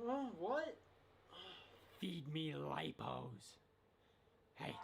What? Feed me lipos. Hey.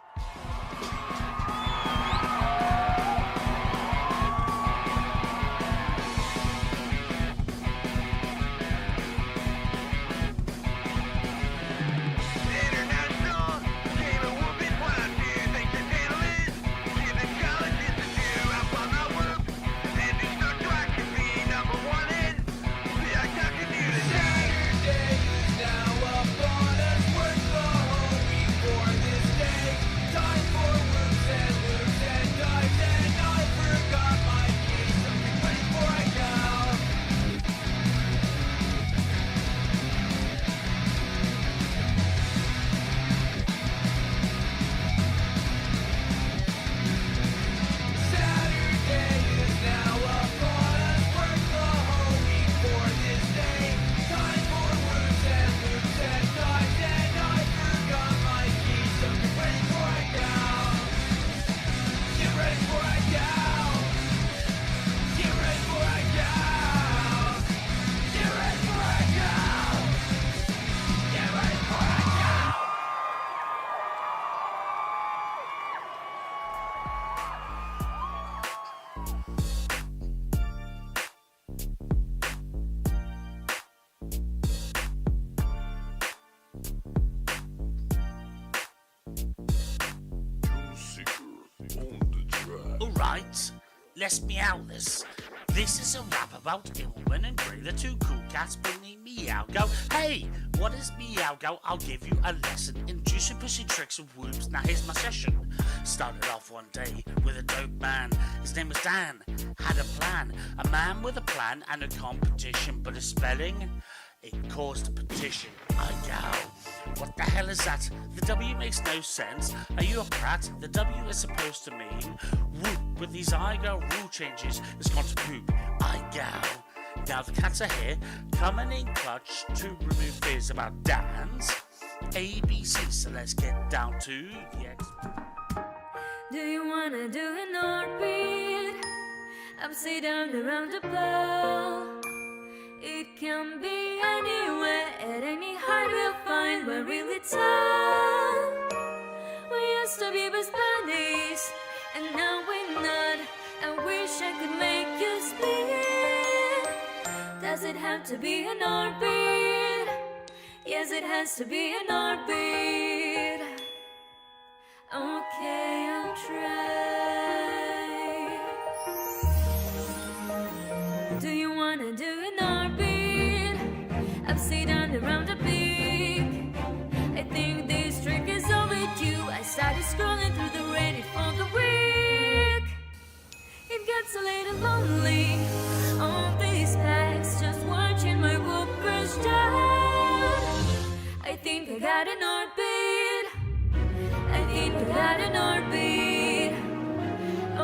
Alright, let's meow this. This is a rap about Gilman and Grey, the two cool cats bringing Meow Go. Hey, what is Meow Go? I'll give you a lesson in juicy pussy tricks and whoops. Now here's my session. Started off one day with a dope man. His name was Dan. Had a plan. A man with a plan and a competition, but his spelling, it caused a petition. I go, what the hell is that? The W makes no sense. Are you a prat? The W is supposed to mean whoop. With these I go rule changes, it's gone to poop. I go. Now the cats are here, coming in clutch to remove fears about Dan's ABC. So let's get down to the X. Do you wanna do an orbit? Upside down around the ball. It can be anywhere, at any height we'll find we're really tall. We used to be best buddies, and now we're not. I wish I could make you split. Does it have to be an orbit? Yes, it has to be an orbit. Okay, I'll try. Do you wanna do an orbit? Upside down around the peak. I think this trick is overdue. I started scrolling through the Reddit for the week. It gets a little lonely. All these packs just watching my whoopers down. I think I got an orbit. I think I got an orbit.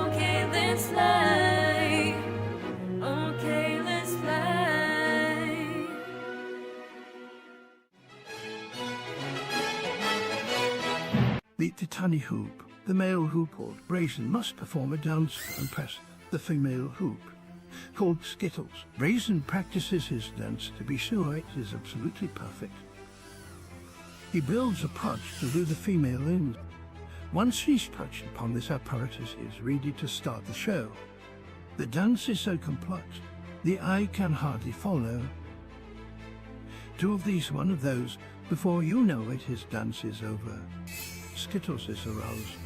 Okay, let's fly. Okay, let's fly. Meet the tunny hoop. The male hoop or Raisin must perform a dance and press the female hoop. Called Skittles. Raisin practices his dance to be sure it is absolutely perfect. He builds a pouch to lure the female in. Once he's touched upon this apparatus, he is ready to start the show. The dance is so complex, the eye can hardly follow. Two of these, one of those. Before you know it, his dance is over. Skittles is aroused.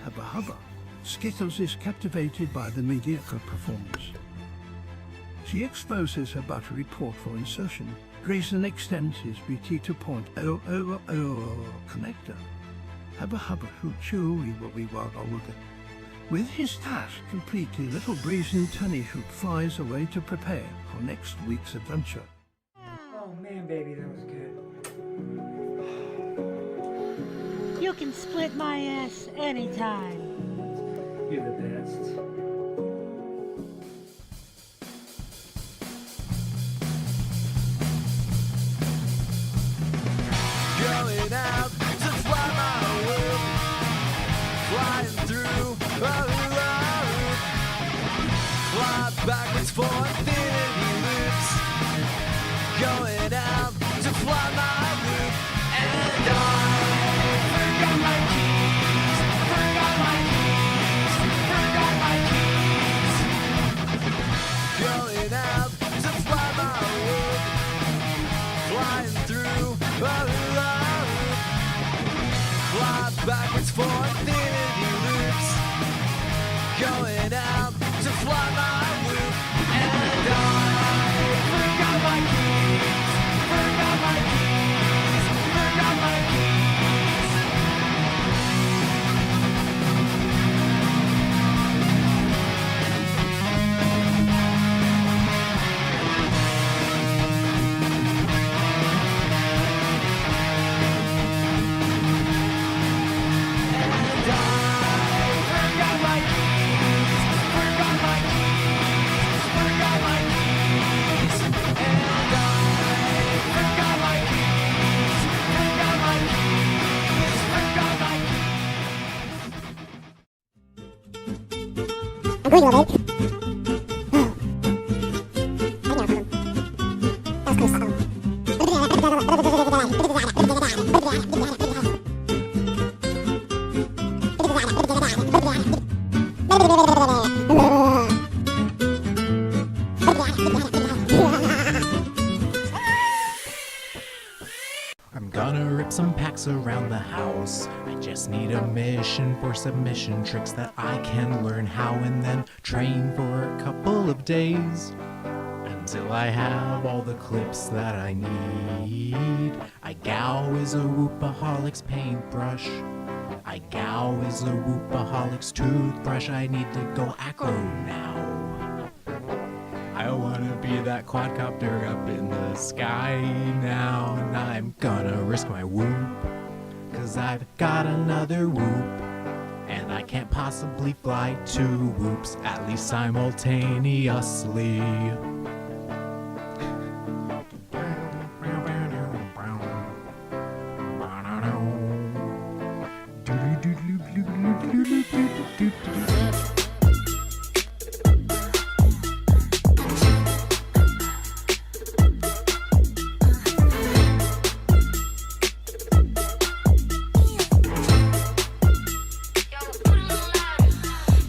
Hubba hubba. Skittles is captivated by the mediocre performance. She exposes her buttery port for insertion. Grayson extends his BT to point connector. Hubba hubba hoo chewy wobby wagga wugga. With his task completely, little Brazen Tunny Hoop flies away to prepare for next week's adventure. Oh man, baby, that was good. You can split my ass anytime. You're the best. Going out to fly my world, flying through a loop, fly backwards for infinity loops. going out to fly my loop, and I forgot my keys, forgot my keys, forgot my keys. Going out to fly my loop, flying through a loop, fly backwards for infinity loops. Going out to fly my loop, and I forgot my keys, forgot my keys, forgot my keys. And I forgot my keys, forgot my keys, forgot my keys. And I forgot my keys, forgot my keys, forgot my keys. I'm going to make. That was close. I'm gonna rip some packs around the house. I just need a mission for submission tricks that I can learn how and then train for a couple of days. Until I have all the clips that I need. I gow is a whoopaholic's paintbrush. I gow is a whoopaholic's toothbrush. I need to go acro now. I wanna be that quadcopter up in the sky now. And I'm gonna risk my whoop, 'cause I've got another whoop. And I can't possibly fly two whoops, at least simultaneously.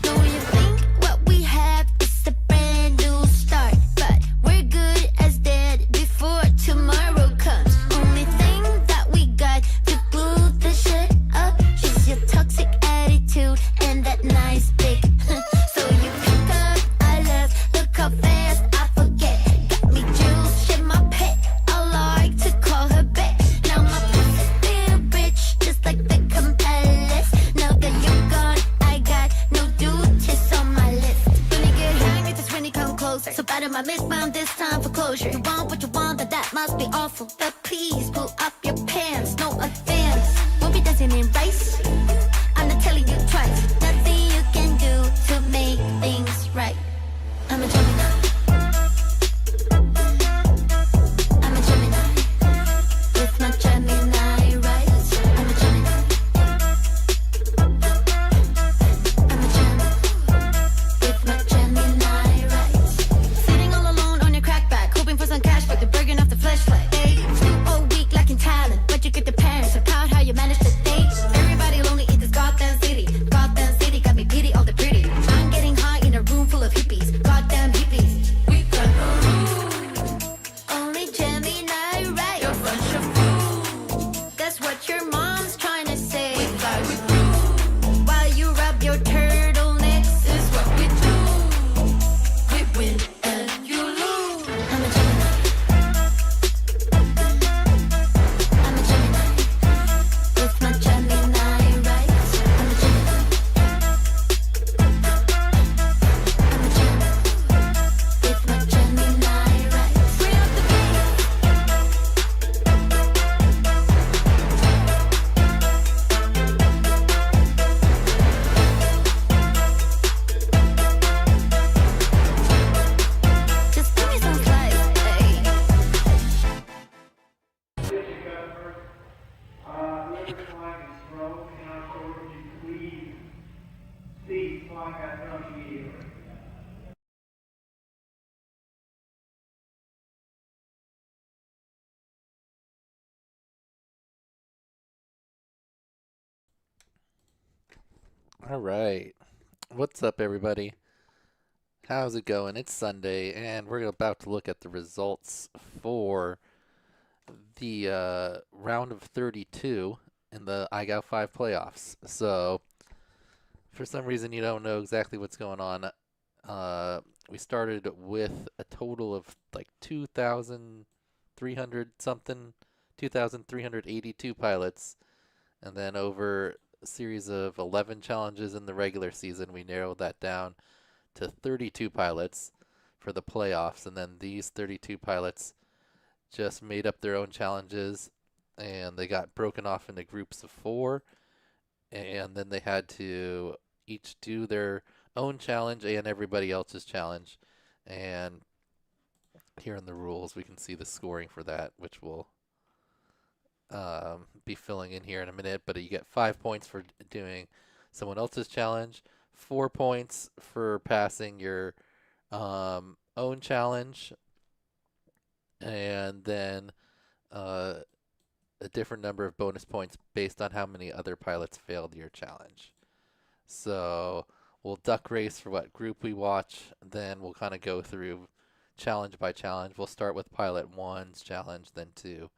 Don't you think what we have is a brand new start? But we're good as dead before tomorrow comes. Only thing that we got to glue the shit up is your toxic attitude and that nice dick. So you pick up, I left, look how fast I forget. Got me juice, shit my pet, I like to call her back. Now my pussy's still rich, just like the Palace. Now that you're gone, I got no duties on my list. When you get hangry, that's when you come closer. So bad on my list, bound this time for closure. You want what you want, that must be awful. But please pull up your pants, no offense. Won't be dancing in rice. I'm not telling you twice. Nothing you can do to make things right. I'm a Gemini. I'm a Gemini. With my Gemini rights. I'm a Gemini. I'm a Gemini. With my Gemini rights. Sitting all alone on your crackback, hoping for some cash back. They're burning off the flashlight. They too all weak, lacking talent, but you All right. What's up, everybody? How's it going? It's Sunday, and we're about to look at the results for the round of 32 in the IGOW 5 playoffs. So, for some reason, you don't know exactly what's going on. We started with a total of like 2,300 something, 2,382 pilots, and then over a series of 11 challenges in the regular season, we narrowed that down to 32 pilots for the playoffs, and then these 32 pilots just made up their own challenges, and they got broken off into groups of 4, and then they had to each do their own challenge and everybody else's challenge. And here in the rules, we can see the scoring for that, which we'll be filling in here in a minute. But you get 5 points for doing someone else's challenge, 4 points for passing your own challenge, and then a different number of bonus points based on how many other pilots failed your challenge. So we'll duck race for what group we watch, then we'll kind of go through challenge by challenge. We'll start with pilot 1's challenge, then 2,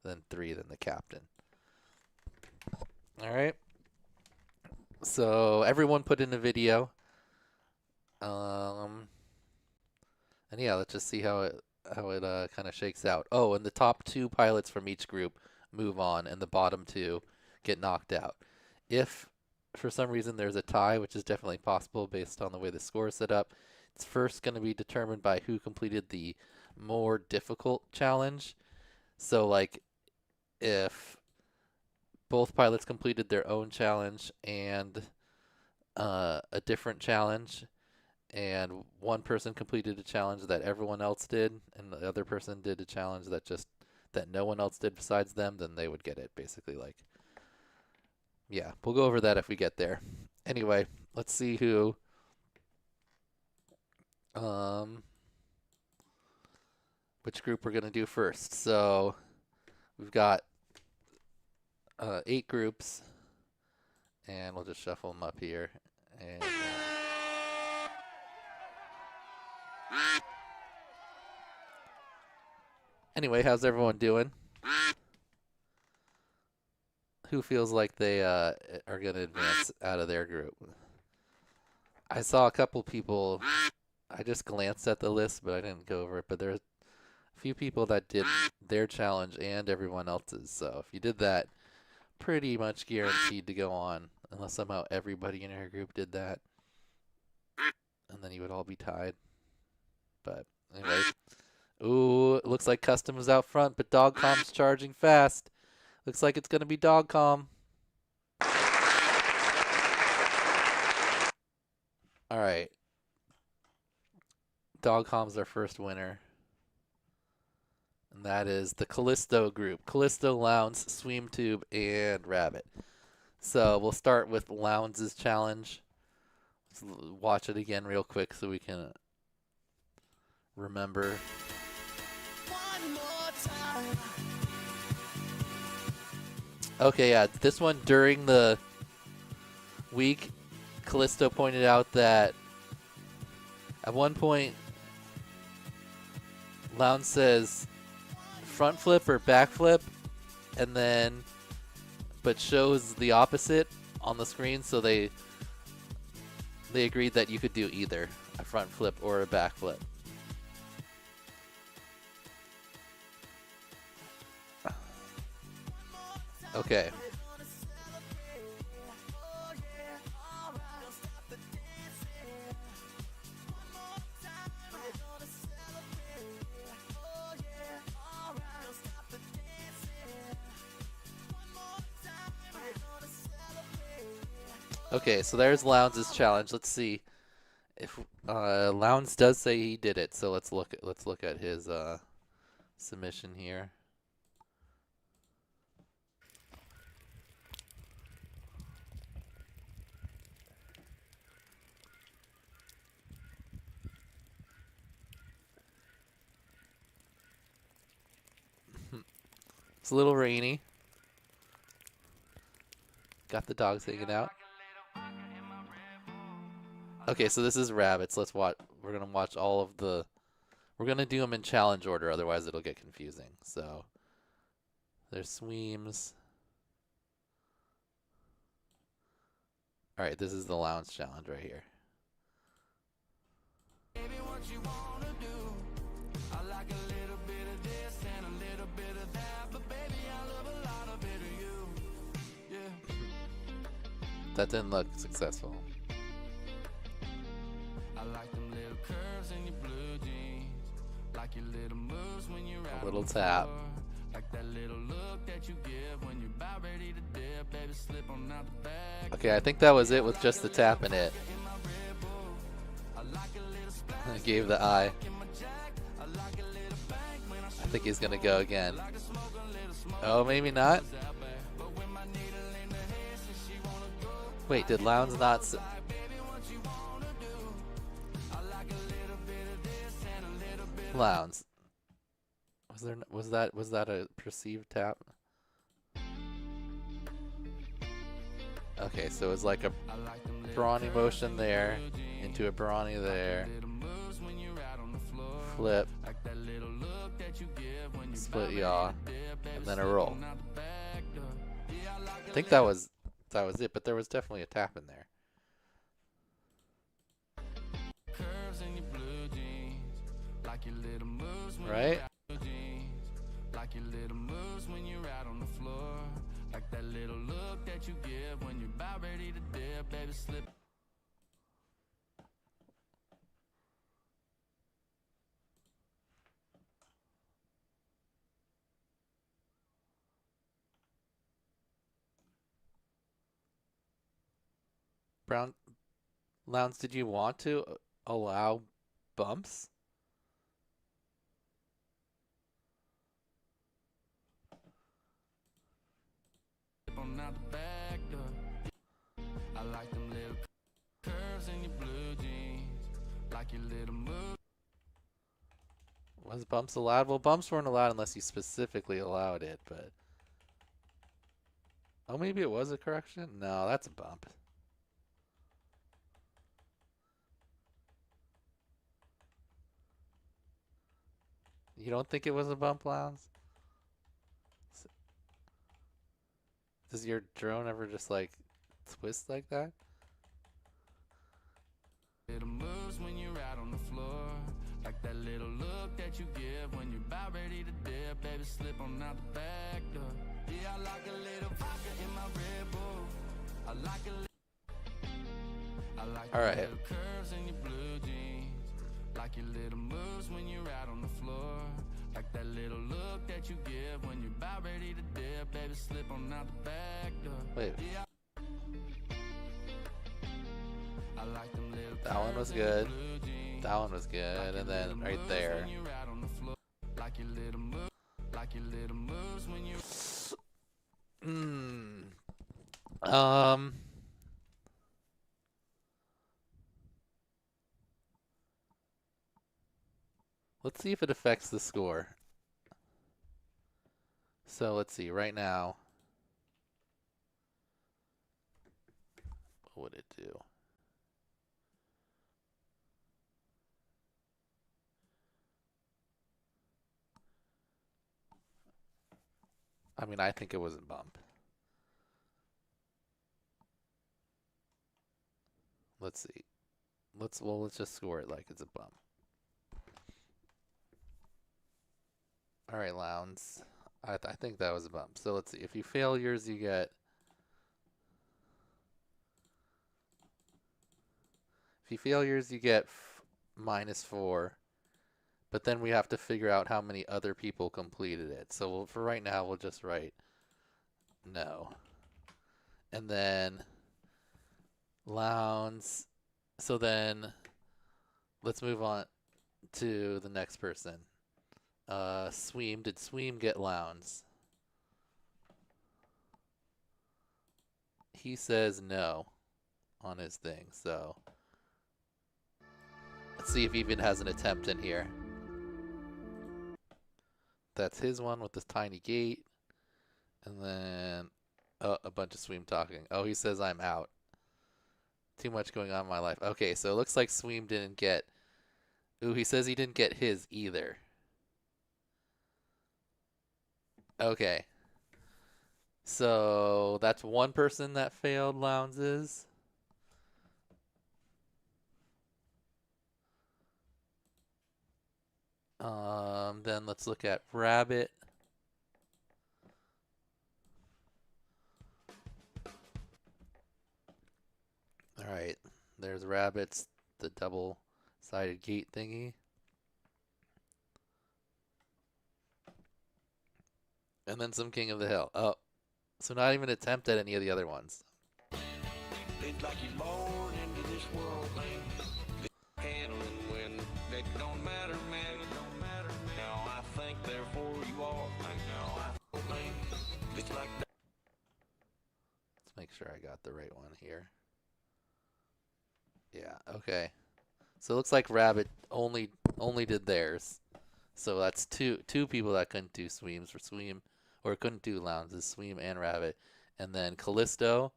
then 3, then the captain. All right. So everyone put in a video. And yeah, let's just see how it kind of shakes out. Oh, and the top 2 pilots from each group move on, and the bottom 2 get knocked out. If for some reason there's a tie, which is definitely possible based on the way the score is set up, it's first going to be determined by who completed the more difficult challenge. So like if both pilots completed their own challenge and a different challenge, and one person completed a challenge that everyone else did, and the other person did a challenge that no one else did besides them, then they would get it, basically. Like, yeah, we'll go over that if we get there. Anyway, let's see who which group we're going to do first. So we've got 8 groups, and we'll just shuffle them up here. And anyway, how's everyone doing? Who feels like they are going to advance out of their group? I saw a couple people. I just glanced at the list, but I didn't go over it. But there's a few people that did their challenge and everyone else's. So if you did that, pretty much guaranteed to go on, unless somehow everybody in your group did that, and then you would all be tied. But anyway, ooh, it looks like Custom is out front, but Dogcom's charging fast. Looks like it's going to be Dogcom. All right. Dogcom's our first winner. And that is the Callisto group. Callisto, Lounge, Sweemtube, and Rabbit. So we'll start with Lounge's challenge. Let's watch it again real quick so we can remember. One more time. Okay, yeah, this one during the week, Callisto pointed out that at one point, Lounge says front flip or back flip, and then but shows the opposite on the screen, so they agreed that you could do either a front flip or a back flip. Okay. Okay, so there's Lounge's challenge. Let's see if Lounge does say he did it. So let's look at his submission here. It's a little rainy. Got the dogs hanging out. Okay, so this is rabbits. Let's watch. We're gonna watch all of the. We're gonna do them in challenge order, otherwise it'll get confusing. So there's Sweems. All right, this is the lounge challenge right here. That didn't look successful. A little tap. Okay, I think that was it with just the tap in it. I gave the eye. I think he's gonna go again. Oh, maybe not. Wait, did Lounge not? Lounge. Was that a perceived tap? Okay, so it was like a brawny motion there, into a brawny there. Flip. Split yaw. And then a roll. I think that was it, but there was definitely a tap in there. Right? Brown Lounge, did you want to allow bumps? Was bumps allowed? Well, bumps weren't allowed unless you specifically allowed it, but... Oh, maybe it was a correction? No, that's a bump. You don't think it was a bump, Lounge? Does your drone ever just, like, twist like that? Little moves when you're out on the floor. Like that little look that you give when you're about ready to dip. Baby, slip on out the back door. Yeah, I like a little vodka in my Red Bull. I like a little curves in your blue jeans. Like your little moves when you're out on the floor. Like that little look that you give when you're about ready to dip. Baby, slip on out the back door. Wait. Yeah. I like them little that one was good. That one was good. And then right there. Let's see if it affects the score. So let's see, right now. What would it do? I mean, I think it was a bump. Let's see. Let's just score it like it's a bump. All right, Lounge. I think that was a bump. So let's see. If you fail yours, you get. If you fail yours, you get -4. But then we have to figure out how many other people completed it. So for right now, we'll just write no. And then Lounge. So then let's move on to the next person. Sweem. Did Sweem get Lounge? He says no on his thing. So let's see if he even has an attempt in here. That's his one with this tiny gate. And then a bunch of Sweem talking. Oh, he says I'm out. Too much going on in my life. Okay, so it looks like Sweem didn't get... Ooh, he says he didn't get his either. Okay. So that's one person that failed Lounges. Then let's look at Rabbit. Alright, there's Rabbit's, the double-sided gate thingy. And then some King of the Hill. Oh, so not even attempt at any of the other ones. It's like you're born into this world, man. Handling when it don't matter, man. It don't matter. Now I think, therefore you are. Now I think. It's like that. Let's make sure I got the right one here. Yeah, okay. So it looks like Rabbit only did theirs. So that's two people that couldn't do Sweems for Sweem, or couldn't do Lounges, Sweem and Rabbit. And then Callisto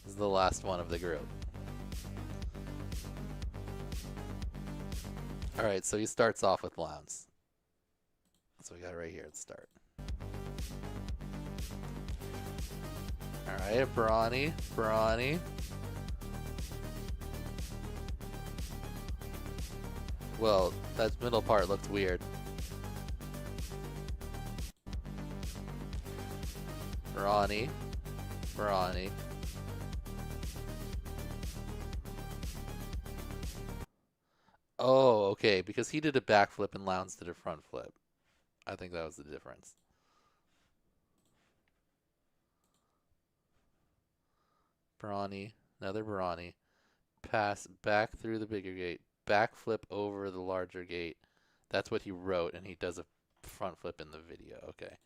is the last one of the group. Alright, so he starts off with Lounge. So we got it right here at the start. Alright, Brawny. Well, that middle part looked weird. Brawny. Oh, okay, because he did a backflip and Lounge did a front flip. I think that was the difference. Brawny, another Brawny. Pass back through the bigger gate. Backflip over the larger gate. That's what he wrote, and he does a front flip in the video. Okay.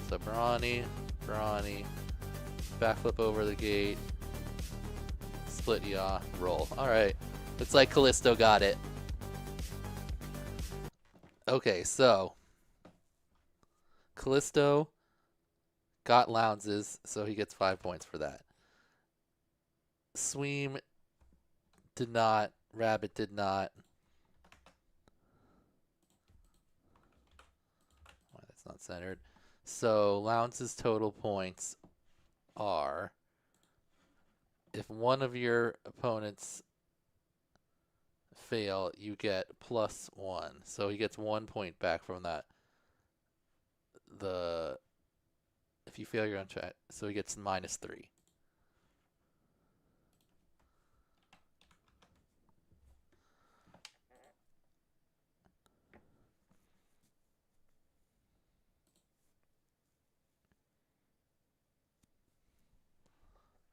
So Brawny, backflip over the gate, split yaw, roll. Alright. Looks like Callisto got it. Okay, so Callisto got Lounges, so he gets 5 points for that. Sweem did not. Rabbit did not. Why that's not centered. So Lounges' total points are, if one of your opponents fail, you get +1. So he gets 1 point back from that. If you fail your own chat, so he gets -3.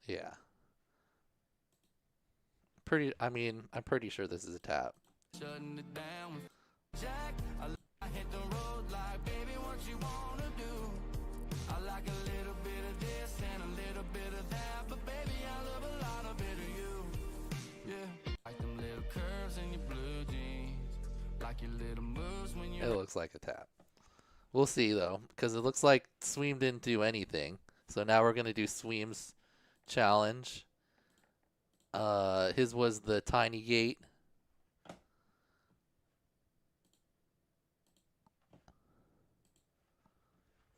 Yeah. I'm pretty sure this is a tap. Shutting it down. Jack, I hit the road like, baby, what you wanna do? I like a little bit of this and a little bit of that, but baby, I love a lot of it of you. Yeah, like them little curves in your blue jeans, like your little moves when you. It looks like a tap. We'll see though, because it looks like Sweem didn't do anything. So now we're gonna do Sweem's challenge. His was the tiny gate.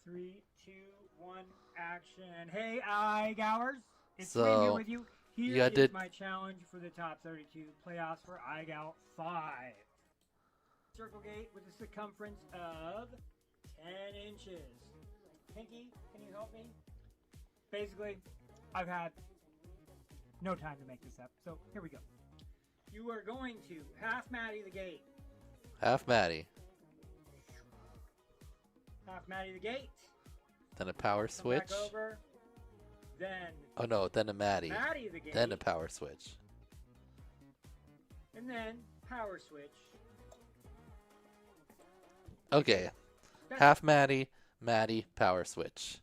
Three, two, one, action. Hey, iGours. It's So, Sweem here with you. Here yeah, is my challenge for the top 32 playoffs for iGout 5. Circle gate with a circumference of 10 inches. Pinky, can you help me? Basically, I've had no time to make this up, so here we go. You are going to half Maddie the gate. Half Maddie. Half Maddie the gate. Then a power Come switch. back over. Then Oh no, then a Maddie. Maddie the gate. Then a power switch. And then power switch. Okay. Half Maddie, power switch.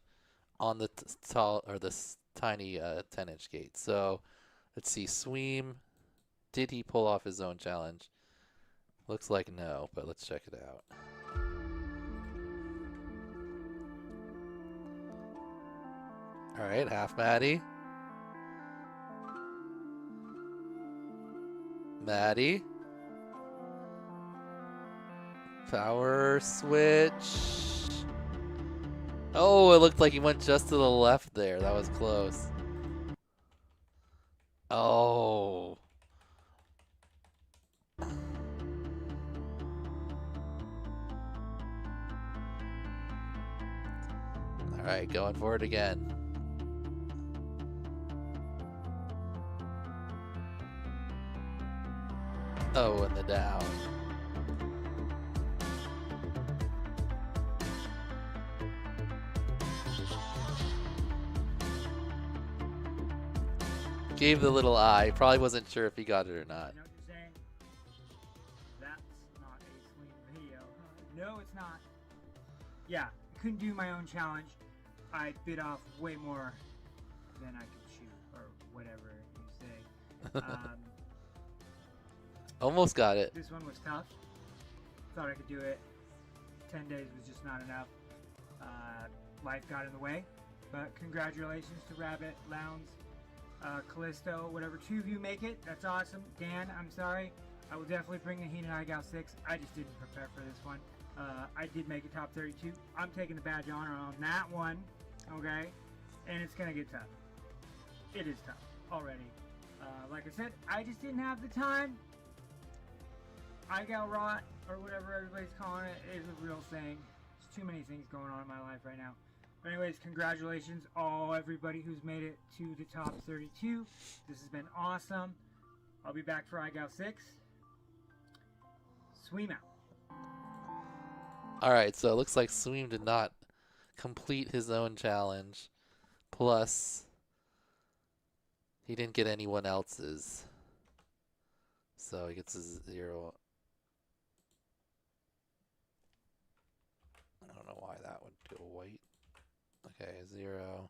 On the tiny 10-inch gate. So, let's see. Sweem, did he pull off his own challenge? Looks like no, but let's check it out. All right, half Maddie. Maddie. Power switch. Oh, it looked like he went just to the left there. That was close. Oh. All right, going for it again. Oh, and the down. Gave the little eye. Probably wasn't sure if he got it or not. I know what you're saying. That's not a sweet video. No, it's not. Yeah, couldn't do my own challenge. I bit off way more than I could chew, or whatever you say. Almost got it. This one was tough. Thought I could do it. 10 days was just not enough. Life got in the way. But congratulations to Rabbit, Lounge, Callisto, whatever 2 of you make it. That's awesome. Dan, I'm sorry. I will definitely bring the Heenan Igal 6. I just didn't prepare for this one. I did make a top 32. I'm taking the badge of honor on that one. Okay? And it's going to get tough. It is tough already. Like I said, I just didn't have the time. Igal rot, or whatever everybody's calling it, is a real thing. There's too many things going on in my life right now. But anyways, congratulations everybody who's made it to the top 32. This has been awesome. I'll be back for Igal 6. Sweem out. Alright, so it looks like Sweem did not complete his own challenge. Plus, he didn't get anyone else's. So he gets a 0. I don't know why that would go white. Okay, 0.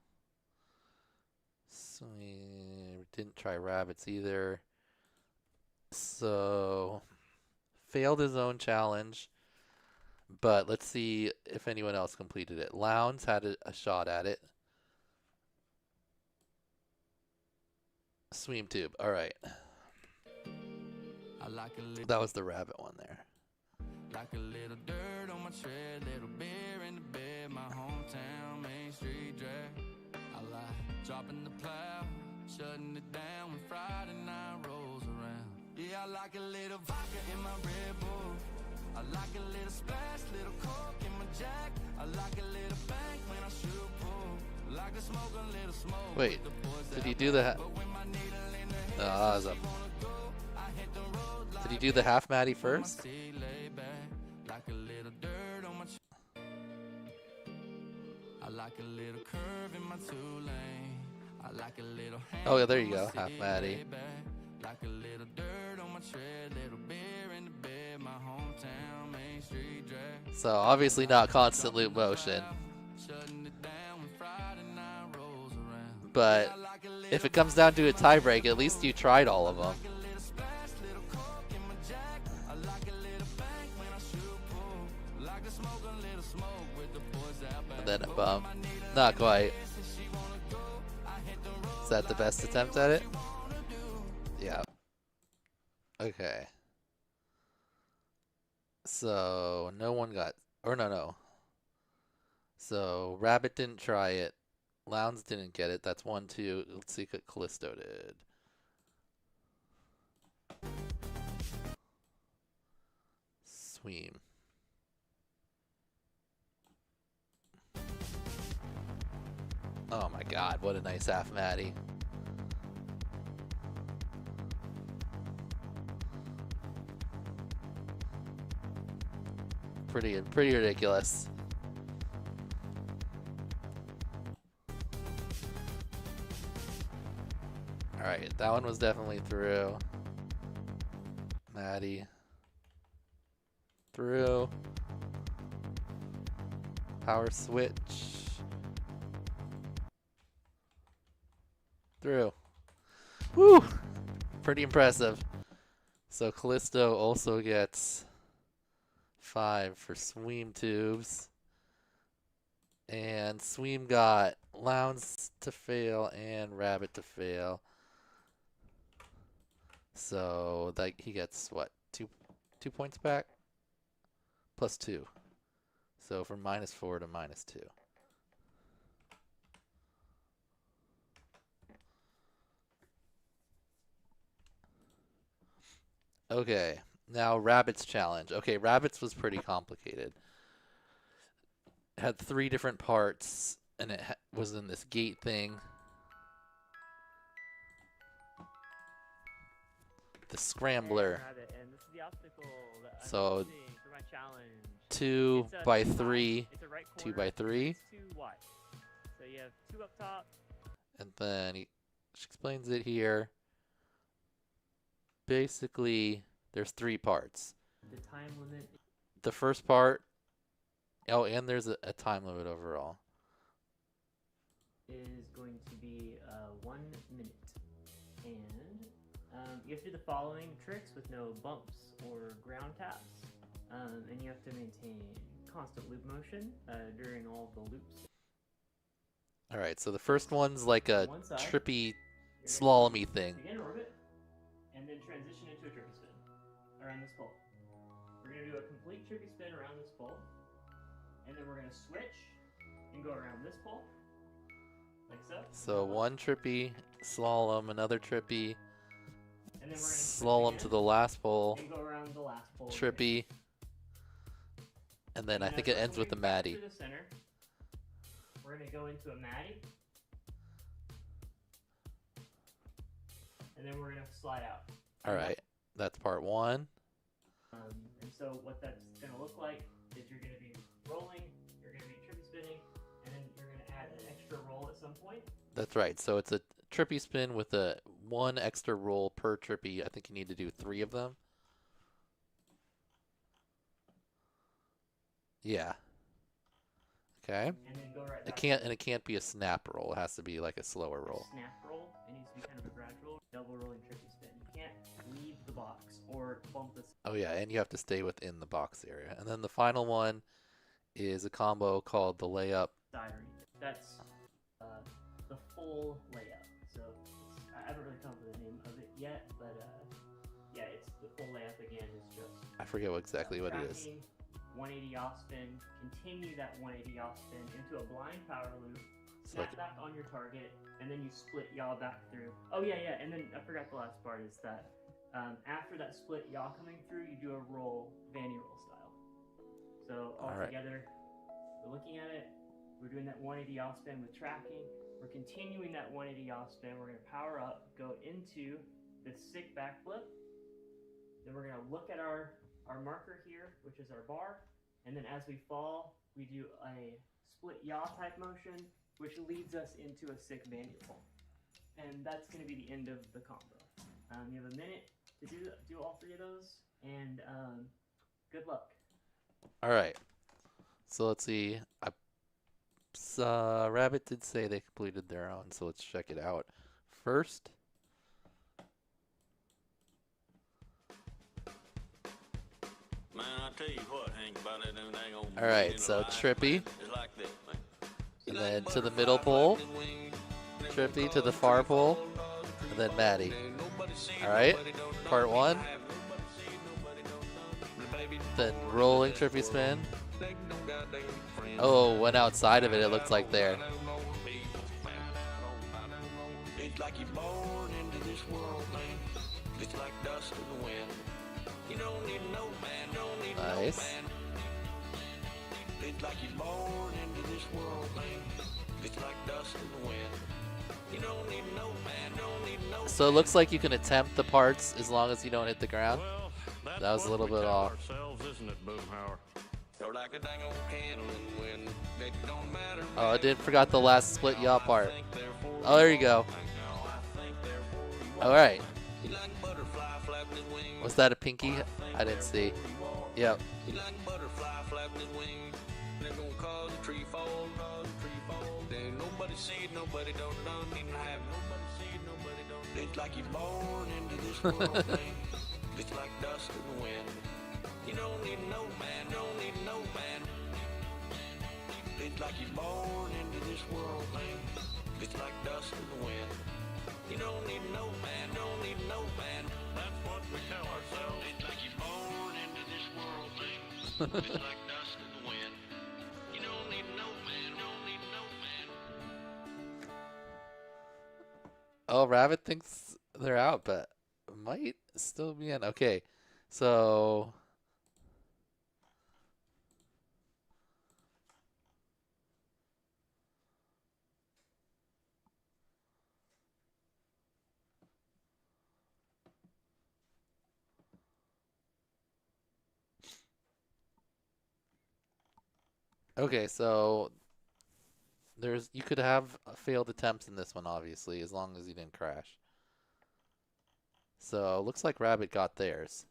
Sweem didn't try rabbits either. So, failed his own challenge. But let's see if anyone else completed it. Lowndes had a shot at it. Sweem tube. All right. That was the rabbit one there. Like a little dirt on my tread, little beer in the bed, my hometown Main Street drag. I like dropping the plow, shutting it down when Friday night rolls around. Yeah, I like a little vodka in my Red Bull. I like a little splash, little coke in my jack. I like a little bank when I shoot pool. Like to smoke a little smoke. Wait, did he do the did he do the half Maddie first? Like a little dirt on my I like a little curve in my 2-lane. I like a little Oh yeah, there you go, half Maddie. Like a little dirt on my tread, little beer in the bed, my hometown Main Street drag. So obviously not constant loop motion. But if it comes down to a tie break, at least you tried all of them. And then a bump. Not quite. Is that the best attempt at it? Yeah. Okay. So no one got, or no. So Rabbit didn't try it. Lowndes didn't get it. That's 1, 2. Let's see what Callisto did. Sweem. Oh my god, what a nice half Maddie. Pretty ridiculous. Alright, that one was definitely through. Maddie. Through. Power switch. Through. Woo! Pretty impressive. So Callisto also gets 5 for Sweem tubes. And Sweem got Lounge to fail and Rabbit to fail. So that he gets what? 2 points back? Plus 2. So from -4 to -2. Okay, now Rabbit's challenge. Okay, Rabbit's was pretty complicated. It had 3 different parts, and it was in this gate thing. The scrambler. Rabbit, and this is the obstacle that I'm So using for my challenge. 2 It's a by 2 3, It's a right 2 corner, by 3. It's 2 wide. So you have 2 up top. And then she explains it here. Basically, there's 3 parts. The time limit The first part, oh, and there's a time limit overall. is going to be 1 minute. And you have to do the following tricks with no bumps or ground taps. And you have to maintain constant loop motion during all the loops. All right, so the first one's like a One side. trippy, You're gonna slalomy thing. Begin orbit, and then transition into a trippy spin around this pole. We're going to do a complete trippy spin around this pole, and then we're going to switch and go around this pole, like so. So one trippy, slalom, another trippy, And then we're going to slalom to the last pole, and go around the last pole. trippy, and then I think it ends with the Maddie. Through the center. We're going to go into a Maddie, and then we're going to slide out. All right, that's part 1. And so what that's going to look like is you're going to be rolling, you're going to be trippy spinning, and then you're going to add an extra roll at some point. That's right. So it's a trippy spin with a 1 extra roll per trippy. I think you need to do 3 of them. Yeah. Okay. And then go right back. It can't be a snap roll. It has to be like a slower roll. Snap roll. It needs to be kind of a gradual double rolling trippy spin. You can't leave the box or bump this. Oh yeah, and you have to stay within the box area. And then the final one is a combo called the layup. Diary. That's the full layup. So I haven't really come up with the name of it yet, but yeah, it's the full layup again. It's just I forget exactly what it is. tracking, 180 off spin, continue that 180 off spin into a blind power loop, snap back on your target, and then you split yaw back through. Oh yeah, and then I forgot the last part is that after that split yaw coming through, you do a roll, Vanny roll style. So all together, we're looking at it, we're doing that 180 off spin with tracking, we're continuing that 180 off spin, we're going to power up, go into this sick backflip, then we're going to look at our marker here, which is our bar, and then as we fall, we do a split yaw type motion, which leads us into a sick bandy roll. And that's going to be the end of the combo. You have a minute to do all 3 of those, and good luck. All right. So let's see. Rabbit did say they completed their own, so let's check it out first. Man, I tell you what, Hank, about that ain't gonna All right, so trippy, it's like that, man. and then to the middle pole, trippy to the far pole, and then Maddie. All right, part 1. Then rolling trippy spin. Oh, went outside of it. It looks like there. It's like you're born into this world, man. It's like dust in the wind. You don't need no man, don't need Nice. no man. It's like you're born into this world, man. It's like dust in the wind. You don't need no man, don't need no. So it looks like you can attempt the parts as long as you don't hit the ground. Well, That was a little bit off. Ourselves, isn't it, Boomhauer? You're like a dang old candle in the wind. It don't matter. Oh, I did forgot the last split yaw part. Oh, there you go. All right. You like butterfly flapping his wings. Was that a pinky? I didn't see. Yep. You like butterfly flapping his wings. They're gonna cause a tree fall, There ain't nobody see it, nobody don't even have it. Nobody see it, nobody don't. It's like you're born into this world, man. It's like dust in the wind. You don't need no man, don't need no man. It's like you're born into this world, man. It's like dust in the wind. You don't need no man, don't need no man. That's what we tell ourselves. It's like you're born into this world, man. It's like dust in the wind. You don't need no man, don't need no man. Oh, Rabbit thinks they're out, but might still be in. Okay, so you could have failed attempts in this one, obviously, as long as you didn't crash. So looks like Rabbit got theirs,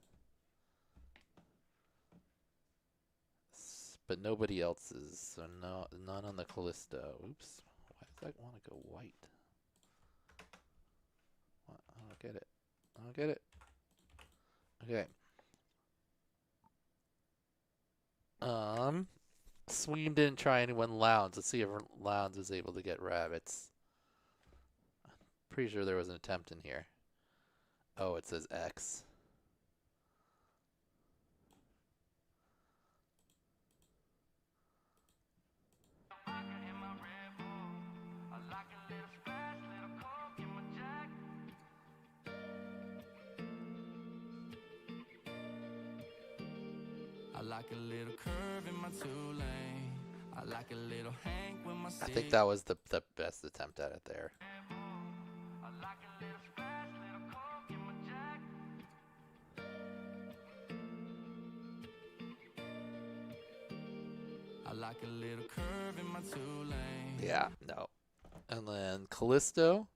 but nobody else's. So no, none on the Callisto. Oops. Why does that want to go white? What? I don't get it. I don't get it. Okay. Sween didn't try anyone Lounge. Let's see if Lounge is able to get rabbits. Pretty sure there was an attempt in here. Oh, it says X. I like a little curve in my two-lane. I like a little Hank with my I think that was the best attempt at it there. I like a little splash, little coke in my jack. I like a little curve in my two-lane. Yeah, no. And then Callisto.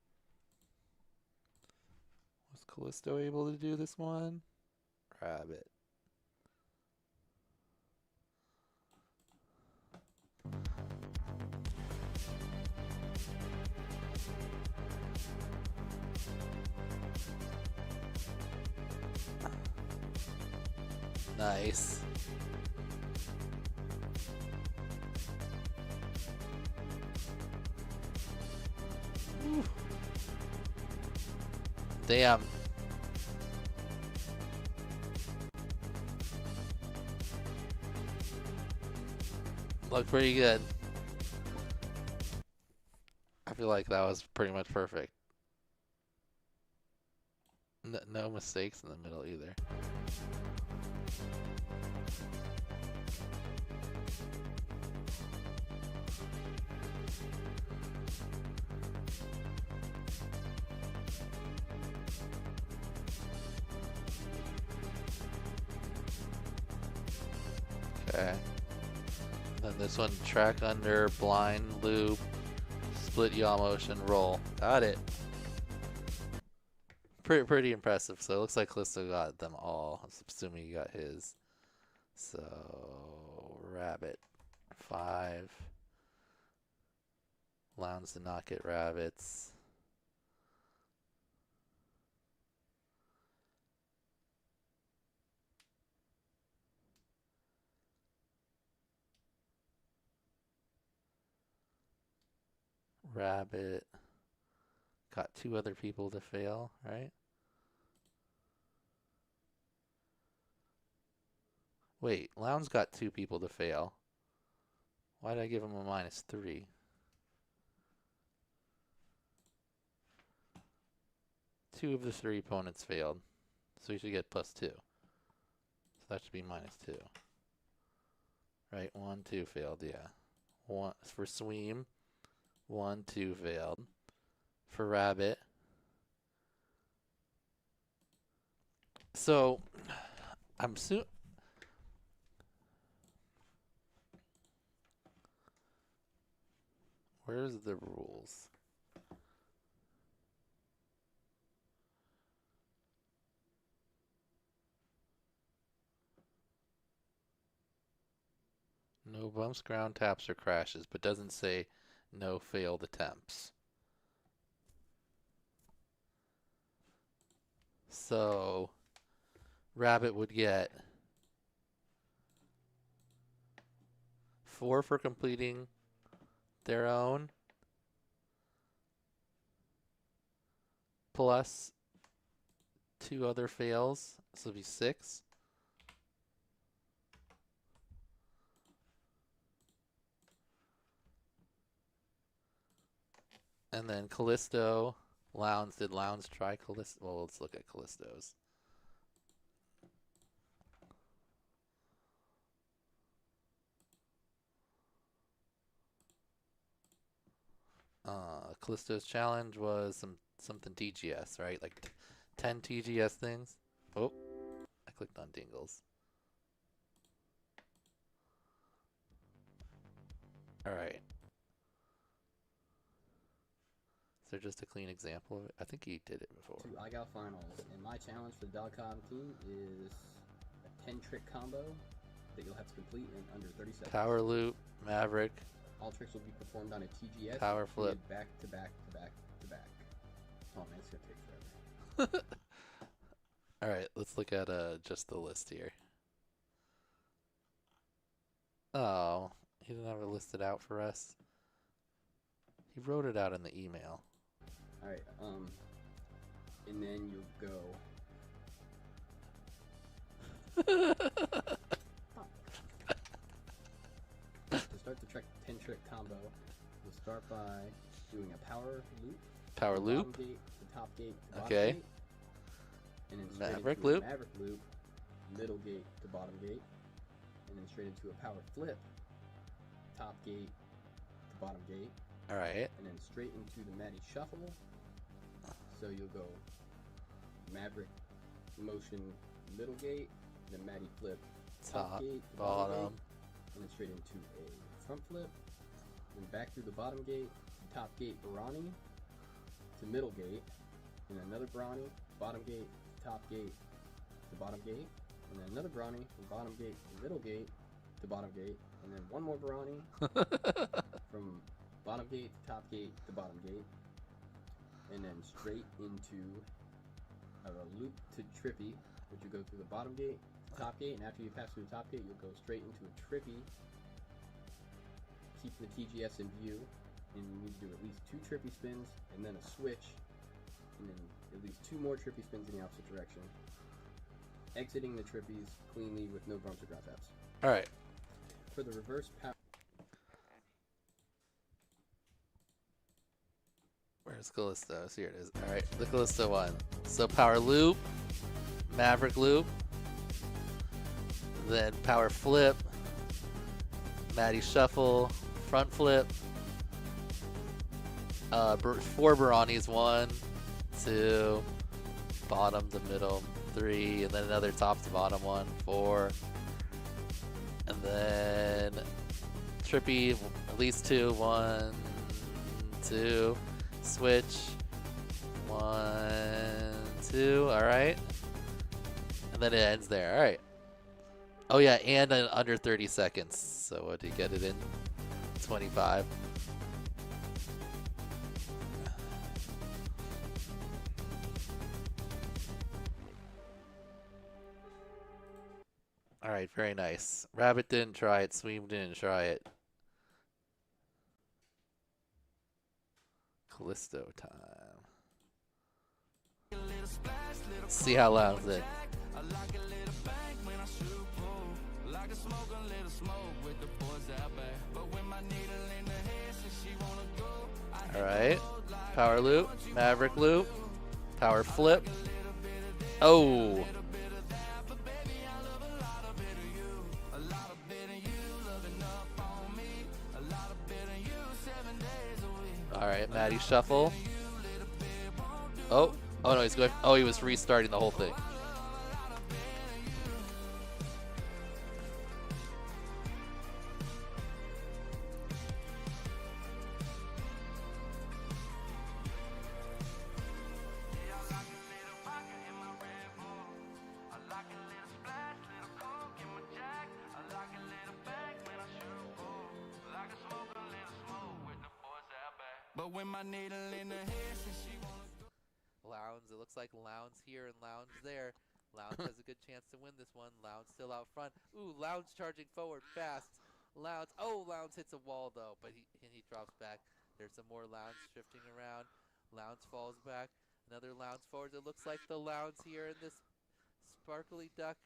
Was Callisto able to do this one? Rabbit. Nice. Whew. Damn. Looked pretty good. I feel like that was pretty much perfect. No mistakes in the middle either. Okay. Then this one, track under, blind loop, split yaw motion, roll. Got it. Pretty impressive. So it looks like Callisto got them all. I'm assuming he got his. So Rabbit 5. Lounge did not get rabbits. Rabbit got 2 other people to fail, right? Wait, Lounge got 2 people to fail. Why did I give him a -3? Two of the 3 opponents failed, so he should get +2. So that should be -2. Right, 1, 2 failed, yeah. 1 for Sweem. 1, 2 failed. For Rabbit. So, I'm where's the rules? No bumps, ground taps, or crashes, but doesn't say no failed attempts. So, Rabbit would get 4 for completing their own. Plus 2 other fails. So it'll be 6. And then Callisto, Lounge. Did Lounge try Callisto? Well, let's look at Callisto's. Callisto's challenge was something TGS, right? Like 10 TGS things. Oh, I clicked on Dingles. All right. Is there just a clean example of it? I think he did it before. 2 IGAL finals, and my challenge for the Dogcom team is a 10-trick combo that you'll have to complete in under 30 seconds. Power loop, Maverick. All tricks will be performed on a TGS. Power flip. Back to back to back to back. Oh man, it's gonna take forever. All right, let's look at just the list here. Oh, he didn't have it listed out for us. He wrote it out in the email. All right, and then you'll go. To start the 10-trick combo, you'll start by doing a power loop. Power loop. Bottom gate, the top gate, the bottom Okay. gate. And then straight Maverick into loop. A Maverick loop, middle gate to bottom gate, and then straight into a power flip, top gate to bottom gate. All right. And then straight into the Maddie shuffle. So you'll go Maverick motion middle gate, then Maddie flip top gate to bottom gate, and then straight into a front flip, then back through the bottom gate, top gate Barani to middle gate, and another Barani, bottom gate, top gate to bottom gate, and then another Barani from bottom gate to middle gate to bottom gate, and then one more Barani from bottom gate to top gate to bottom gate, and then straight into a loop to trippy, which you go through the bottom gate, top gate, and after you pass through the top gate, you'll go straight into a trippy. Keep the TGS in view, and you need to do at least 2 trippy spins, and then a switch, and then at least 2 more trippy spins in the opposite direction. Exiting the trippies cleanly with no bumps or ground taps. All right. For the reverse power. Where's Callisto? Here it is. All right, the Callisto one. So power loop, Maverick loop, then power flip, Maddie shuffle, front flip, 4 Baranis, 1, 2, bottom to middle, 3, and then another top to bottom 1, 4, and then trippy, at least 2, 1, 2. Switch 1, 2. All right, and then it ends there. All right. Oh yeah, and under 30 seconds. So what did you get it in? 25. All right, very nice. Rabbit didn't try it. Sweem didn't try it. Callisto time. See how loud it. All right, power loop, Maverick loop, power flip. Oh. All right, Maddie shuffle. Oh no, he's going. Oh, he was restarting the whole thing. But when my needle in the head says she wanna go. Lounge, it looks like Lounge here and Lounge there. Lounge has a good chance to win this one. Lounge still out front. Ooh, Lounge charging forward fast. Lounge. Oh, Lounge hits a wall though, but he drops back. There's some more Lounge shifting around. Lounge falls back. Another Lounge forwards. It looks like the Lounge here in this sparkly duck,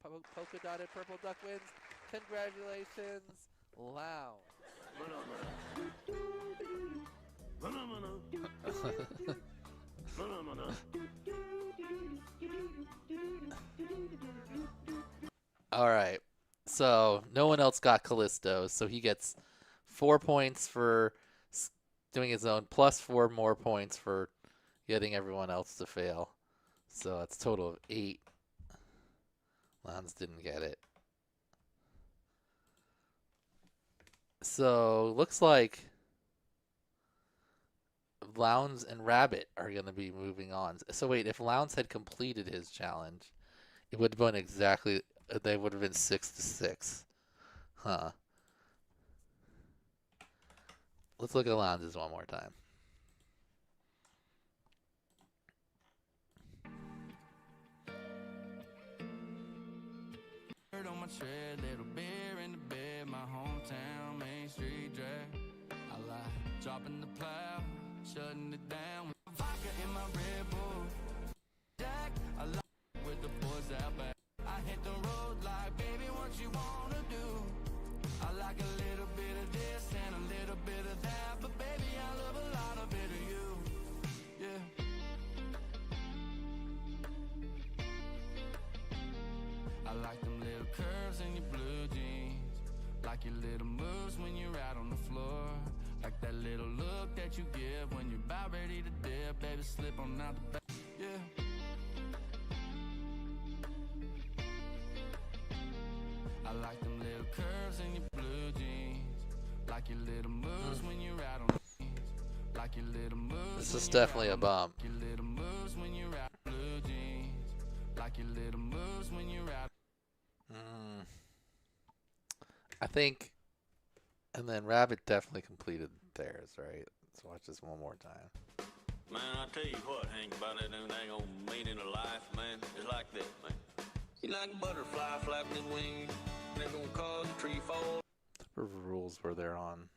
polka dotted purple duck wins. Congratulations, Lounge. All right. So no one else got Callisto, so he gets 4 points for doing his own, plus 4 more points for getting everyone else to fail. So that's a total of 8. Lance didn't get it. So looks like Lounge and Rabbit are going to be moving on. So wait, if Lounge had completed his challenge, it would have been exactly, they would have been 6-6. Huh. Let's look at Lounge's one more time. On my tread, little beer in the bed, my hometown, Main Street drag. I like dropping the plow, shutting it down with vodka in my Red Bull. Jack, I like with the boys out back. I hit the road like, baby, what you wanna do? I like a little bit of this and a little bit of that, but baby, I love a lot of it of you. Yeah. I like them little curves in your blue jeans, like your little moves when you're out on the floor, like that little look that you give when you're about ready to dip, baby, slip on out the back, yeah. I like them little curves in your blue jeans, like your little moves when you're out on the jeans, like your little moves. This is definitely a bomb. Your little moves when you're out blue jeans, like your little moves when you're out. I think, and then Rabbit definitely completed theirs, right? Let's watch this one more time. Man, I tell you what, Hank, about that ain't gonna mean in a life, man. It's like that, man. You like a butterfly flapping its wings, they're gonna cause a tree fall. What rules were there on?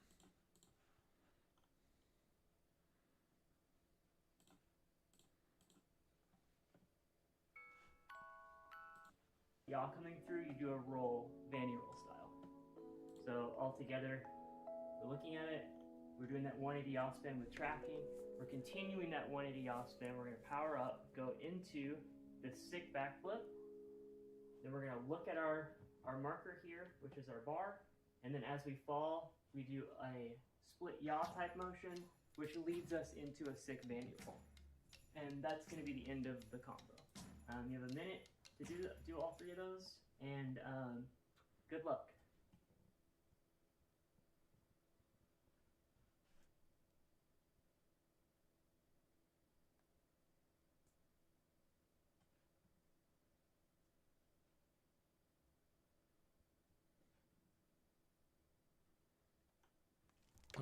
Y'all coming through, you do a roll, Vanny roll style. So all together, we're looking at it. We're doing that 180 off spin with tracking. We're continuing that 180 off spin. We're going to power up, go into the sick backflip. Then we're going to look at our marker here, which is our bar. And then as we fall, we do a split yaw type motion, which leads us into a sick Vanny roll. And that's going to be the end of the combo. You have a minute to do all 3 of those, and good luck.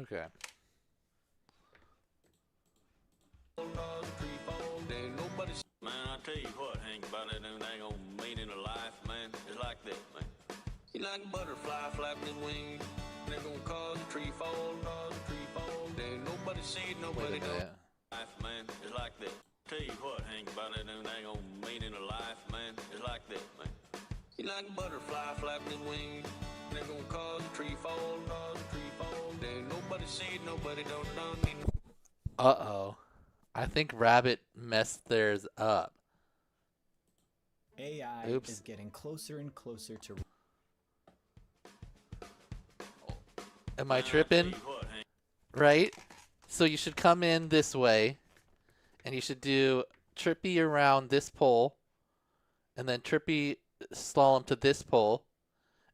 Okay. Man, I tell you what, Hank, about that ain't gonna mean in a life, man. It's like that, man. You like a butterfly flapping its wings, they're gonna cause a tree fall, There ain't nobody see it, nobody know. Life, man, it's like that. Tell you what, Hank, about that ain't gonna mean in a life, man. It's like that, man. You like a butterfly flapping its wings, they're gonna cause a tree fall, There ain't nobody see it, nobody don't need. Uh-oh. I think Rabbit messed theirs up. AI Oops. is getting closer and closer to... Am I tripping? Right? So you should come in this way, and you should do trippy around this pole, and then trippy slalom to this pole,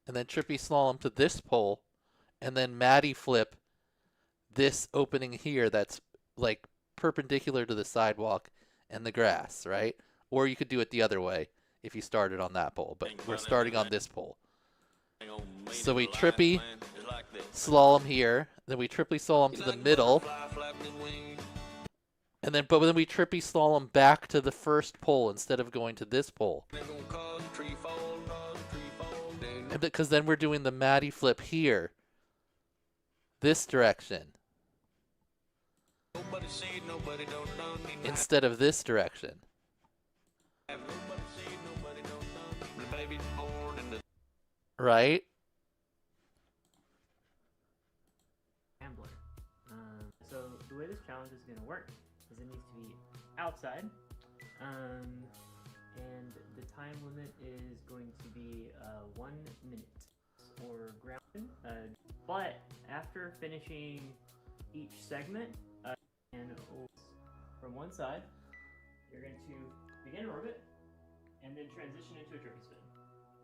and then trippy slalom to this pole, and then Maddie flip this opening here that's like perpendicular to the sidewalk and the grass, right? Or you could do it the other way if you started on that pole, but we're starting on this pole. So we trippy slalom here, then we trippy slalom to the middle, and then but then we trippy slalom back to the first pole instead of going to this pole. Because then we're doing the Maddie flip here. This direction. Instead of this direction. Right? Gambler. So the way this challenge is going to work is it needs to be outside. And the time limit is going to be 1 minute for ground. But after finishing each segment, and from one side, you're going to begin orbit and then transition into a tricky spin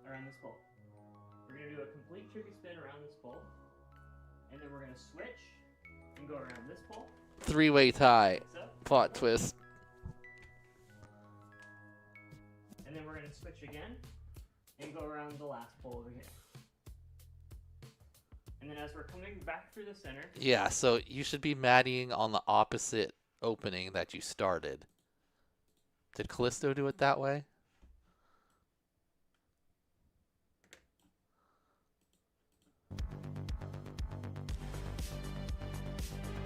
around this pole. We're going to do a complete tricky spin around this pole, and then we're going to switch and go around this pole. Three-way tie. Plot twist. And then we're going to switch again and go around the last pole over here. And then as we're coming back through the center... Yeah, so you should be Maddieing on the opposite opening that you started. Did Callisto do it that way?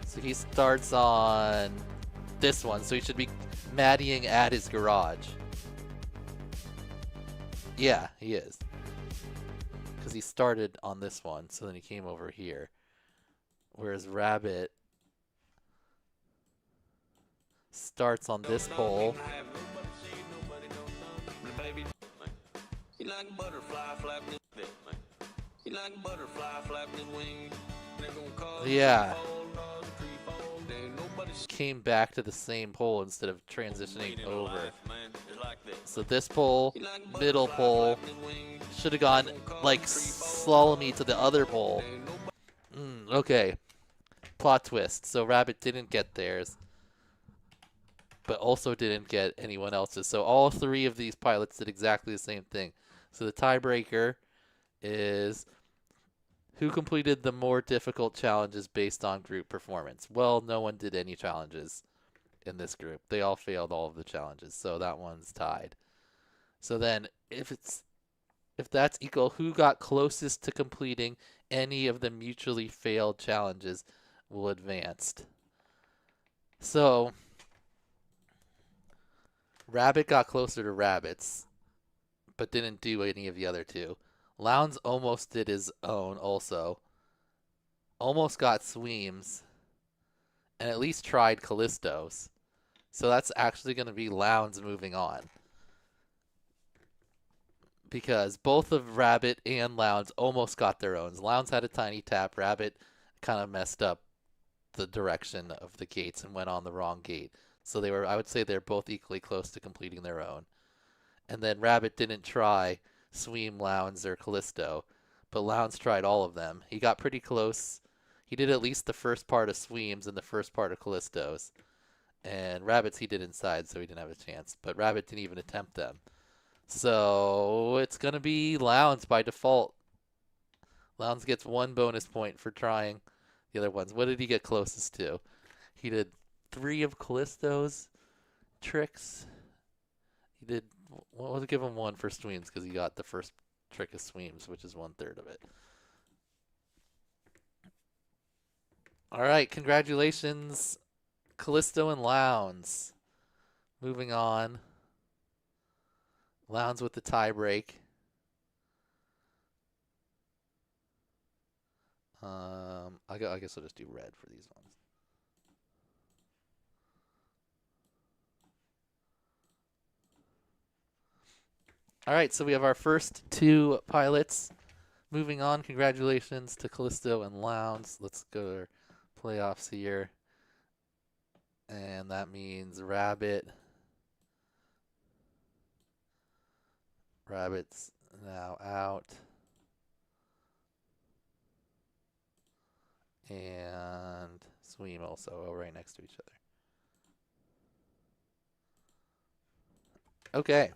So he starts on this one, so he should be Maddieing at his garage. Yeah, he is. Because he started on this one, so then he came over here. Whereas Rabbit starts on this pole. Yeah. Came back to the same pole instead of transitioning over. So this pole, middle pole, should have gone like slalomy to the other pole. Okay. Plot twist. So Rabbit didn't get theirs, but also didn't get anyone else's. So all three of these pilots did exactly the same thing. So the tiebreaker is who completed the more difficult challenges based on group performance. Well, no one did any challenges in this group. They all failed all of the challenges, so that one's tied. So then if that's equal, who got closest to completing any of the mutually failed challenges will advance. So Rabbit got closer to Rabbits, but didn't do any of the other two. Lounge almost did his own also. Almost got Sweems. And at least tried Callisto's. So that's actually going to be Lounge moving on. Because both of Rabbit and Lounge almost got their own. Lounge had a tiny tap. Rabbit kind of messed up the direction of the gates and went on the wrong gate. So they were, I would say they're both equally close to completing their own. And then Rabbit didn't try Sweem, Lounge, or Callisto, but Lounge tried all of them. He got pretty close. He did at least the first part of Sweem's and the first part of Callisto's. And Rabbit's he did inside, so he didn't have a chance. But Rabbit didn't even attempt them. So it's going to be Lounge by default. Lounge gets 1 bonus point for trying the other ones. What did he get closest to? He did 3 of Callisto's tricks. He did... Well, we'll give him 1 for Sweems because he got the first trick of Sweems, which is 1/3 of it. All right, congratulations, Callisto and Lounge. Moving on. Lounge with the tie break. I guess I'll just do red for these ones. All right, so we have our first 2 pilots. Moving on, congratulations to Callisto and Lounge. Let's go to our playoffs here. And that means Rabbit. Rabbit's now out. And Sweem also right next to each other. Okay.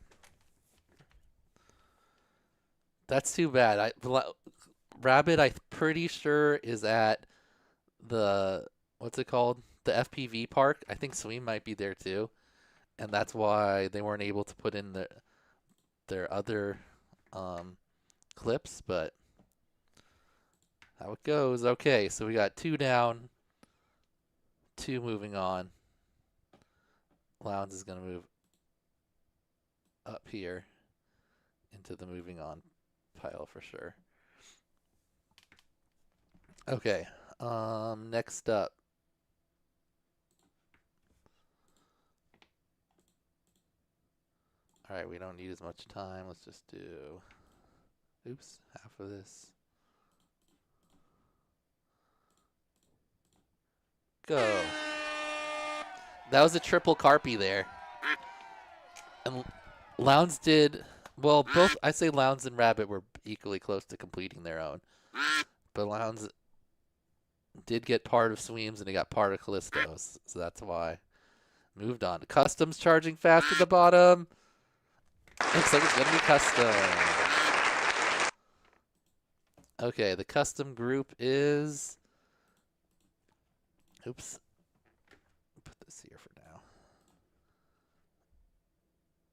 That's too bad. Rabbit, I'm pretty sure, is at the, what's it called? The FPV park. I think Sweem might be there too. And that's why they weren't able to put in their other clips, but how it goes. Okay, so we got 2 down, 2 moving on. Lowndes is going to move up here into the moving on pile for sure. Okay, next up. All right, we don't need as much time. Let's just do, oops, half of this. Go. That was a triple carpy there. And Lowndes did, well, both, I say Lowndes and Rabbit were equally close to completing their own. But Lowndes did get part of Sweems and he got part of Callisto's, so that's why. Moved on to Customs, charging fast at the bottom. Looks like it's going to be Custom. Okay, the Custom group is, oops, put this here for now.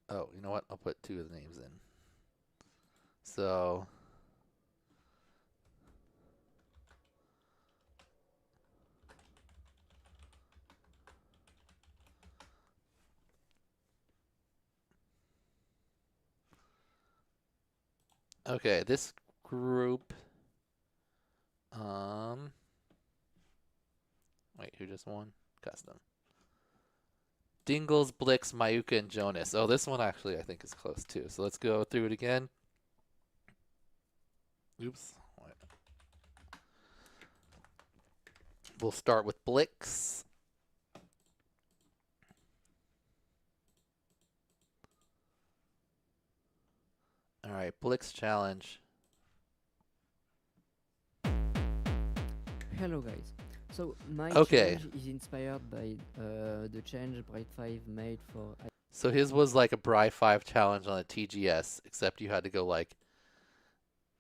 Oh, you know what? I'll put 2 of the names in. So, okay, this group, wait, who just won? Custom. Dingles, Blix, Mayuka, and Jonas. Oh, this one actually I think is close too. So let's go through it again. Oops. Wait. We'll start with Blix. All right, Blix challenge. Hello guys. So my Okay. challenge is inspired by the change Bright 5 made for. So his was like a Bri 5 challenge on a TGS, except you had to go like,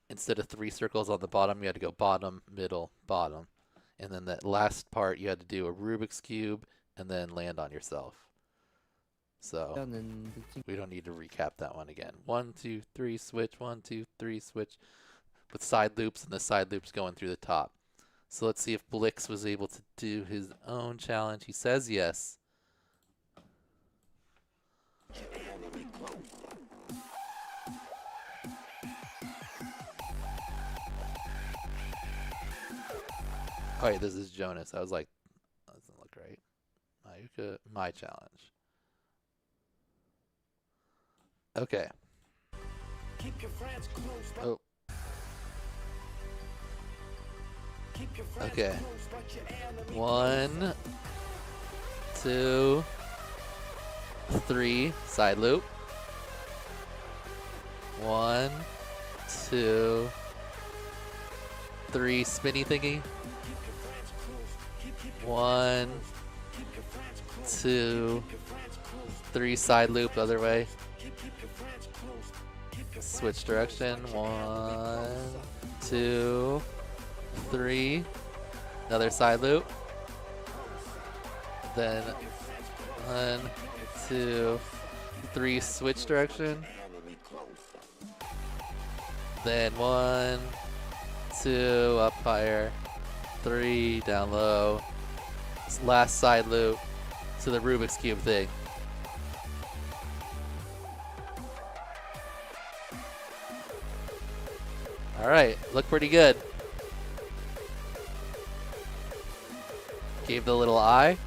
instead of 3 circles on the bottom, you had to go bottom, middle, bottom. And then that last part, you had to do a Rubik's Cube and then land on yourself. So we don't need to recap that one again. 1, 2, 3, switch, 1, 2, 3, switch, with side loops, and the side loops going through the top. So let's see if Blix was able to do his own challenge. He says yes. Oh wait, this is Jonas. I was like, that doesn't look right. Mayuka, my challenge. Okay. Keep your friends close, but Oh. keep your friends Okay. close, but your enemy 1, 2, 3, side loop. 1, 2, 3, spinny thingy. 1, 2, 3, side loop the other way. Switch direction. 1, 2, 3. Another side loop. Then 1, 2, 3. Switch direction. Then 1, 2. Up higher. 3. Down low. Last side loop to the Rubik's Cube thing. Alright, look pretty good. Gave the little eye.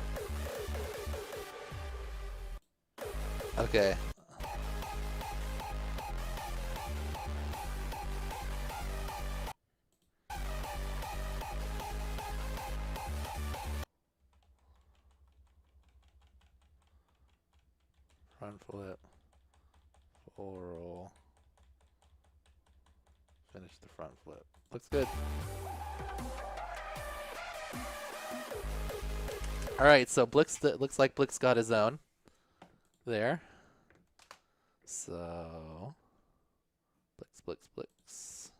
Okay. Front flip. Full roll. Finish the front flip. Looks good. Alright, so Blix, looks like Blix got his own. There. So, Blix.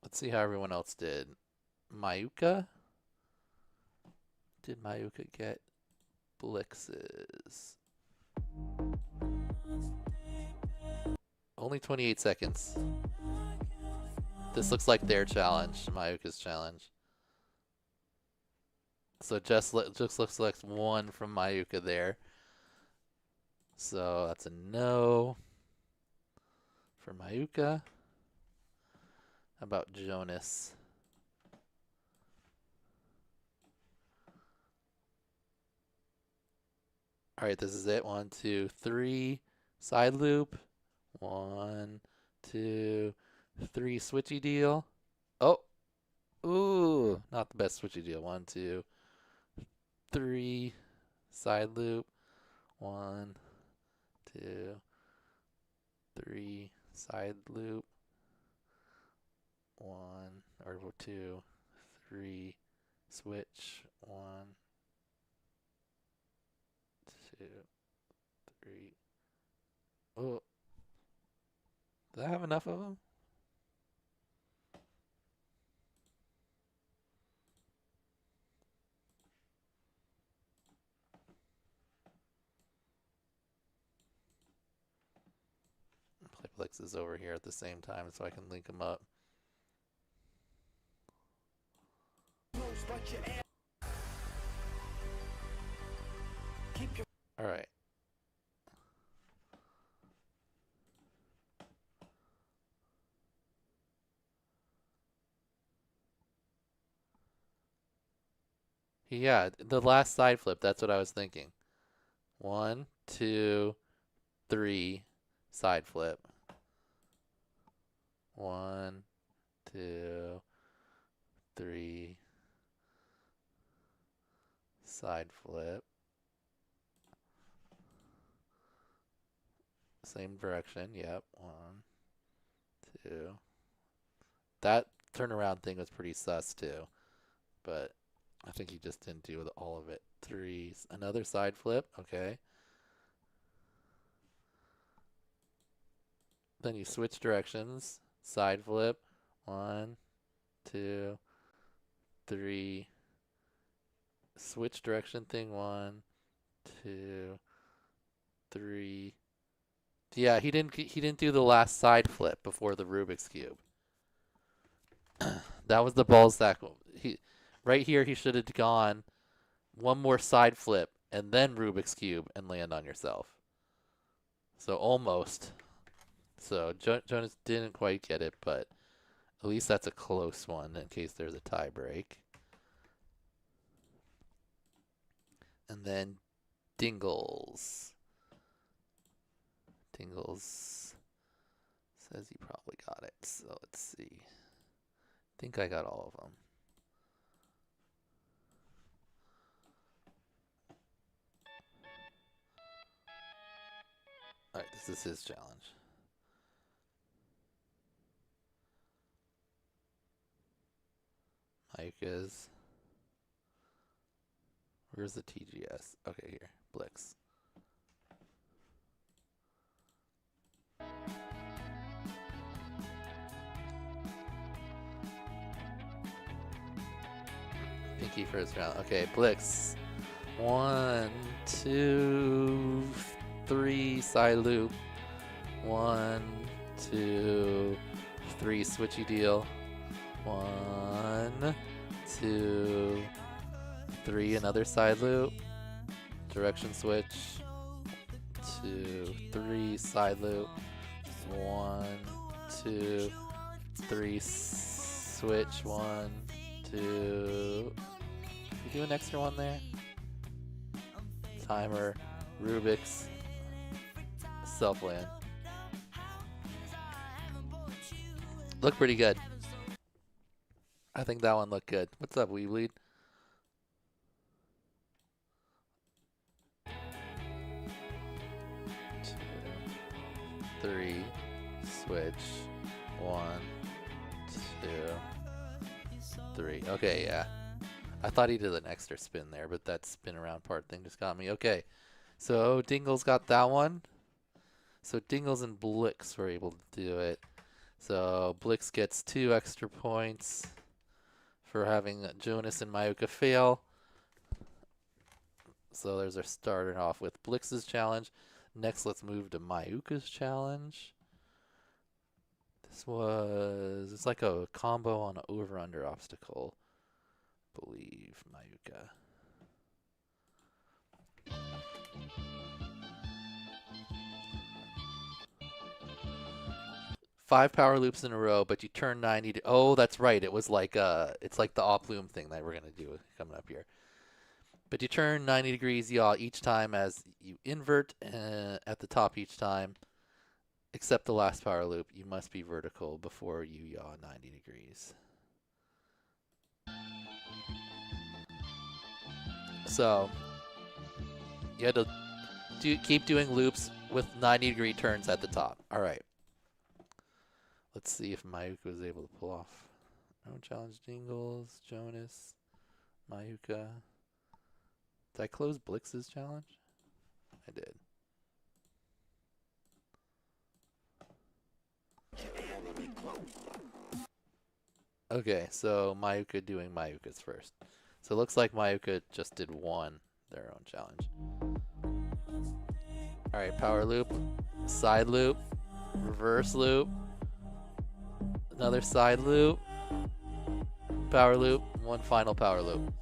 Let's see how everyone else did. Mayuka? Did Mayuka get Blix's? Only 28 seconds. This looks like their challenge, Mayuka's challenge. So just looks like one from Mayuka there. So that's a no for Mayuka. How about Jonas? All right, this is it. 1, 2, 3. Side loop. 1, 2, 3. Switchy deal. Oh. Ooh. Not the best switchy deal. 1, 2, 3. Side loop. 1, 2, 3. Side loop. 1 or 2, 3. Switch. 1, 2, 3. Oh. Did I have enough of them? Playplex is over here at the same time so I can link them up. All right. Yeah, the last side flip, that's what I was thinking. 1, 2, 3, side flip. 1, 2, 3, side flip. Same direction, yep. 1, 2. That turnaround thing was pretty sus too, but I think he just didn't do with all of it. 3, another side flip, okay. Then you switch directions, side flip. 1, 2, 3. Switch direction thing. 1, 2, 3. Yeah, he didn't do the last side flip before the Rubik's Cube. That was the ball stack. Right here, he should have gone one more side flip and then Rubik's Cube and land on yourself. So almost. So Jonas didn't quite get it, but at least that's a close one in case there's a tie break. And then Dingles. Dingles says he probably got it. So let's see. I think I got all of them. All right, this is his challenge. Micah's. Where's the TGS? Okay, here. Blix. Pinky for his round. Okay, Blix. 1, 2, 3, side loop. 1, 2, 3, switchy deal. 1, 2, 3, another side loop. Direction switch. 2, 3, side loop. 1, 2, 3, switch. 1, 2. You do an extra one there? Timer, Rubik's, self-land. Look pretty good. I think that one looked good. What's up, Weebleed? Two, 3, switch. 1, 2, 3. Okay, yeah. I thought he did an extra spin there, but that spin around part thing just got me. Okay, so Dingles got that one. So Dingles and Blix were able to do it. So Blix gets 2 extra points for having Jonas and Mayuka fail. So there's our starting off with Blix's challenge. Next, let's move to Mayuka's challenge. It's like a combo on an over-under obstacle. I believe Mayuka. Five power loops in a row, but you turn 90 to, oh, that's right. It was like it's like the op loom thing that we're gonna do coming up here. But you turn 90 degrees yaw each time as you invert at the top each time, except the last power loop. You must be vertical before you yaw 90 degrees. So you had to keep doing loops with 90-degree turns at the top. All right. Let's see if Mayuka was able to pull off. No challenge Dingles, Jonas, Mayuka. Did I close Blix's challenge? I did. Okay, so Mayuka doing Mayuka's first. So it looks like Mayuka just did their own challenge. Alright, power loop, side loop, reverse loop, another side loop, power loop, one final power loop.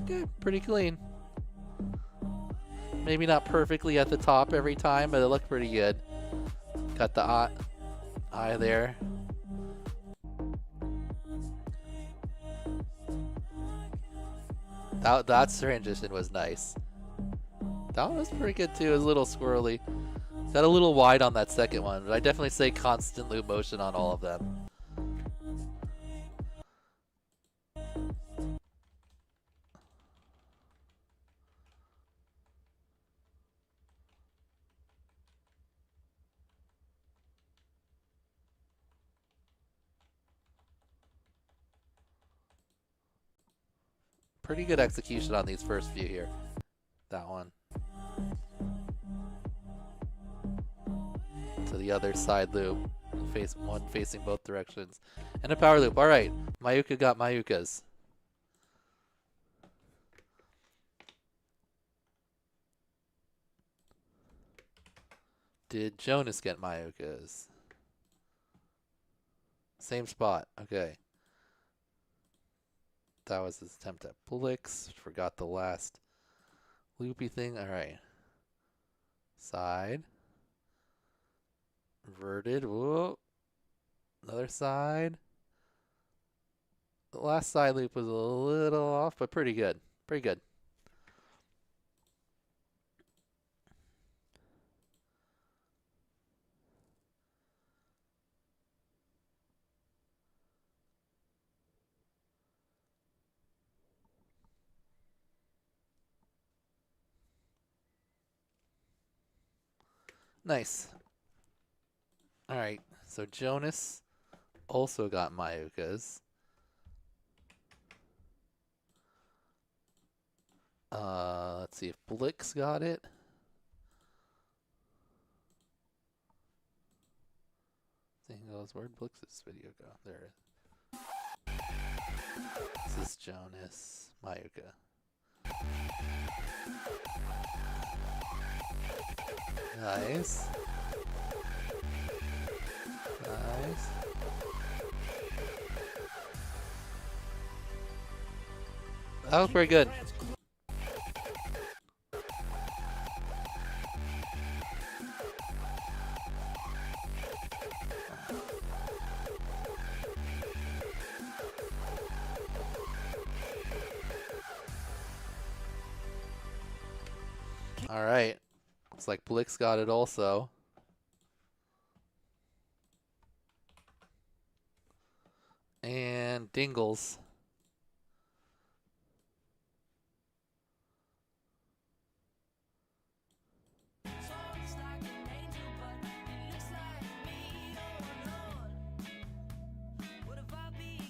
Okay, pretty clean. Maybe not perfectly at the top every time, but it looked pretty good. Got the eye there. That transition was nice. That one was pretty good too. It was a little squirrely. Got a little wide on that second one, but I definitely say constant loop motion on all of them. Pretty good execution on these first few here. That one. To the other side loop. One facing both directions. And a power loop. Alright. Mayuka got Mayuka's. Did Jonas get Mayuka's? Same spot. Okay. That was his attempt at Blix. Forgot the last loopy thing. Alright. Side. Inverted. Whoa. Another side. The last side loop was a little off, but pretty good. Pretty good. Nice. Alright, so Jonas also got Mayuka's. Let's see if Blix got it. Where'd Blix's video go? There it is. This is Jonas, Mayuka. Nice. Nice. That was pretty good. All right. Looks like Blix got it also. And Dingles.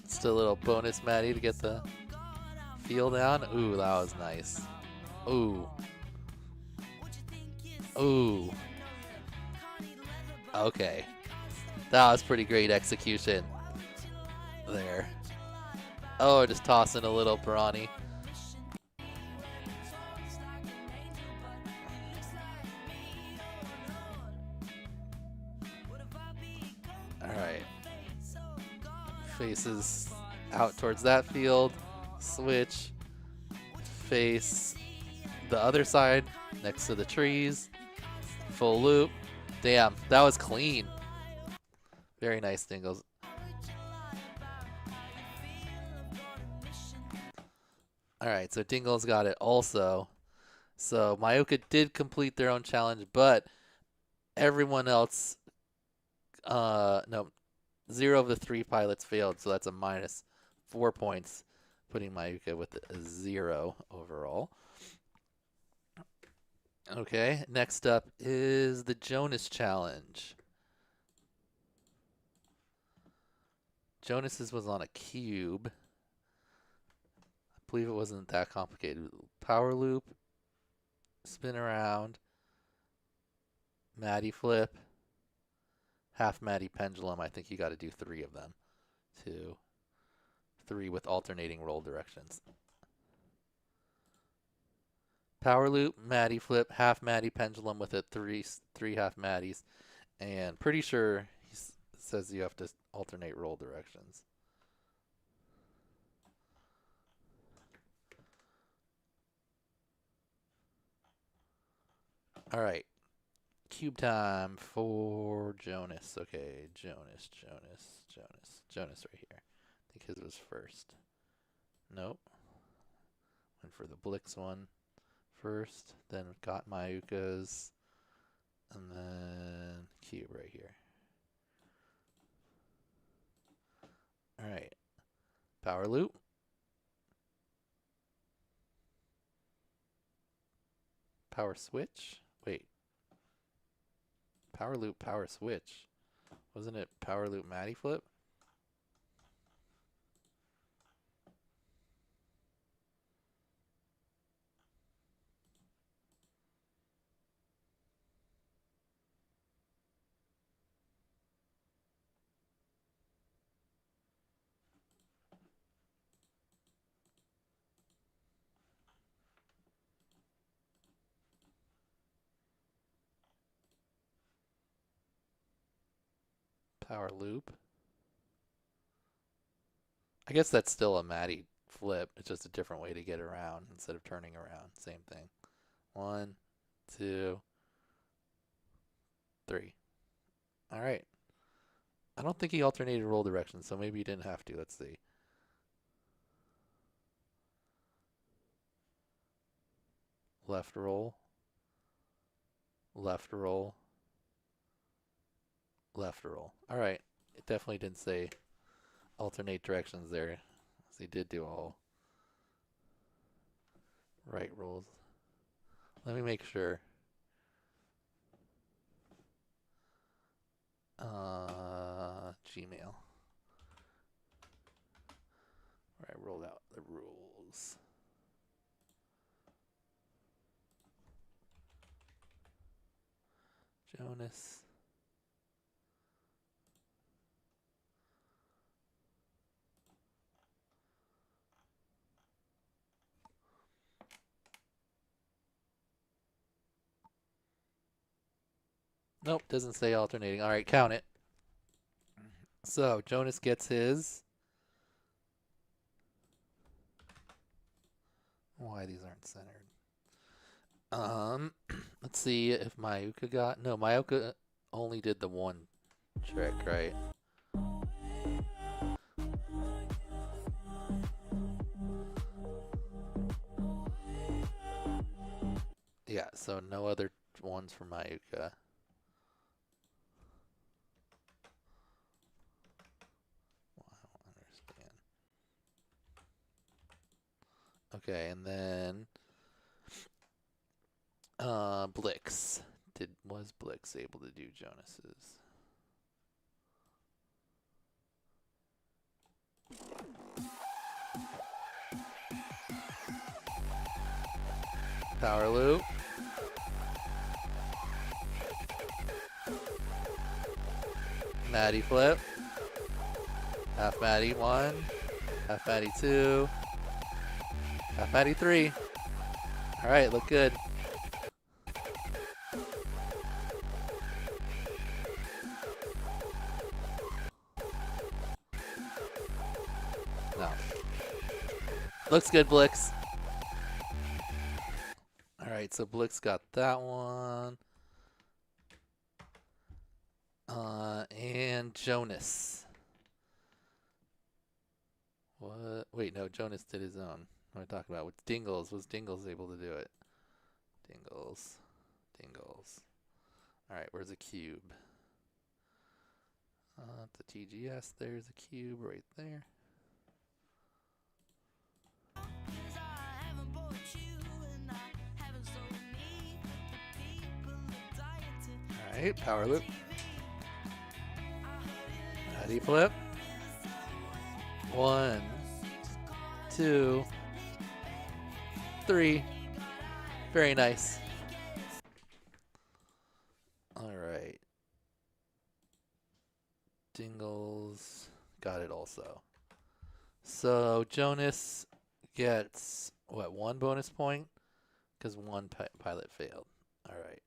Just a little bonus, Maddie, to get the feel down. Ooh, that was nice. Ooh. Ooh. Okay. That was pretty great execution. There. Oh, just tossing a little piranha. faces out towards that field. Switch. Face the other side next to the trees. Full loop. Damn, that was clean. Very nice, Dingles. Alright, so Dingles got it also. So Mayuka did complete their own challenge, but everyone else, no, 0 of the 3 pilots failed, so that's a -4 points, putting Mayuka with a 0 overall. Okay, next up is the Jonas challenge. Jonas's was on a cube. I believe it wasn't that complicated. Power loop, spin around, Maddie flip, half Maddie pendulum. I think you got to do 3 of them. 2, 3 with alternating roll directions. Power loop, Maddie flip, half Maddie pendulum with it, 3 half Maddies, and pretty sure he says you have to alternate roll directions. All right, cube time for Jonas. Okay, Jonas right here. I think his was first. Nope. Went for the Blix one first, then got Mayuka's, and then cube right here. All right, power loop. Power switch. Wait. Power loop, power switch. Wasn't it power loop Maddie flip? Power loop. I guess that's still a Maddie flip. It's just a different way to get around instead of turning around. Same thing. 1, 2, 3. All right. I don't think he alternated roll directions, so maybe he didn't have to. Let's see. Left roll. Left roll. Left roll. All right. It definitely didn't say alternate directions there. So he did do all right rolls. Let me make sure. Gmail. Where I rolled out the rules. Jonas. Nope, doesn't say alternating. All right, count it. So Jonas gets his. Why these aren't centered? Let's see if Mayuka got. No, Mayuka only did the one trick, right? Yeah, so no other ones for Mayuka. Okay, and then Blix. Was Blix able to do Jonas's? Power loop. Maddie flip. Half Maddie 1. Half Maddie 2. Half Maddie 3. Alright, look good. Looks good, Blix. Alright, so Blix got that one. And Jonas. What? Wait, no, Jonas did his own. What am I talking about? With Dingles. Was Dingles able to do it? Dingles. Dingles. Alright, where's a cube? The TGS, there's a cube right there. Alright, power loop. Ready, flip. 1, 2, 3. Very nice. Alright. Dingles got it also. So Jonas gets, what, 1 bonus point? Because 1 pilot failed. Alright.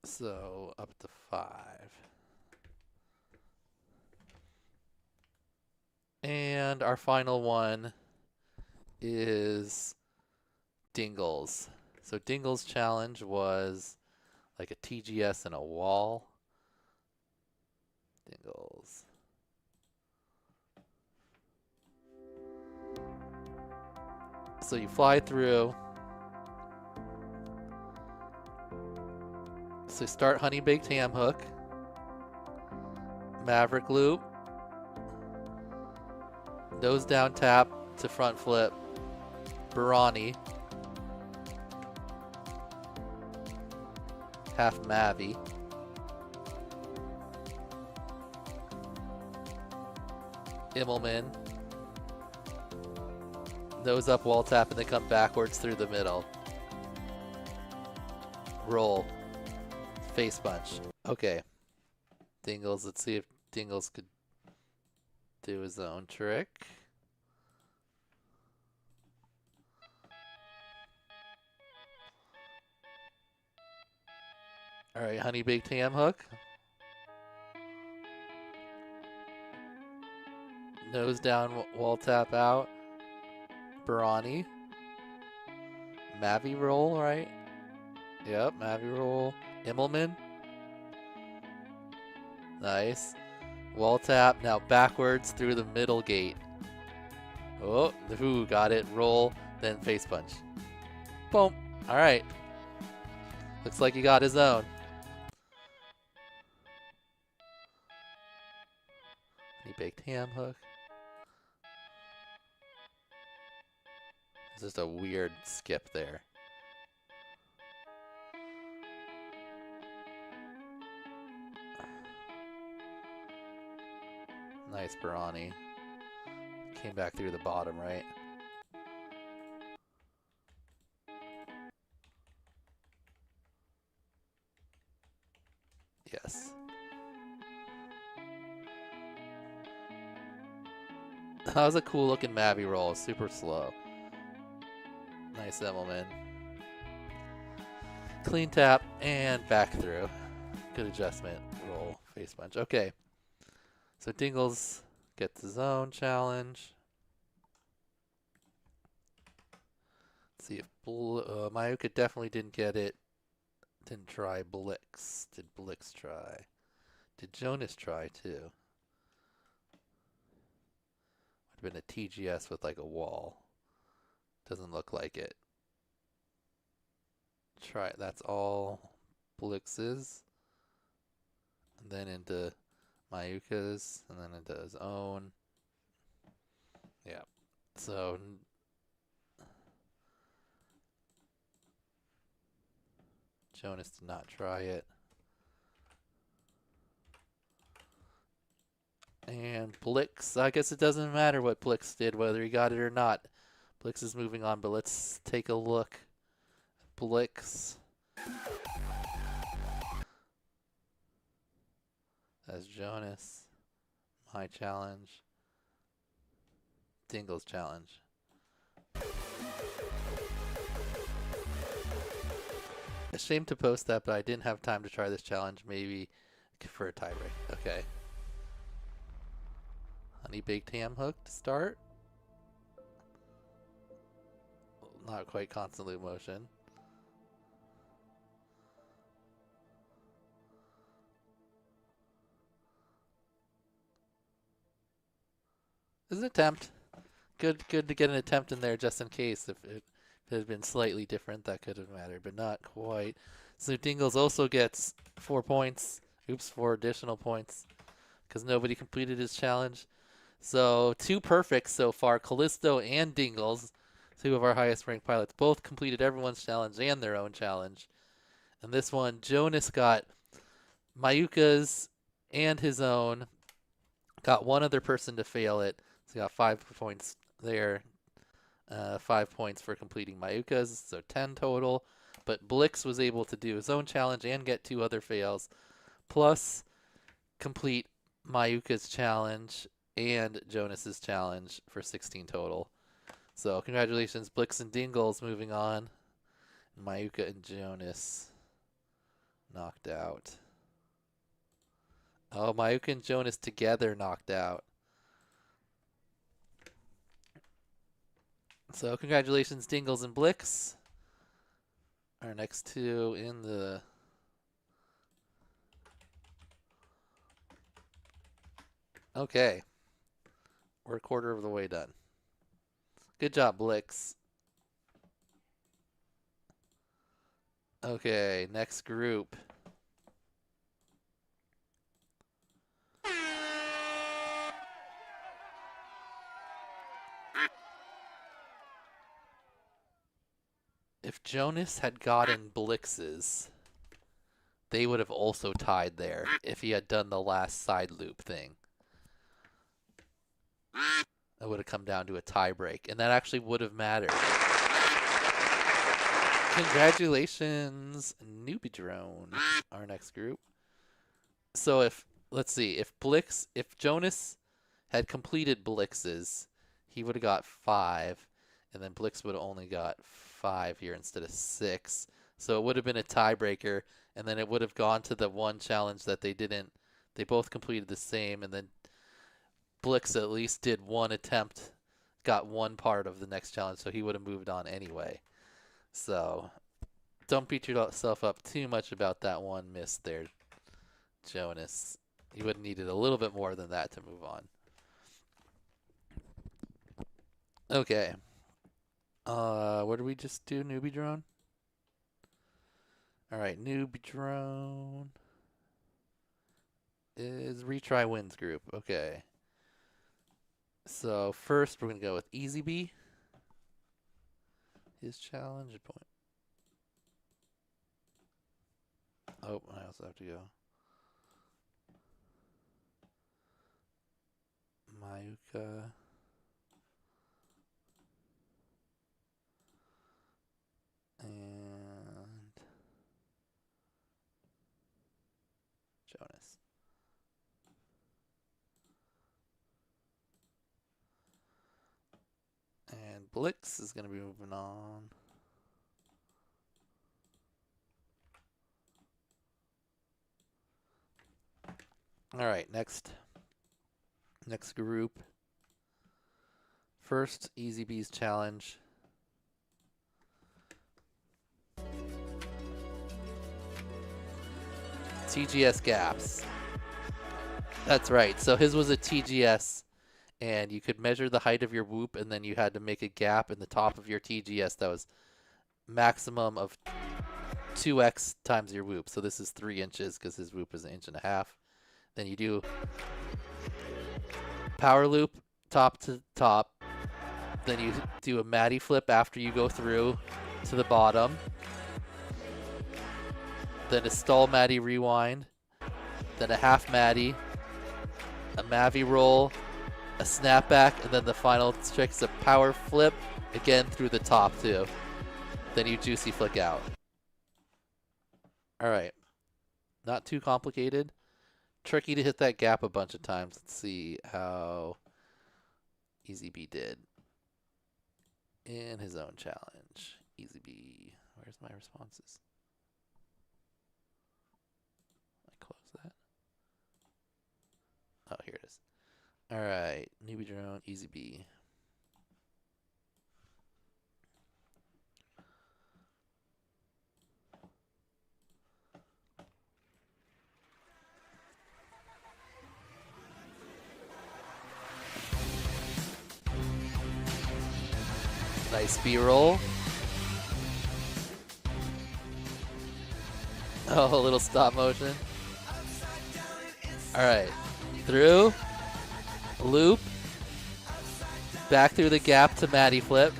So up to 5. And our final one is Dingles. So Dingles' challenge was like a TGS and a wall. Dingles. So you fly through. So start honey baked ham hook, Maverick loop, nose down tap to front flip, Barani, half Mavi, Immelman, nose up wall tap, and then come backwards through the middle. Roll. Face punch. Okay. Dingles, let's see if Dingles could do his own trick. Alright, honey baked ham hook. Nose down, wall tap out. Barani. Mavi roll, right? Yep, Mavi roll. Immelman. Nice. Wall tap. Now backwards through the middle gate. Oh, ooh, got it. Roll, then face punch. Boom. Alright. Looks like he got his own. He baked ham hook. It's just a weird skip there. Nice Barani. Came back through the bottom, right? Yes. That was a cool looking Mavi roll. Super slow. Nice Immelman. Clean tap and back through. Good adjustment. Roll. Face punch. Okay. So Dingles gets his own challenge. Let's see if Mayuka definitely didn't get it. Didn't try Blix. Did Blix try? Did Jonas try too? Would have been a TGS with like a wall. Doesn't look like it. Try it. That's all Blix's. And then into Mayuka's, and then into his own. Yeah. So Jonas did not try it. And Blix, I guess it doesn't matter what Blix did, whether he got it or not. Blix is moving on, but let's take a look. Blix. That's Jonas. My challenge. Dingle's challenge. A shame to post that, but I didn't have time to try this challenge. Maybe for a tiebreak. Okay. Honey baked ham hook to start. Not quite constant loop motion. It's an attempt. Good to get an attempt in there just in case. If it had been slightly different, that could have mattered, but not quite. So Dingles also gets 4 points. Oops, 4 additional points because nobody completed his challenge. So 2 perfects so far. Callisto and Dingles, 2 of our highest ranked pilots, both completed everyone's challenge and their own challenge. And this one, Jonas got Mayuka's and his own. Got one other person to fail it. So he got 5 points there. 5 points for completing Mayuka's, so 10 total. But Blix was able to do his own challenge and get 2 other fails, plus complete Mayuka's challenge and Jonas's challenge for 16 total. So congratulations, Blix and Dingles moving on. Mayuka and Jonas knocked out. Oh, Mayuka and Jonas together knocked out. So congratulations, Dingles and Blix. Our next 2 in the... Okay. We're a quarter of the way done. Good job, Blix. Okay, next group. If Jonas had gotten Blix's, they would have also tied there if he had done the last side loop thing. It would have come down to a tie break, and that actually would have mattered. Congratulations, Newbie Drone, our next group. So let's see, if Jonas had completed Blix's, he would have got 5, and then Blix would have only got 5 here instead of 6. So it would have been a tiebreaker, and then it would have gone to the one challenge that they didn't. They both completed the same, and then Blix at least did one attempt, got one part of the next challenge, so he would have moved on anyway. So don't beat yourself up too much about that one miss there, Jonas. You would have needed a little bit more than that to move on. Okay. What did we just do? Newbie Drone? Alright, Newbie Drone is Retry Wins group. Okay. So first we're going to go with Easy B. His challenge point. Oh, I also have to go. Mayuka. And Jonas. And Blix is going to be moving on. All right, next group. First, Easy B's challenge. TGS gaps. That's right. So his was a TGS, and you could measure the height of your whoop, and then you had to make a gap in the top of your TGS that was maximum of 2x times your whoop. So this is 3 inches because his whoop is 1.5 inches. Then you do power loop top to top. Then you do a Matty flip after you go through to the bottom. Then a stall Matty rewind. Then a half Matty. A Mavi roll. A snapback. And then the final trick is a power flip. Again through the top too. Then you juicy flick out. Alright. Not too complicated. Tricky to hit that gap a bunch of times. Let's see how Easy B did in his own challenge. Easy B. Where's my responses? I close that. Oh, here it is. Alright. Newbie Drone, Easy B. speed roll. Oh, a little stop motion. Alright. Through. Loop. Back through the gap to Maddie flip.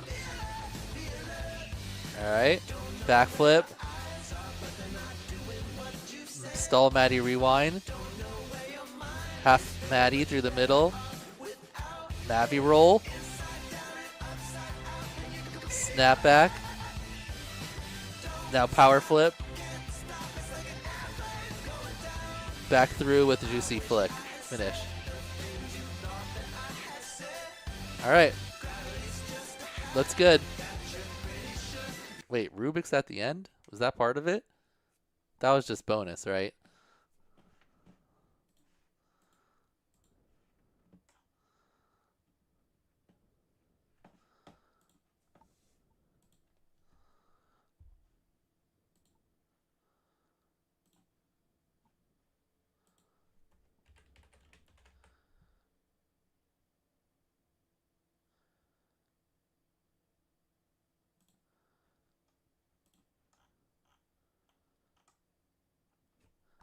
Alright. Back flip. Stall Maddie rewind. Half Maddie through the middle. Mavi roll. Snap back. Now power flip. Back through with the juicy flick. Finish. Alright. Looks good. Wait, Rubik's at the end? Was that part of it? That was just bonus, right?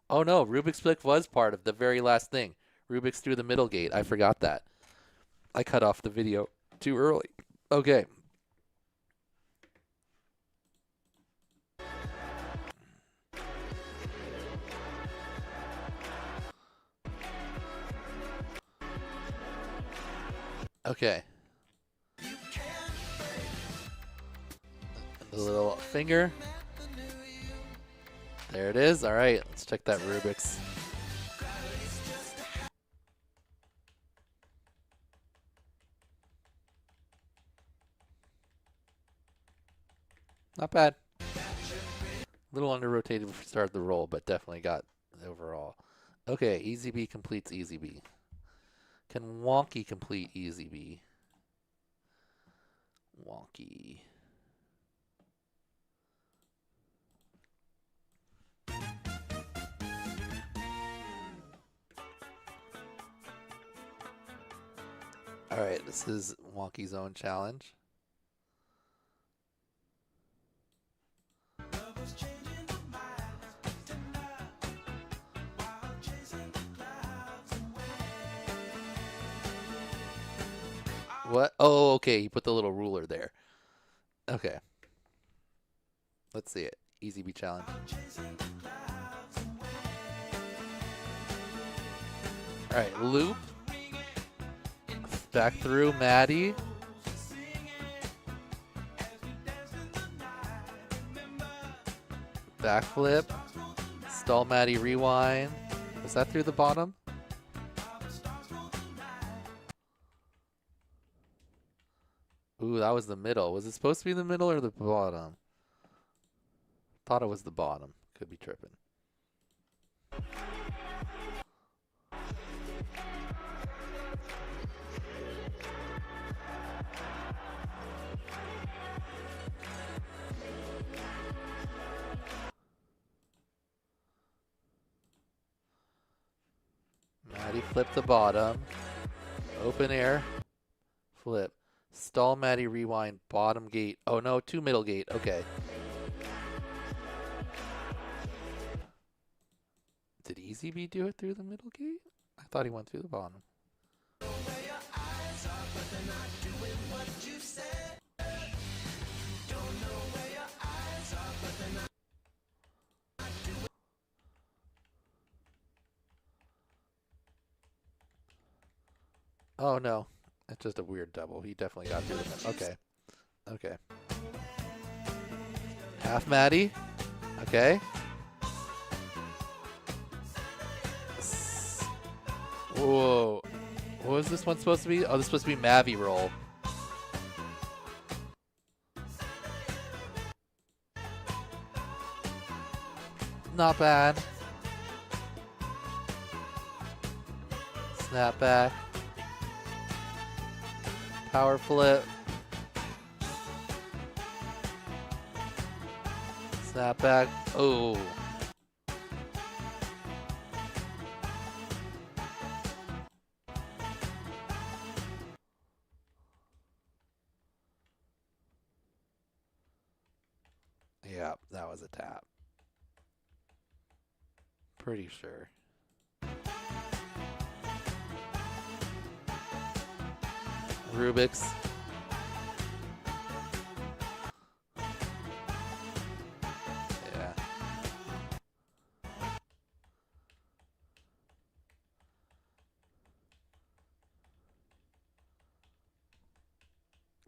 Oh no, Rubik's Flick was part of the very last thing. Rubik's through the middle gate. I forgot that. I cut off the video too early. Okay. Okay. The little finger. There it is. All right, let's check that Rubik's. Not bad. A little under rotated before we started the roll, but definitely got overall. Okay, Easy B completes Easy B. Can Wonky complete Easy B? Wonky. All right, this is Wonky's own challenge. What? Oh, okay. He put the little ruler there. Okay. Let's see it. Easy B challenge. All right, loop. Back through Maddie. Backflip. Stall Maddie rewind. Was that through the bottom? Ooh, that was the middle. Was it supposed to be the middle or the bottom? Thought it was the bottom. Could be tripping. Maddie flip the bottom. Open air. Flip. Stall Maddie rewind. Bottom gate. Oh no, two middle gate. Okay. Did Easy B do it through the middle gate? I thought he went through the bottom. Oh no, it's just a weird double. He definitely got through the middle. Okay. Okay. Half Maddie. Okay. Whoa. What was this one supposed to be? Oh, this is supposed to be Mavi roll. Not bad. Snap back. Power flip. Snap back. Oh. Yep, that was a tap. Pretty sure. Rubik's. Yeah.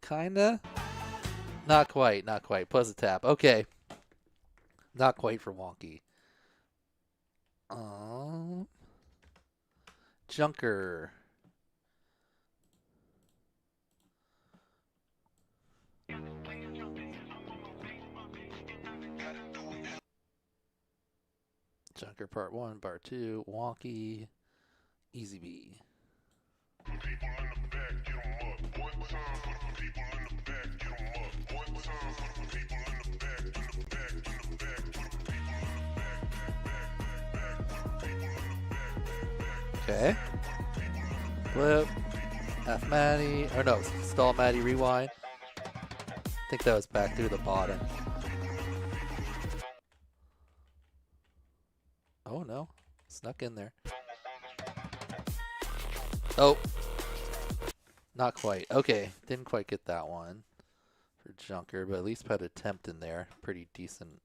Kinda? Not quite, not quite. Plus a tap. Okay. Not quite for wonky. Junker. Junker part 1, part 2, wonky, easy B. Okay. Flip. Half Maddie. Or no, stall Maddie rewind. I think that was back through the bottom. Oh no. Snuck in there. Oh. Not quite. Okay. Didn't quite get that one for Junker, but at least had an attempt in there. Pretty decent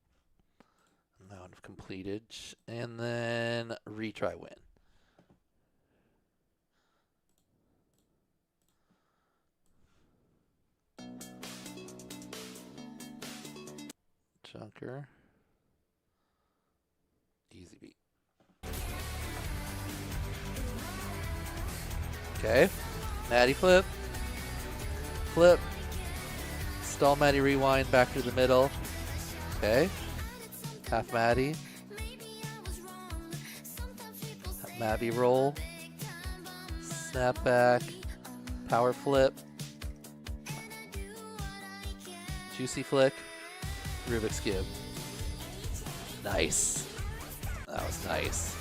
amount of completed. And then retry win. Junker. Easy beat. Okay. Maddie flip. Flip. Stall Maddie rewind back to the middle. Okay. Half Maddie. Maddie roll. Snap back. Power flip. Juicy flick. Rubik's Cube. Nice. That was nice.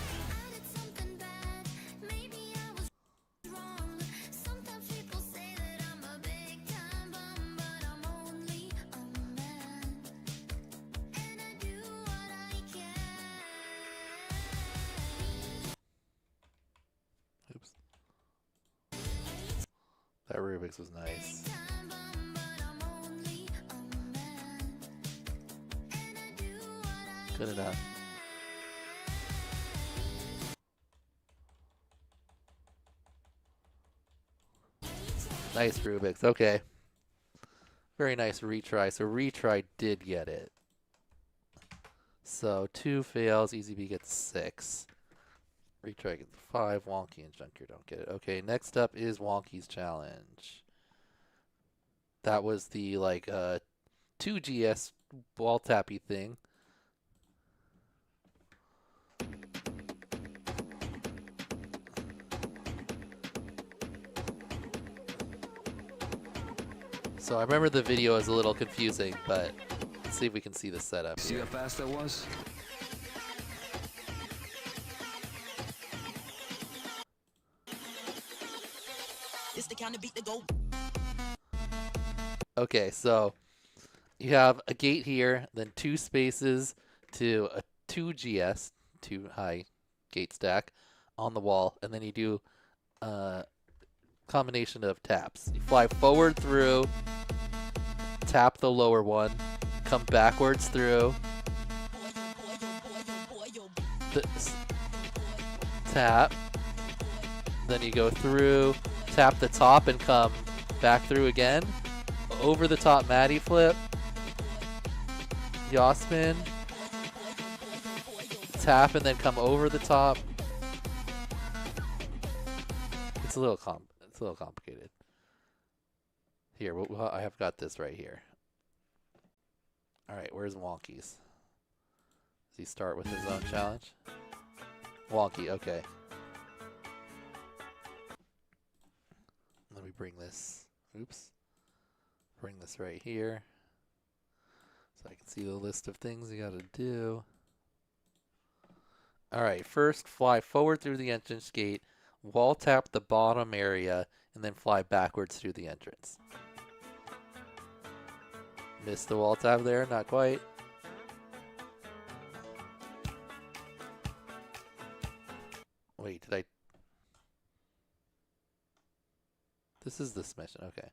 Oops. That Rubik's was nice. Good enough. Nice Rubik's. Okay. Very nice retry. So retry did get it. So 2 fails. Easy B gets 6. Retry gets 5. Wonky and Junker don't get it. Okay, next up is Wonky's challenge. That was the 2GS ball tappy thing. So I remember the video is a little confusing, but let's see if we can see the setup. See how fast that was? It's the kind of beat that go. Okay, so you have a gate here, then 2 spaces to a 2GS, 2 high gate stack on the wall, and then you do a combination of taps. You fly forward through, tap the lower one, come backwards through, tap, then you go through, tap the top and come back through again, over the top Maddie flip, yaw spin, tap and then come over the top. It's a little complicated. Here, I have got this right here. All right, where's Wonky's? Does he start with his own challenge? Wonky, okay. Let me bring this. Oops. Bring this right here, so I can see the list of things you gotta do. All right, first fly forward through the entrance gate, wall tap the bottom area, and then fly backwards through the entrance. Missed the wall tap there, not quite. This is the submission. Okay.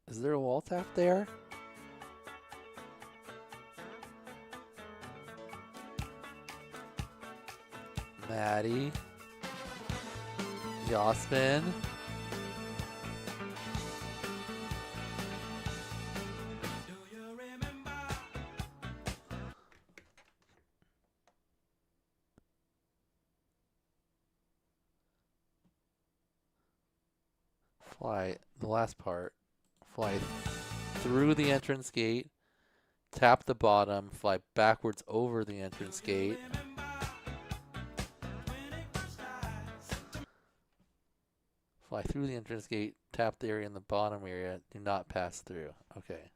Is there a wall tap there? Maddie. Yasmin. Fly, the last part. Fly through the entrance gate, tap the bottom, fly backwards over the entrance gate. Fly through the entrance gate, tap the area in the bottom area, do not pass through. Okay.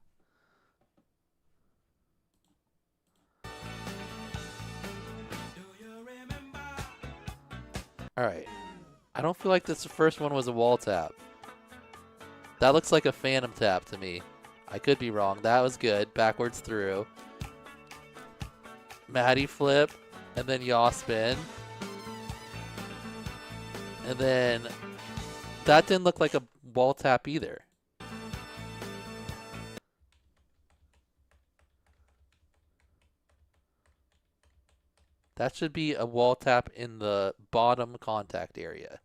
Alright. I don't feel like this first one was a wall tap. That looks like a phantom tap to me. I could be wrong. That was good. Backwards through. Maddie flip. And then yaw spin. And then that didn't look like a wall tap either. That should be a wall tap in the bottom contact area.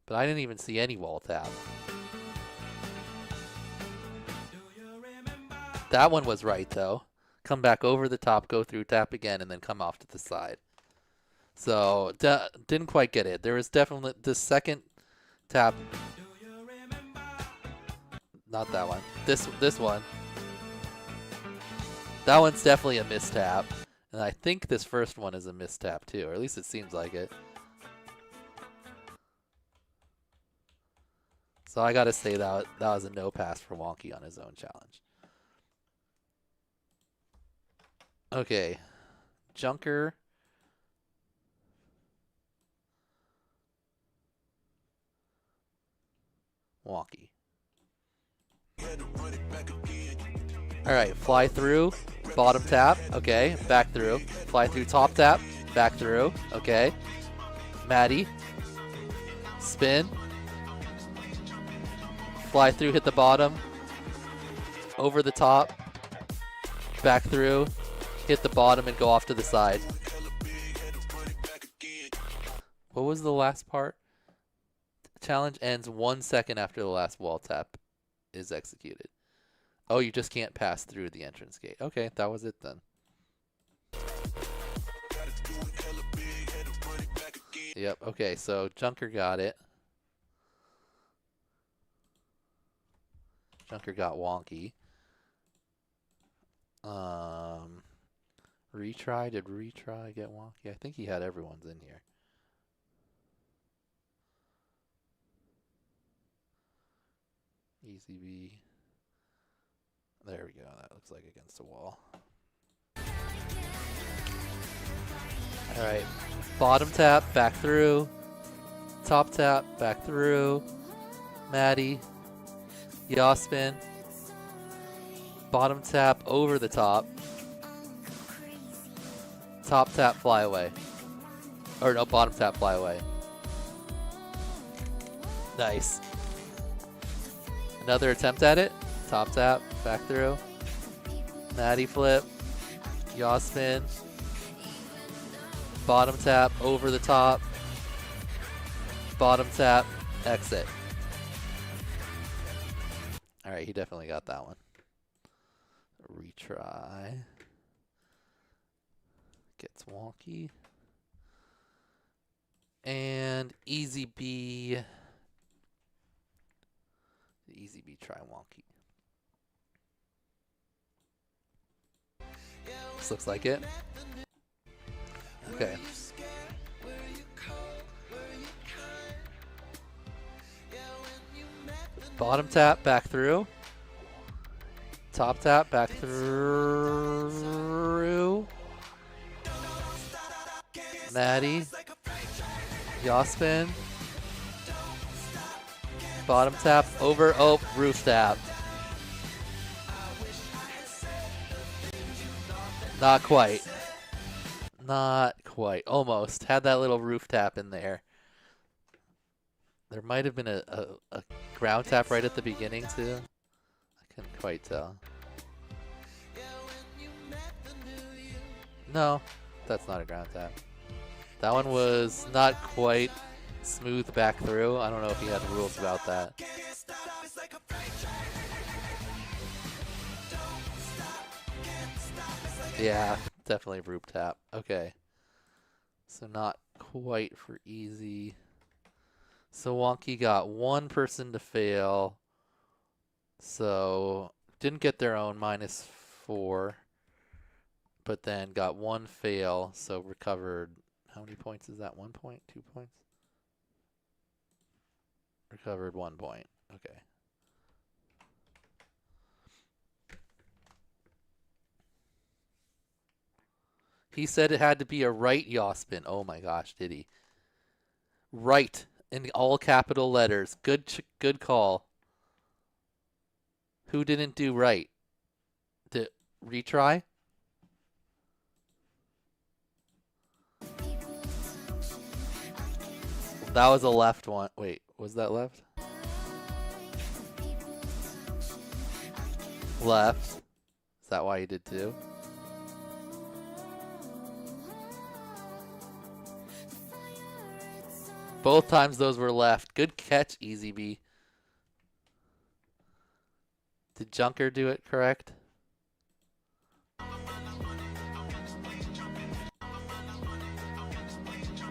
But I didn't even see any wall tap. That one was right though. Come back over the top, go through, tap again, and then come off to the side. So, didn't quite get it. There was definitely the second tap. Not that one. This one. That one's definitely a mistap. And I think this first one is a mistap too, or at least it seems like it. So I gotta say that was a no pass for Wonky on his own challenge. Okay. Junker. Wonky. Alright, fly through. Bottom tap. Okay, back through. Fly through top tap. Back through. Okay. Maddie. Spin. Fly through, hit the bottom. Over the top. Back through. Hit the bottom and go off to the side. What was the last part? Challenge ends 1 second after the last wall tap is executed. Oh, you just can't pass through the entrance gate. Okay, that was it then. Yep, okay, so Junker got it. Junker got Wonky. Retry, did Retry get Wonky? I think he had everyone's in here. Easy B. There we go, that looks like against the wall. Alright, bottom tap, back through. Top tap, back through. Maddie. Yaw spin. Bottom tap over the top. Top tap, fly away. Or no, bottom tap, fly away. Nice. Another attempt at it. Top tap, back through. Maddie flip. Yaw spin. Bottom tap, over the top. Bottom tap, exit. Alright, he definitely got that one. Retry. Gets Wonky. And Easy B. Easy B, try Wonky. This looks like it. Okay. Bottom tap, back through. Top tap, back through. Maddie. Yaw spin. Bottom tap, over, oh, roof tap. Not quite. Not quite. Almost. Had that little roof tap in there. There might have been a ground tap right at the beginning, too. I couldn't quite tell. No, that's not a ground tap. That one was not quite smooth back through. I don't know if he had rules about that. Yeah, definitely roof tap. Okay. So not quite for easy. So Wonky got one person to fail. So didn't get their own -4. But then got one fail. So recovered. How many points is that? 1 point? 2 points? Recovered 1 point. Okay. He said it had to be a right yaw spin. Oh my gosh, did he? Right in all capital letters. Good call. Who didn't do right? Did retry? That was a left one. Wait, was that left? Left. Is that why you did 2? Both times those were left. Good catch, Easy B. Did Junker do it correct?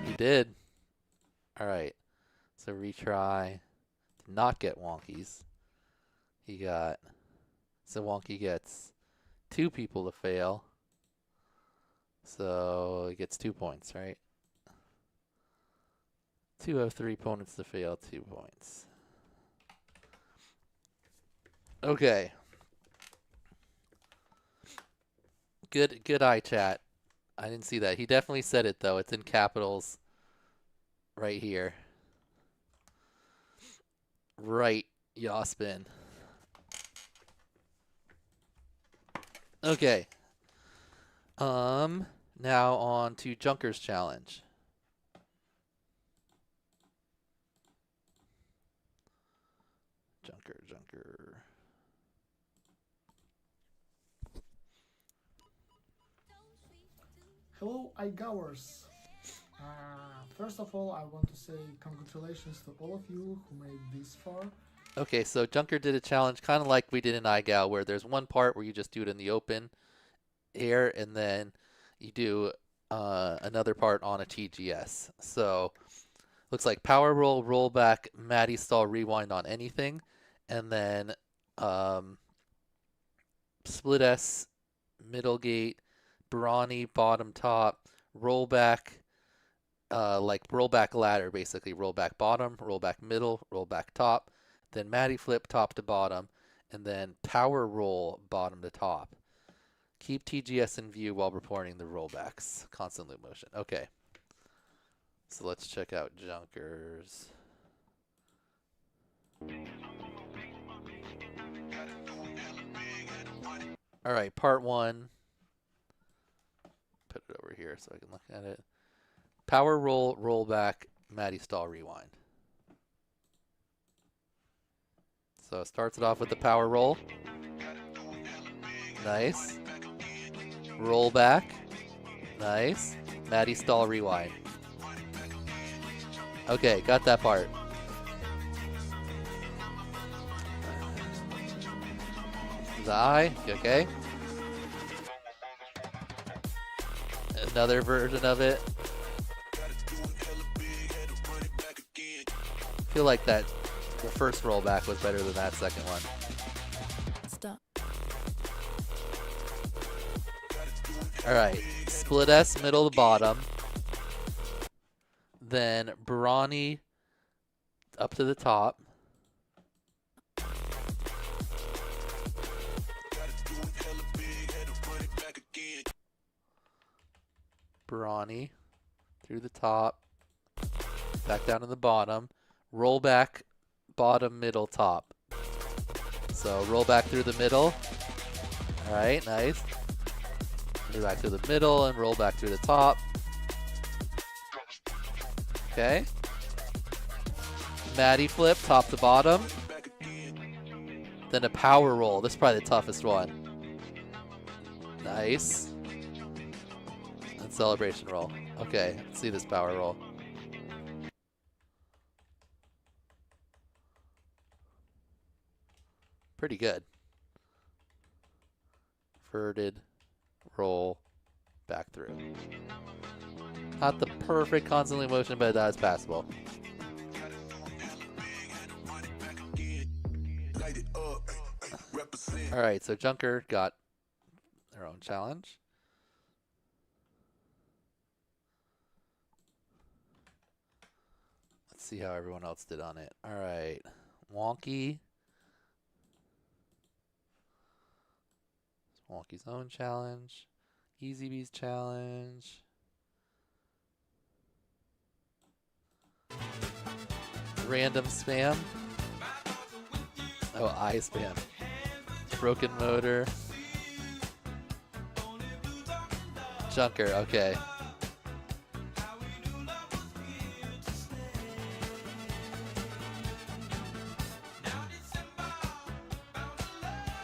He did. Alright. So retry. Did not get Wonkies. He got... So Wonky gets 2 people to fail. So he gets 2 points, right? 2 of 3 opponents to fail, 2 points. Okay. Good eye chat. I didn't see that. He definitely said it though. It's in capitals right here. Right, yaw spin. Okay. Now on to Junker's challenge. Junker. Hello, iGoers. First of all, I want to say congratulations to all of you who made this far. Okay, so Junker did a challenge kind of like we did in iGal, where there's one part where you just do it in the open air, and then you do another part on a TGS. So looks like power roll, roll back, Maddie stall, rewind on anything, and then split S, middle gate, brawny, bottom top, roll back, like roll back ladder basically, roll back bottom, roll back middle, roll back top, then Maddie flip top to bottom, and then power roll bottom to top. Keep TGS in view while reporting the rollbacks. Constant loop motion. Okay. So let's check out Junkers. Alright, part 1. Put it over here so I can look at it. Power roll, roll back, Maddie stall, rewind. So it starts it off with the power roll. Nice. Roll back. Nice. Maddie stall, rewind. Okay, got that part. The eye, okay. Another version of it. I feel like the first rollback was better than that second one. Stop. Alright, split S, middle to bottom. Then brawny up to the top. Brawny through the top. Back down to the bottom. Roll back bottom, middle, top. So roll back through the middle. All right, nice. Move back to the middle and roll back through the top. Okay. Maddie flip, top to bottom. Then a power roll. This is probably the toughest one. Nice. And celebration roll. Okay, let's see this power roll. Pretty good. Verted roll back through. Not the perfect constantly motion, but that is passable. All right, so Junker got their own challenge. Let's see how everyone else did on it. All right, Wonky. Wonky's own challenge. Easy Bee's challenge. Random spam. Oh, I spam. Broken motor. Junker, okay.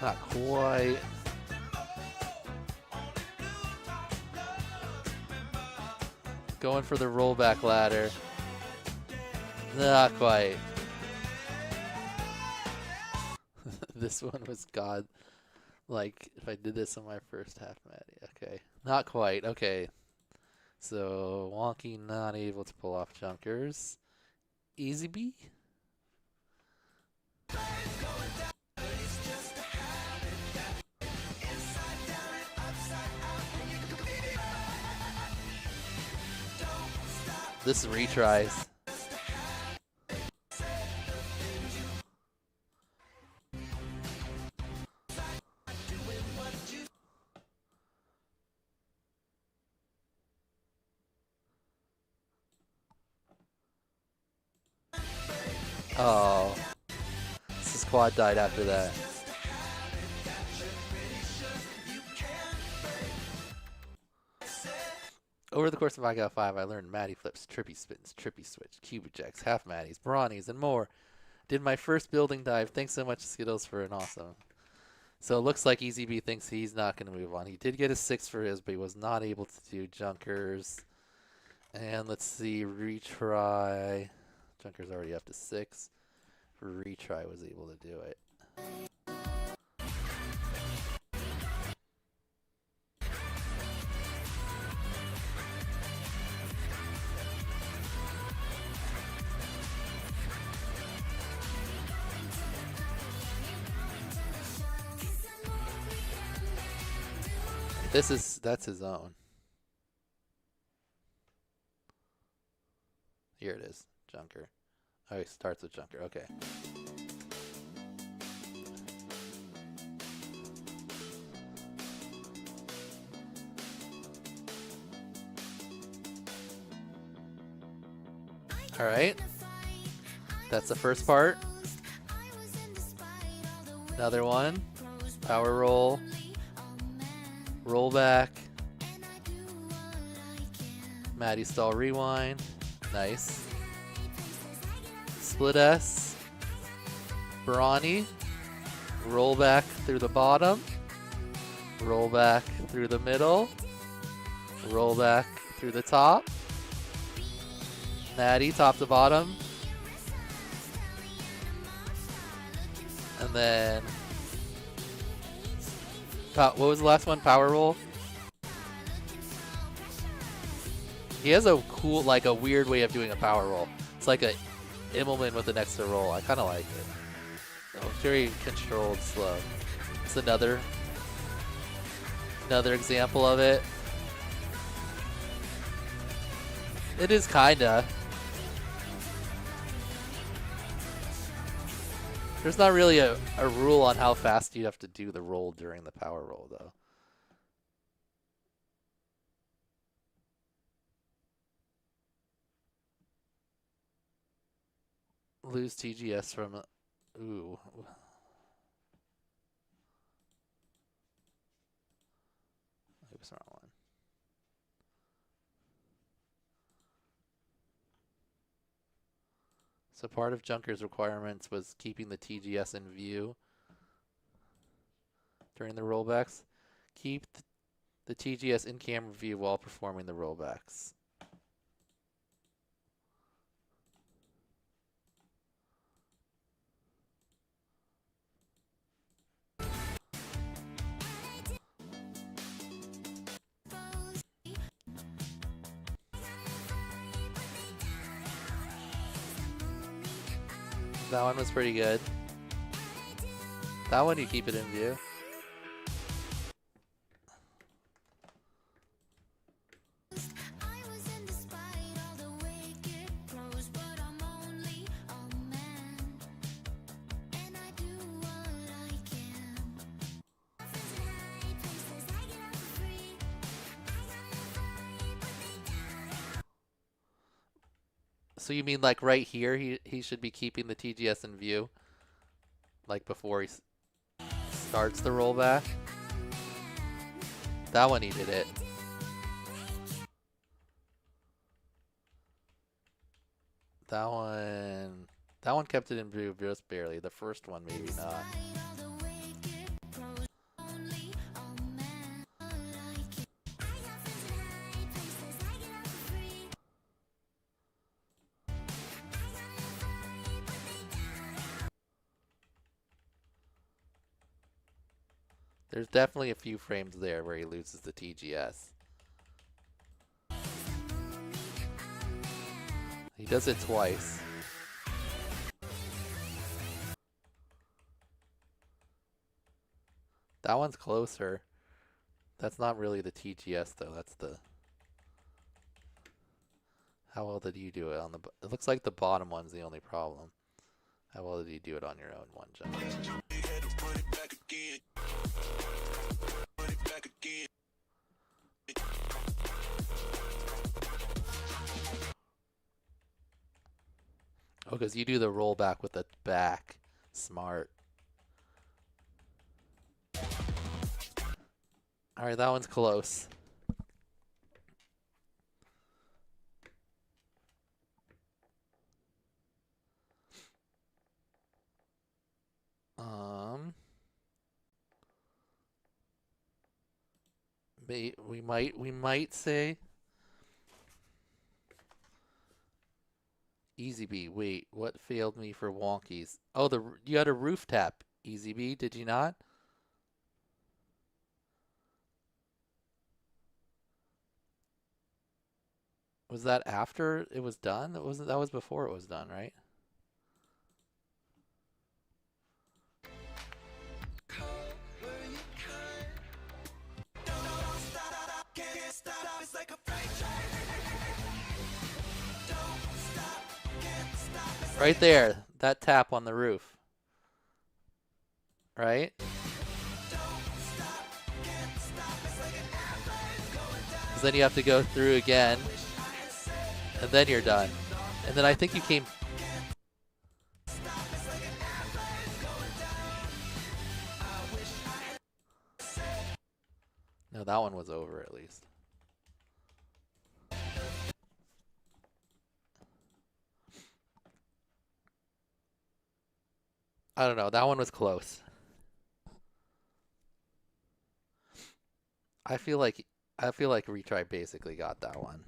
Not quite. Going for the rollback ladder. Not quite. This one was God. Like, if I did this on my first half, Maddie. Okay. Not quite. Okay. So, Wonky not able to pull off Junkers. Easy B? This is retries. Oh. This quad died after that. Over the course of I Got 5, I learned Maddie flips, trippy spins, trippy switch, cube ejects, half Maddies, brownies, and more. Did my first building dive. Thanks so much, Skittles, for an awesome. So it looks like Easy B thinks he's not going to move on. He did get a 6 for his, but he was not able to do Junkers. And let's see, retry. Junker's already up to 6. Retry was able to do it. That's his own. Here it is, Junker. Oh, he starts with Junker. Okay. All right. That's the first part. Another one. Power roll. Roll back. Maddie stall rewind. Nice. Split S. Brawny. Roll back through the bottom. Roll back through the middle. Roll back through the top. Maddie top to bottom. And then what was the last one? Power roll. He has a cool, like a weird way of doing a power roll. It's like a Immelman with an extra roll. I kind of like it. Oh, very controlled, slow. It's another example of it. It is kinda. There's not really a rule on how fast you have to do the roll during the power roll, though. Lose TGS from... Ooh. Oops, wrong one. So part of Junker's requirements was keeping the TGS in view during the rollbacks. Keep the TGS in camera view while performing the rollbacks. That one was pretty good. That one you keep it in view. So you mean like right here, he should be keeping the TGS in view, like before he starts the rollback? That one he did it. That one kept it in view just barely. The first one maybe not. There's definitely a few frames there where he loses the TGS. He does it twice. That one's closer. That's not really the TGS though. That's the... How well did you do it on the... It looks like the bottom one's the only problem. How well did you do it on your own one, John? Oh, because you do the rollback with the back. Smart. Alright, that one's close. We might say Easy B. Wait, what failed me for wonkies? Oh, you had a roof tap, Easy B, did you not? Was that after it was done? That was before it was done, right? Right there, that tap on the roof. Right? Because then you have to go through again, and then you're done. And then I think you came... No, that one was over at least. I don't know. That one was close. I feel like Retry basically got that one.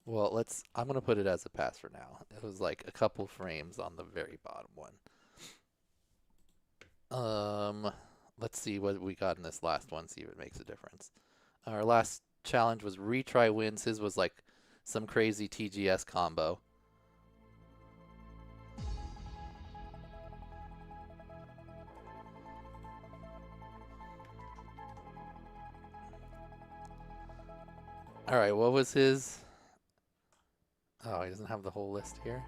Well, I'm gonna put it as a pass for now. It was like a couple frames on the very bottom one. Let's see what we got in this last one, see if it makes a difference. Our last challenge was Retry wins. His was like some crazy TGS combo. Alright, what was his? Oh, he doesn't have the whole list here.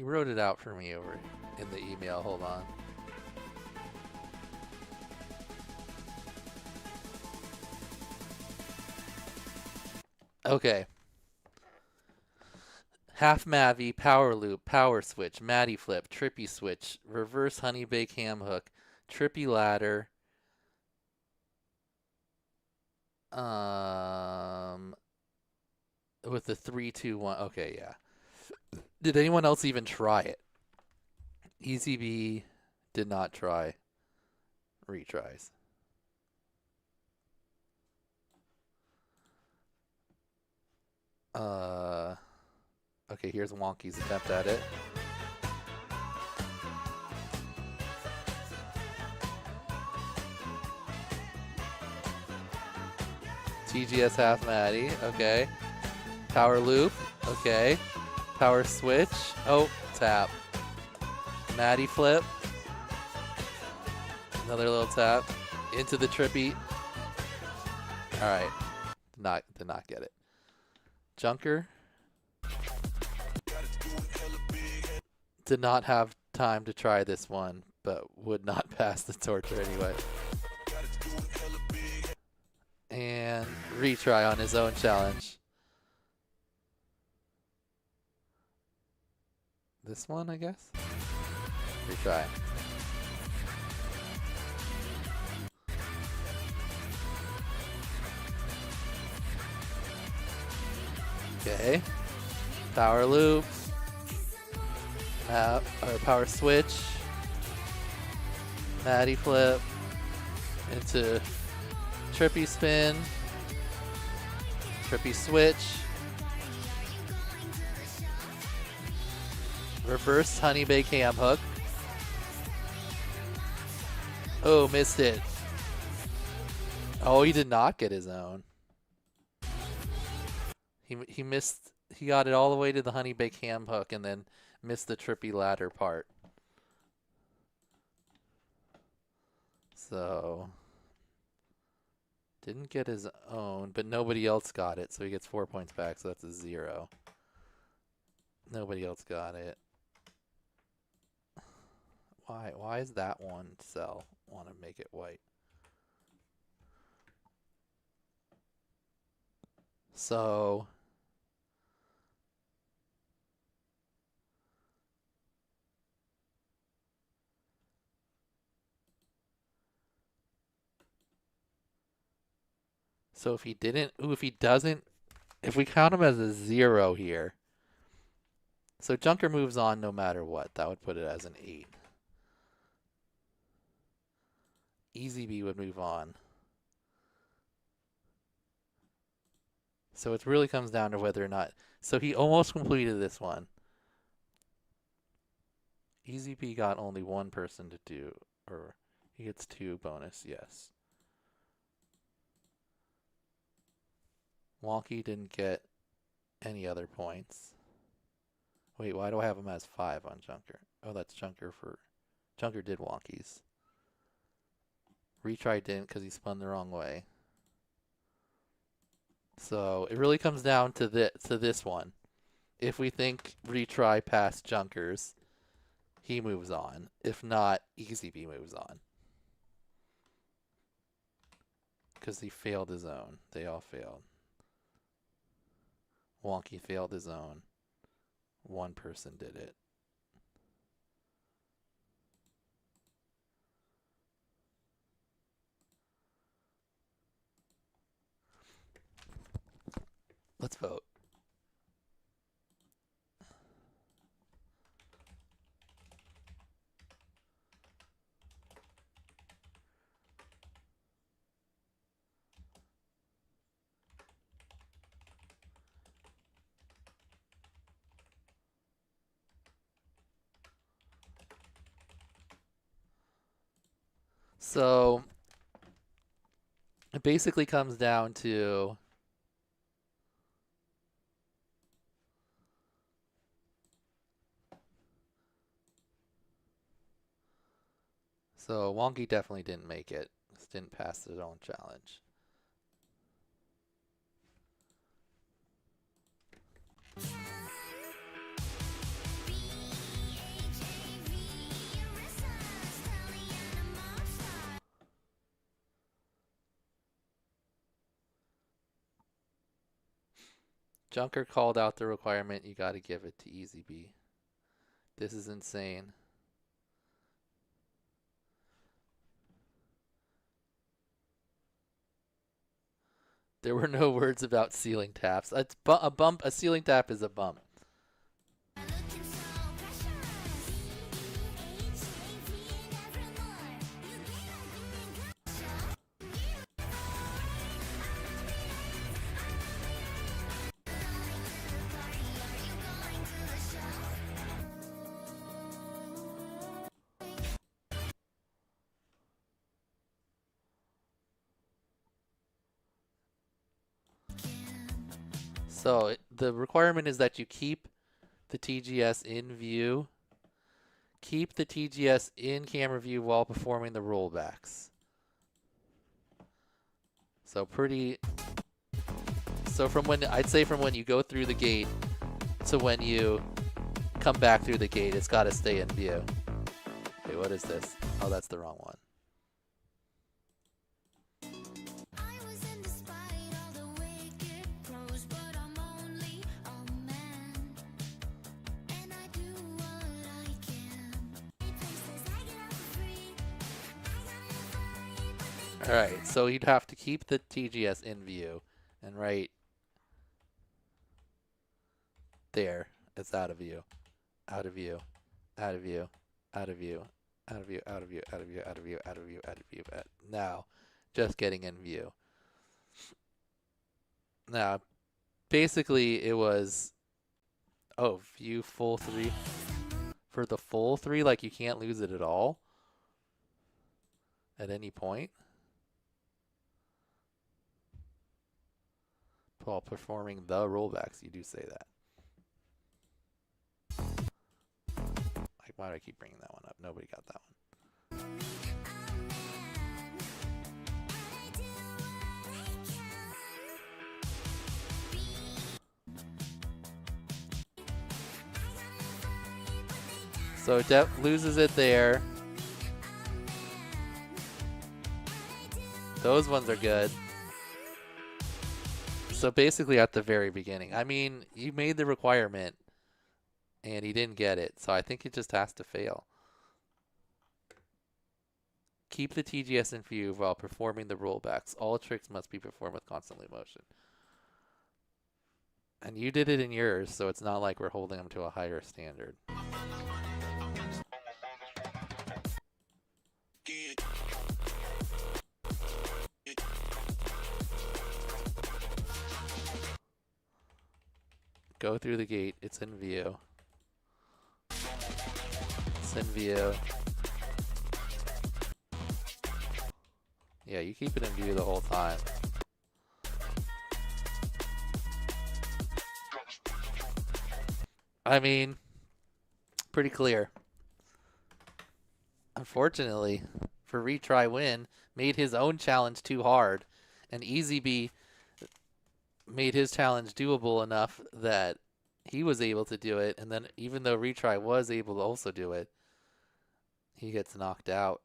He wrote it out for me over in the email. Hold on. Okay. Half Mavi, power loop, power switch, Matty flip, trippy switch, reverse honey bake ham hook, trippy ladder. With the 3-2-1. Okay, yeah. Did anyone else even try it? Easy B did not try retries. Okay, here's Wonky's attempt at it. TGS half Matty, okay. Power loop, okay. Power switch, oh, tap. Matty flip. Another little tap. Into the trippy. Alright. Did not get it. Junker. Did not have time to try this one, but would not pass the torture anyway. And retry on his own challenge. This one, I guess? Retry. Okay. Power loop. Or power switch. Matty flip. Into trippy spin. Trippy switch. Reverse honey bake ham hook. Oh, missed it. Oh, he did not get his own. He missed. He got it all the way to the honey bake ham hook and then missed the trippy ladder part. So didn't get his own, but nobody else got it, so he gets 4 points back. So that's a 0. Nobody else got it. Why is that one cell? Want to make it white. So if he didn't, if he doesn't, if we count him as a 0 here, so Junker moves on no matter what. That would put it as an 8. Easy B would move on. So it really comes down to whether or not. So he almost completed this one. Easy B got only one person to do, or he gets 2 bonus, yes. Wonky didn't get any other points. Wait, why do I have him as 5 on Junker? Oh, that's Junker for... Junker did Wonky's. Retry didn't because he spun the wrong way. So it really comes down to this one. If we think retry passed Junkers, he moves on. If not, Easy B moves on. Because he failed his own. They all failed. Wonky failed his own. One person did it. Let's vote. So it basically comes down to Wonky definitely didn't make it. Just didn't pass his own challenge. Junker called out the requirement. You got to give it to Easy B. This is insane. There were no words about ceiling taps. It's a bump. A ceiling tap is a bump. So the requirement is that you keep the TGS in view. Keep the TGS in camera view while performing the rollbacks. So from when, I'd say from when you go through the gate to when you come back through the gate, it's got to stay in view. Wait, what is this? Oh, that's the wrong one. Alright, so you'd have to keep the TGS in view and right there. It's out of view. Out of view. Out of view. Out of view. Out of view. Out of view. Out of view. Out of view. Out of view. Out of view. Now, just getting in view. Now, basically it was, oh, view full 3. For the full 3, like you can't lose it at all. At any point. While performing the rollbacks, you do say that. Like, why do I keep bringing that one up? Nobody got that one. So Depp loses it there. Those ones are good. So basically at the very beginning. I mean, you made the requirement and he didn't get it. So I think it just has to fail. Keep the TGS in view while performing the rollbacks. All tricks must be performed with constant loop motion. And you did it in yours, so it's not like we're holding them to a higher standard. Go through the gate. It's in view. It's in view. Yeah, you keep it in view the whole time. I mean, pretty clear. Unfortunately, for retry win, made his own challenge too hard, and Easy B made his challenge doable enough that he was able to do it, and then even though retry was able to also do it, he gets knocked out.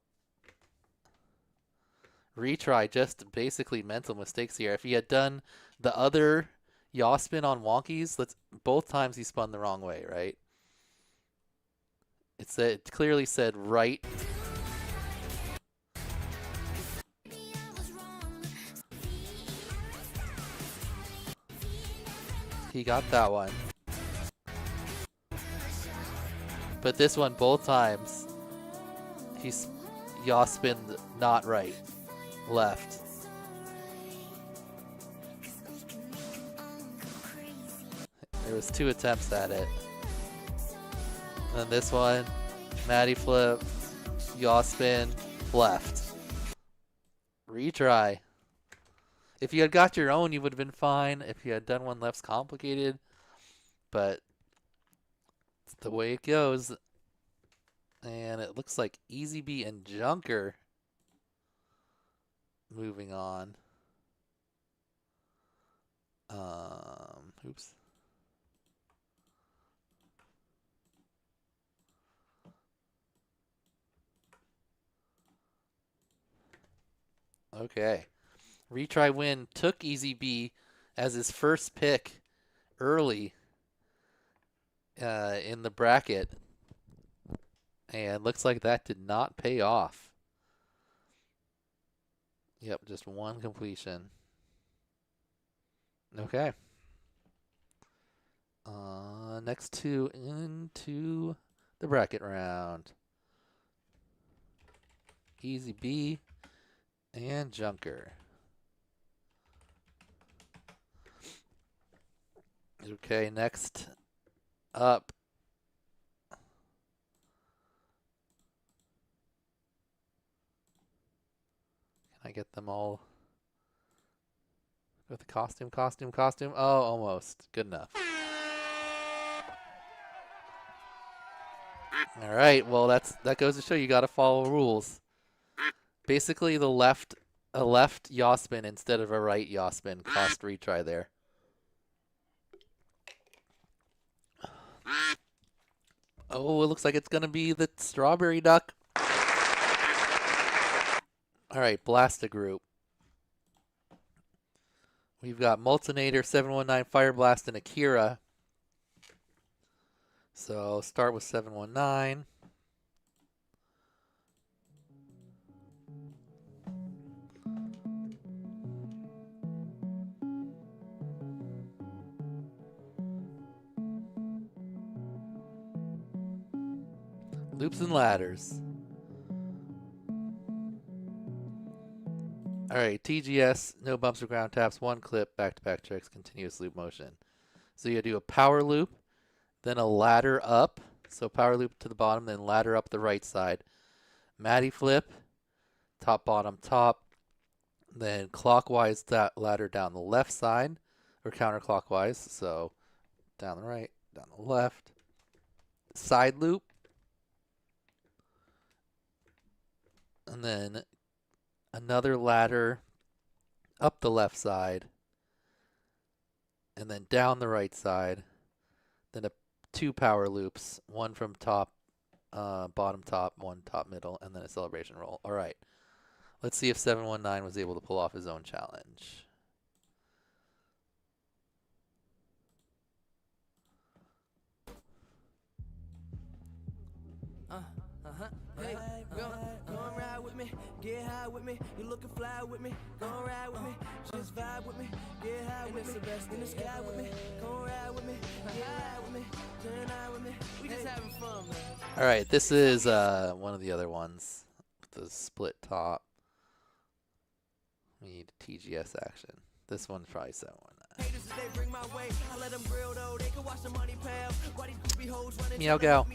Retry just basically mental mistakes here. If he had done the other yaw spin on wonkies, both times he spun the wrong way, right? It clearly said right. He got that one. But this one, both times, he's yaw spinned not right, left. There was 2 attempts at it. And then this one, Matty flip, yaw spin, left. Retry. If you had got your own, you would have been fine. If you had done one less complicated. But it's the way it goes. And it looks like Easy B and Junker moving on. Oops. Okay. Retry win took Easy B as his first pick early in the bracket, and looks like that did not pay off. Yep, just one completion. Okay. Next two into the bracket round. Easy B and Junker. Okay, next up. Can I get them all? With the costume. Oh, almost. Good enough. All right. Well, that goes to show you got to follow rules. Basically, a left yaw spin instead of a right yaw spin cost retry there. Oh, it looks like it's gonna be the strawberry duck. All right, Blasta Group. We've got Multinator, 719, Fire Blast, and Akira. So start with 719. Loops and ladders. All right, TGS, no bumps or ground taps, one clip, back-to-back tricks, continuous loop motion. So you do a power loop, then a ladder up. So power loop to the bottom, then ladder up the right side. Matty flip, top, bottom, top. Then clockwise that ladder down the left side, or counterclockwise. So down the right, down the left. Side loop. And then another ladder up the left side, and then down the right side, then two power loops, one from top, bottom top, one top middle, and then a celebration roll. All right, let's see if 719 was able to pull off his own challenge. Hey, go and ride with me, get high with me. You looking fly with me, go and ride with me. Just vibe with me, get high with me. In the sky with me, go and ride with me, get high with me, turn high with me. We just having fun, man. All right, this is one of the other ones, the split top. We need TGS action. This one's probably 719. Meow go.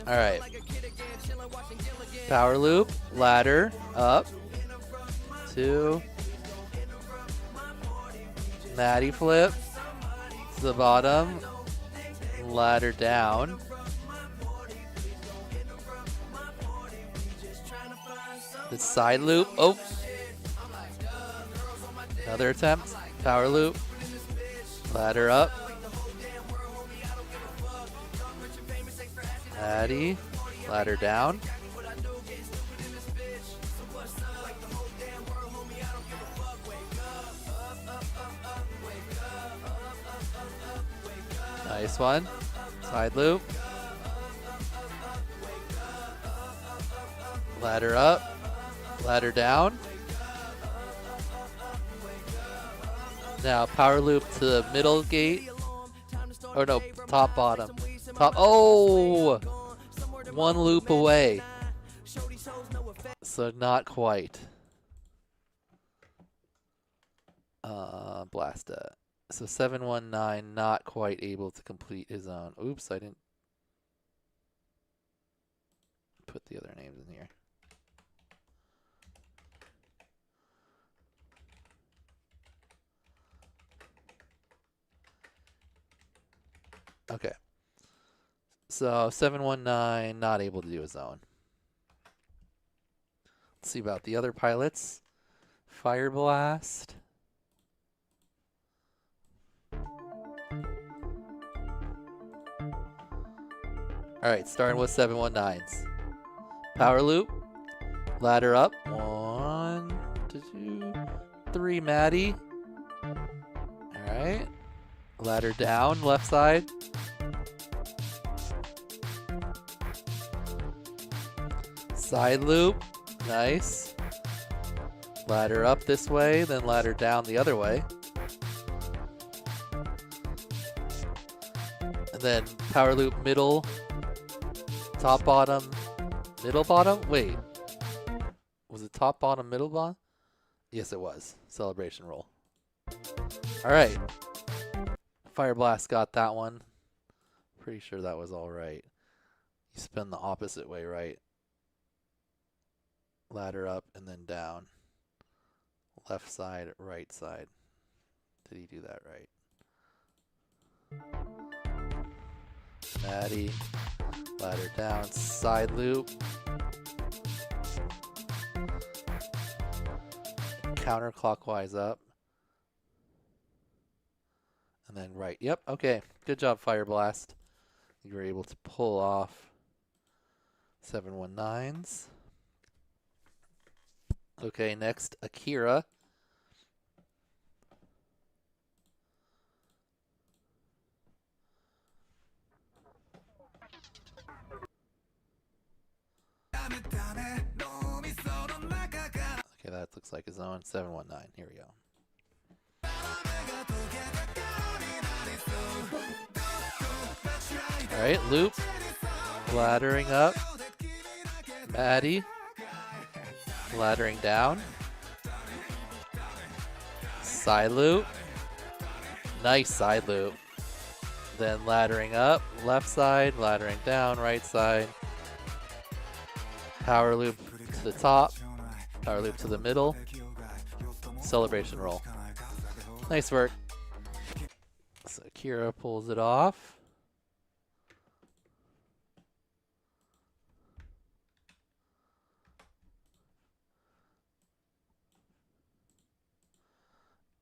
All right. Power loop, ladder up, two, natty flip to the bottom, ladder down. The side loop. Oh. Another attempt. Power loop. Ladder up. Addy. Ladder down. Nice one. Side loop. Ladder up. Ladder down. Now power loop to the middle gate. Oh no, top, bottom. Top. Oh! One loop away. So not quite. Blasta. So 719 not quite able to complete his own. Oops, I didn't put the other names in here. Okay. So 719 not able to do his own. Let's see about the other pilots. Fire Blast. Alright, starting with 719s. Power loop. Ladder up. 1, 2, 3, Maddie. Alright. Ladder down, left side. Side loop. Nice. Ladder up this way, then ladder down the other way. And then power loop middle, top bottom, middle bottom? Wait. Was it top bottom, middle bottom? Yes, it was. Celebration roll. Alright. Fire Blast got that one. Pretty sure that was alright. You spin the opposite way, right? Ladder up and then down. Left side, right side. Did he do that right? Maddie. Ladder down. Side loop. Counterclockwise up. And then right. Yep, okay. Good job, Fire Blast. You were able to pull off 719s. Okay, next, Akira. Okay, that looks like his own. 719. Here we go. Alright, loop. Laddering up. Maddie. Laddering down. Side loop. Nice side loop. Then laddering up. Left side. Laddering down. Right side. Power loop to the top. Power loop to the middle. Celebration roll. Nice work. So Kira pulls it off.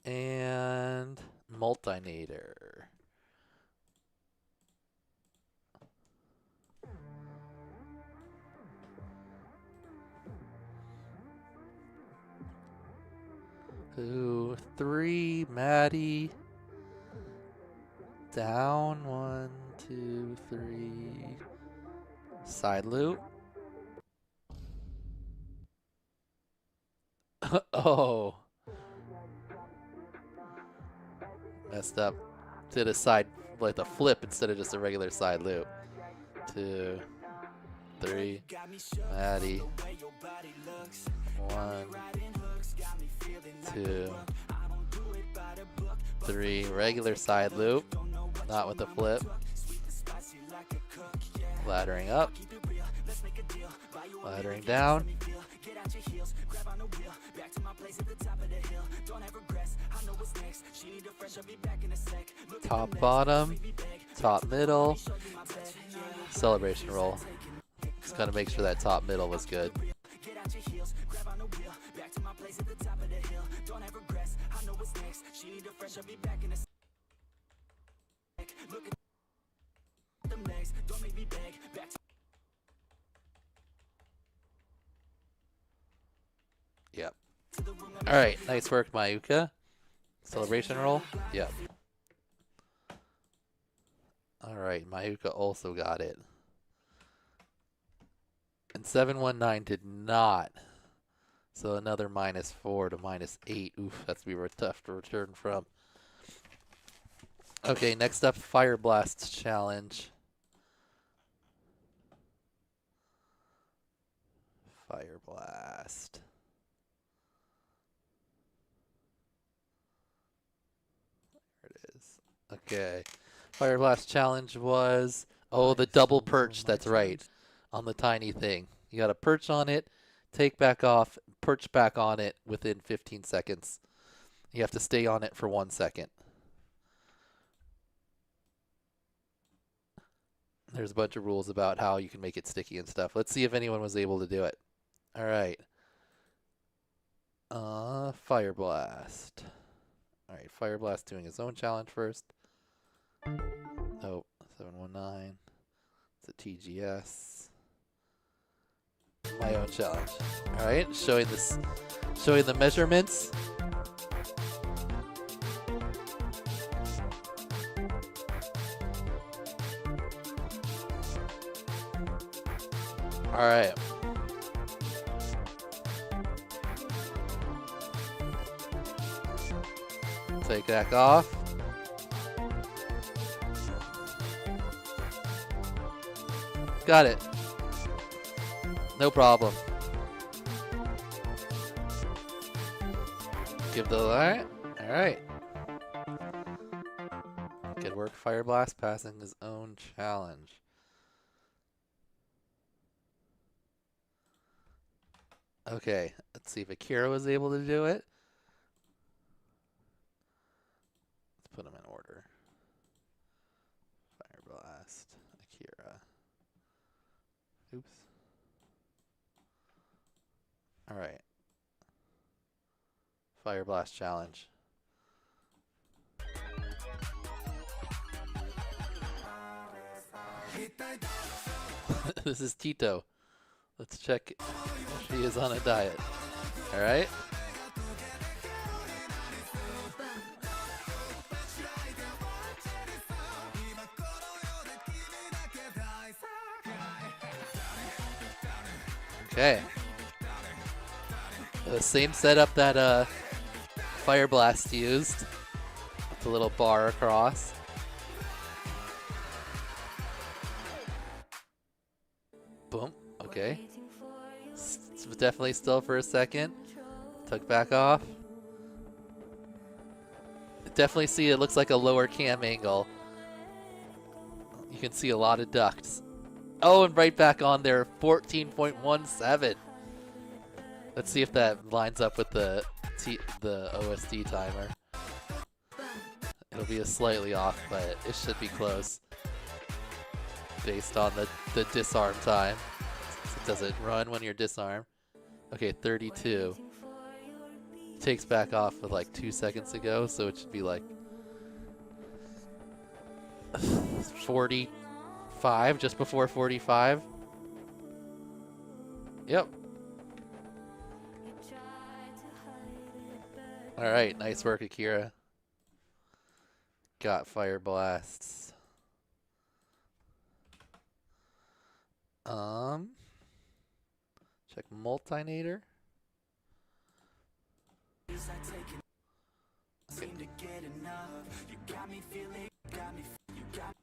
And Multinator. Two, 3, Maddie. Down, 1, 2, 3. Side loop. Oh. Messed up. Did a side, like a flip instead of just a regular side loop. 2, 3, Maddie. 1, 2, 3, regular side loop, not with a flip. Laddering up, laddering down. Top bottom, top middle. Celebration roll. Just gotta make sure that top middle was good. Yep. Alright, nice work, Mayuka. Celebration roll? Yep. Alright, Mayuka also got it. And 719 did not. So another -4 to -8. Oof, that's be tough to return from. Okay, next up, Fire Blast Challenge. Fire Blast. There it is. Okay. Fire Blast Challenge was, oh, the double perch, that's right, on the tiny thing. You got to perch on it, take back off, perch back on it within 15 seconds. You have to stay on it for 1 second. There's a bunch of rules about how you can make it sticky and stuff. Let's see if anyone was able to do it. All right. Fire Blast. All right, Fire Blast doing his own challenge first. Nope, 719. the TGS. My own challenge. All right, showing the measurements. All right. Take that off. Got it. No problem. Give the alright. Alright. Good work, Fire Blast, passing his own challenge. Okay, let's see if Akira was able to do it. Let's put them in order. Fire Blast, Akira. Oops. Alright. Fire Blast challenge. This is Tito. Let's check if she is on a diet. Alright. Okay. The same setup that Fire Blast used. With the little bar across. Boom. Okay. Definitely still for a second. Took back off. Definitely see it looks like a lower cam angle. You can see a lot of ducts. Oh, and right back on there, 14.17. Let's see if that lines up with the OSD timer. It'll be a slightly off, but it should be close. Based on the disarm time. Does it run when you're disarmed? Okay, 32. Takes back off with like 2 seconds ago, so it should be like 45, just before 45. Yep. Alright, nice work, Akira. Got Fire Blasts. Check Multinator.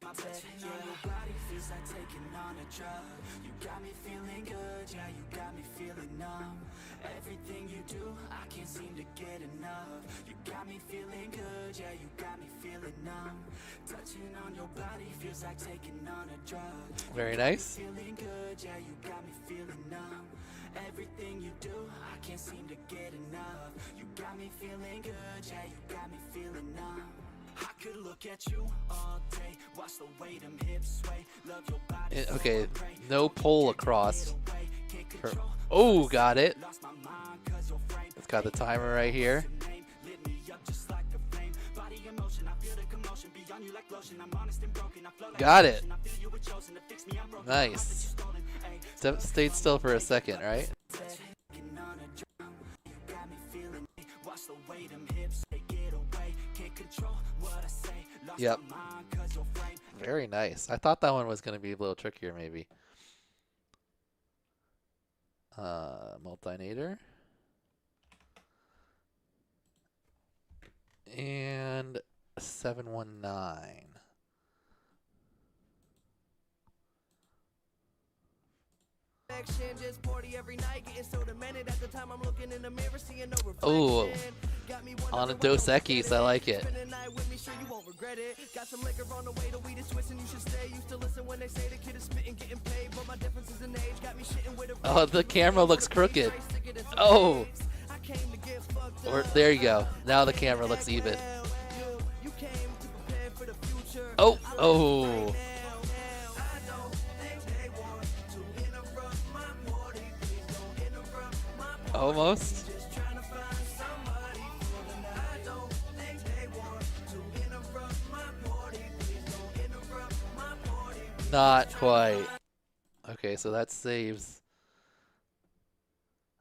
Okay. Everything you do, I can't seem to get enough. You got me feeling good, yeah, you got me feeling numb. Touching on your body feels like taking on a drug. Very nice. Feeling good, yeah, you got me feeling numb. Everything you do, I can't seem to get enough. You got me feeling good, yeah, you got me feeling numb. I could look at you all day, watch the way them hips sway, love your body. Okay, no pull across. Oh, got it. It's got the timer right here. Got it. Nice. Stayed still for a second, right? Yep. Very nice. I thought that one was going to be a little trickier, maybe. Multinator. And 719. Oh, on a Dos Equis, I like it. Oh, the camera looks crooked. Oh, or there you go. Now the camera looks even. Oh, oh. Almost. Not quite. Okay, so that saves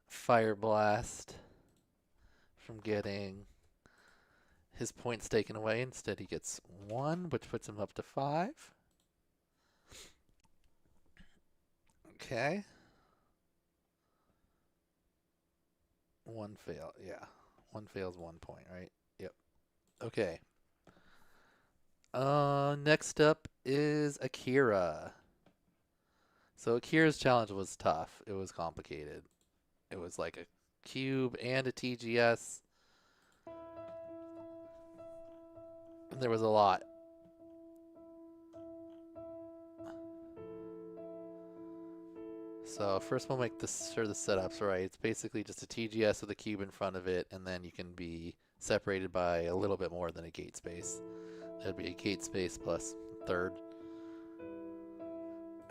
Fire Blast from getting his points taken away. Instead, he gets 1, which puts him up to 5. Okay. 1 fail. Yeah. 1 fails 1 point, right? Yep. Okay. Next up is Akira. So Akira's challenge was tough. It was complicated. It was like a cube and a TGS. And there was a lot. So first we'll make sure the setup's right. It's basically just a TGS with a cube in front of it, and then you can be separated by a little bit more than a gate space. That'd be a gate space plus third.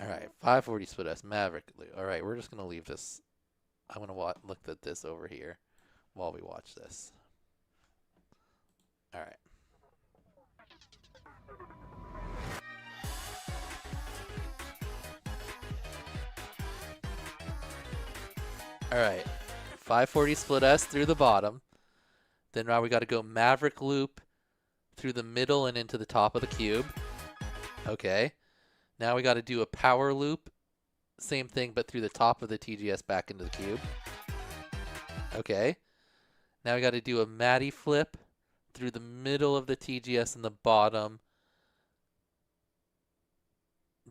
Alright, 540 split S, Maverick. Alright, we're just going to leave this. I'm going to look at this over here while we watch this. Alright. Alright, 540 split S through the bottom. Then now we got to go Maverick loop through the middle and into the top of the cube. Okay. Now we got to do a power loop. Same thing, but through the top of the TGS back into the cube. Okay. Now we got to do a Matty flip through the middle of the TGS and the bottom.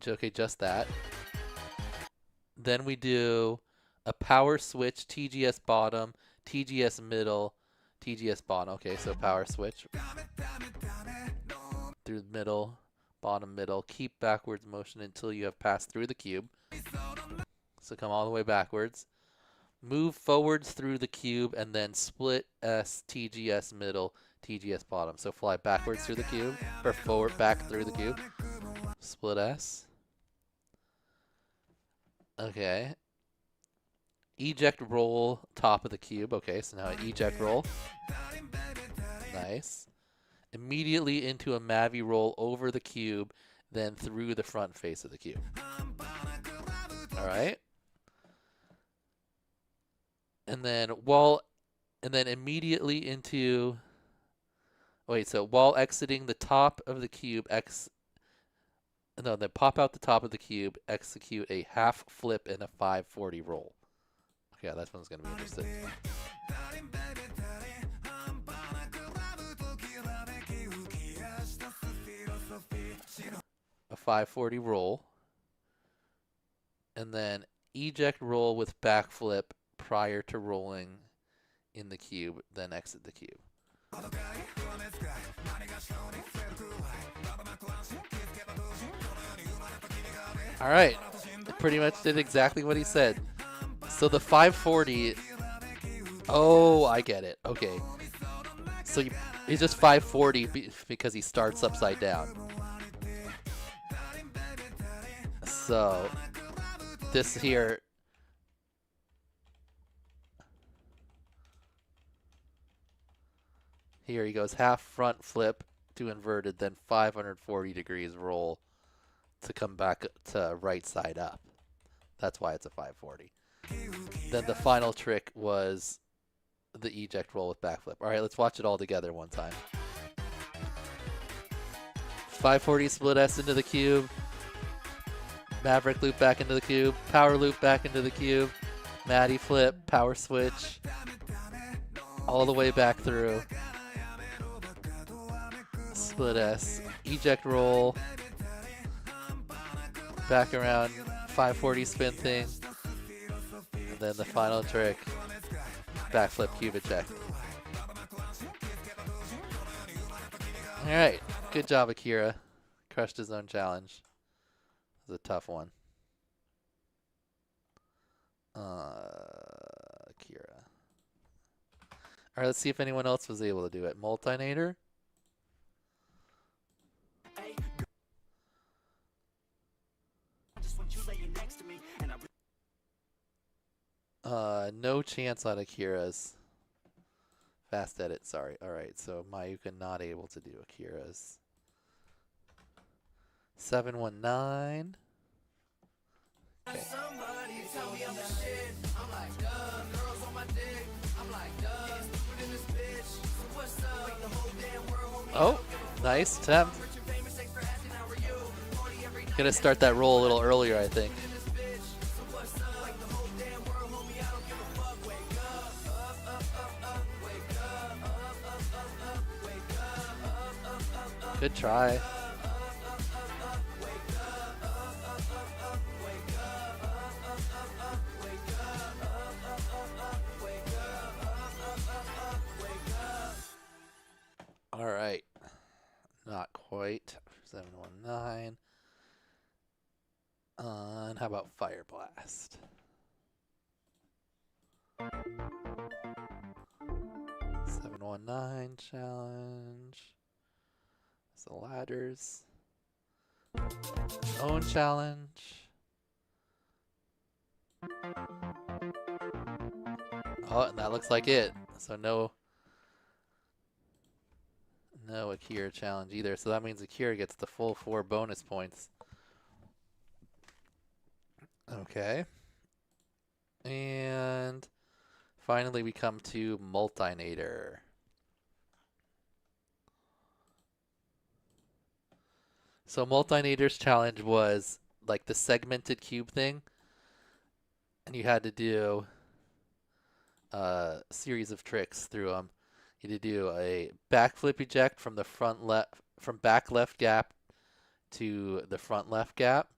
Okay, just that. Then we do a power switch, TGS bottom, TGS middle, TGS bottom. Okay, so power switch through the middle, bottom, middle. Keep backwards motion until you have passed through the cube. So come all the way backwards. Move forwards through the cube and then split S, TGS middle, TGS bottom. So fly backwards through the cube, or forward back through the cube. Split S. Okay. Eject roll top of the cube. Okay, so now eject roll. Nice. Immediately into a Mavi roll over the cube, then through the front face of the cube. Alright. And then immediately into, wait, so while exiting the top of the cube, then pop out the top of the cube, execute a half flip and a 540 roll. Okay, that one's going to be interesting. A 540 roll. And then eject roll with backflip prior to rolling in the cube, then exit the cube. Alright, pretty much did exactly what he said. So the 540, oh, I get it. Okay. So he's just 540 because he starts upside down. So this here, he goes half front flip to inverted, then 540 degrees roll to come back to right side up. That's why it's a 540. Then the final trick was the eject roll with backflip. All right, let's watch it all together one time. 540 split S into the cube. Maverick loop back into the cube. Power loop back into the cube. Matty flip. Power switch. All the way back through. Split S. Eject roll. Back around. 540 spin thing. And then the final trick. Backflip cube eject. Alright. Good job, Akira. Crushed his own challenge. It was a tough one. Akira. Alright, let's see if anyone else was able to do it. Multinator? No chance on Akira's. Fast edit, sorry. Alright, so Mayuka not able to do Akira's. 719. Oh, nice attempt. Gonna start that roll a little earlier, I think. Good try. All right. Not quite. 719. And how about Fire Blast? 719 challenge. The ladders. Own challenge. Oh, and that looks like it. So no Akira challenge either. So that means Akira gets the full 4 bonus points. Okay. And finally we come to Multinator. So Multinator's challenge was like the segmented cube thing, and you had to do a series of tricks through them. You had to do a backflip eject from the from back left gap to the front left gap,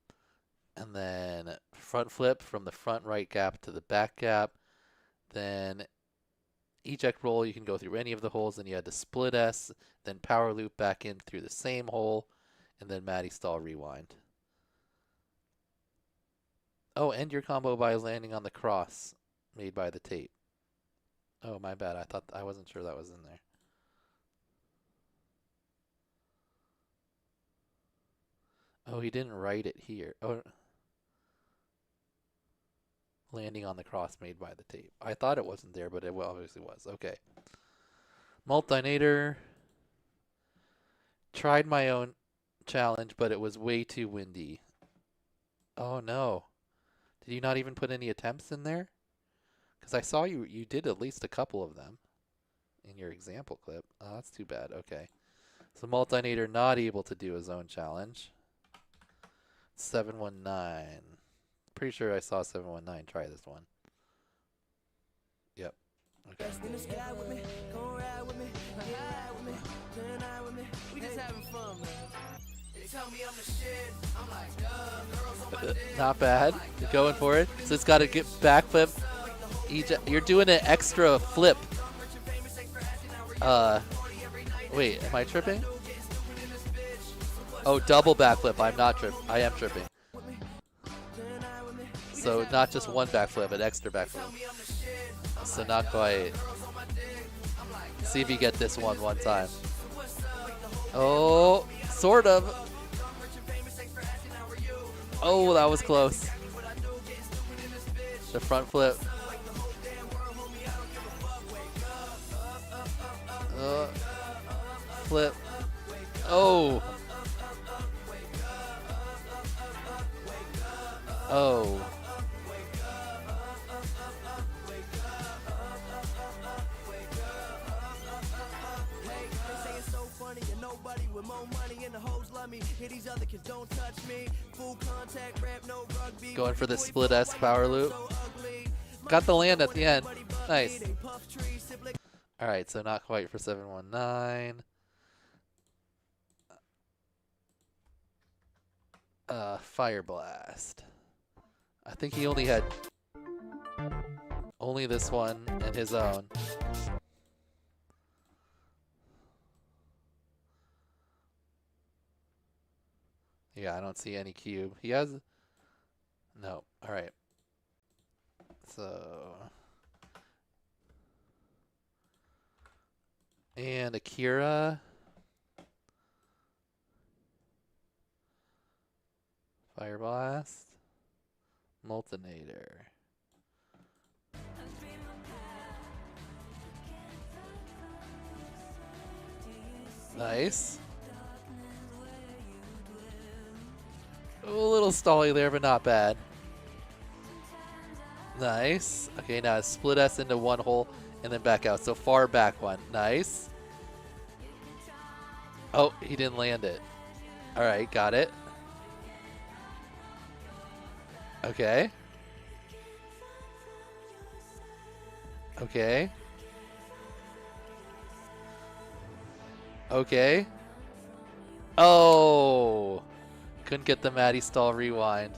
and then front flip from the front right gap to the back gap. Then eject roll, you can go through any of the holes, and you had to split S, then power loop back in through the same hole. And then Maddie stall rewind. Oh, end your combo by landing on the cross made by the tape. Oh, my bad. I wasn't sure that was in there. Oh, he didn't write it here. Oh, landing on the cross made by the tape. I thought it wasn't there, but it obviously was. Okay. Multinator. Tried my own challenge, but it was way too windy. Oh no. Did you not even put any attempts in there? Because I saw you did at least a couple of them in your example clip. Oh, that's too bad. Okay. So Multinator not able to do his own challenge. 719. Pretty sure I saw 719 try this one. Yep. Okay. Not bad. You're going for it. So it's got to get backflip. You're doing an extra flip. Wait, am I tripping? Oh, double backflip. I'm not tripping. I am tripping. So not just one backflip, but extra backflip. So not quite. See if you get this one time. Oh, sort of. Oh, that was close. The front flip. Flip. Oh. Oh. Going for the split S power loop. Got the land at the end. Nice. Alright, so not quite for 719. Fire Blast. I think he only had this one and his own. Yeah, I don't see any cube. He has... No. Alright. So... And Akira. Fire Blast. Multinator. Nice. A little stally there, but not bad. Nice. Okay, now split us into one hole and then back out. So far back one. Nice. Oh, he didn't land it. All right, got it. Okay. Okay. Okay. Oh! Couldn't get the Maddie stall rewind.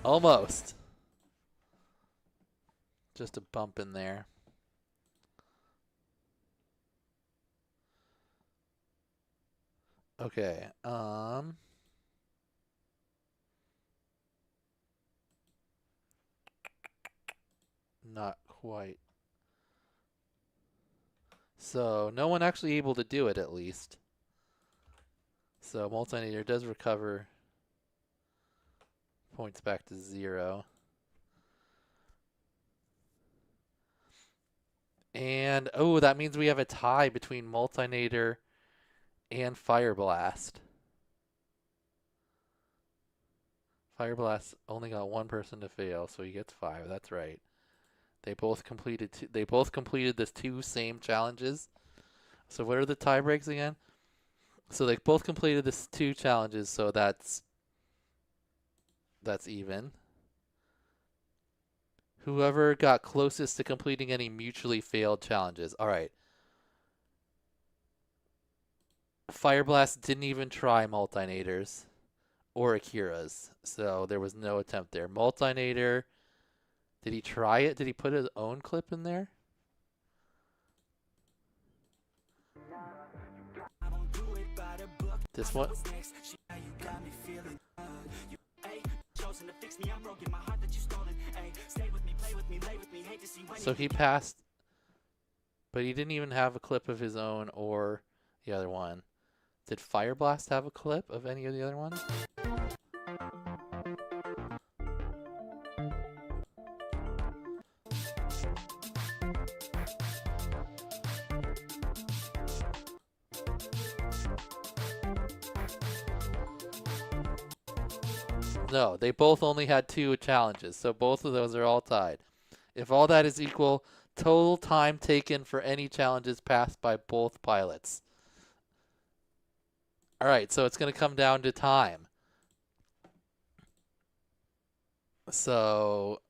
Almost. Just a bump in there. Okay. Not quite. So, no one actually able to do it, at least. So, Multinator does recover points back to 0. And, oh, that means we have a tie between Multinator and Fire Blast. Fire Blast only got one person to fail, so he gets 5. That's right. They both completed this 2 same challenges. So what are the tie breaks again? So they both completed this 2 challenges, so that's even. Whoever got closest to completing any mutually failed challenges. All right. Fire Blast didn't even try Multinators or Akira's, so there was no attempt there. Multinator, did he try it? Did he put his own clip in there? This one? So he passed, but he didn't even have a clip of his own or the other one. Did Fire Blast have a clip of any of the other ones? No, they both only had 2 challenges, so both of those are all tied. If all that is equal, total time taken for any challenges passed by both pilots. All right, so it's going to come down to time. So,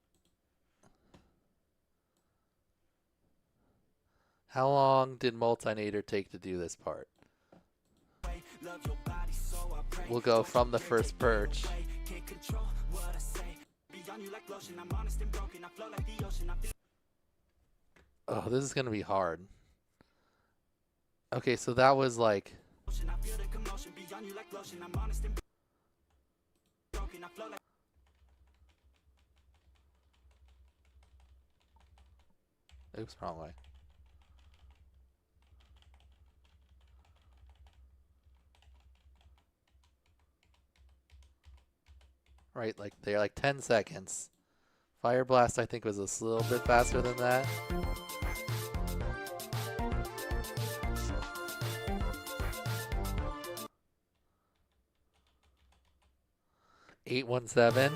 how long did Multinator take to do this part? We'll go from the first perch. Oh, this is going to be hard. Okay, so that was like... Oops, wrong way. Right, like they're like 10 seconds. Fire Blast, I think, was a little bit faster than that. $817.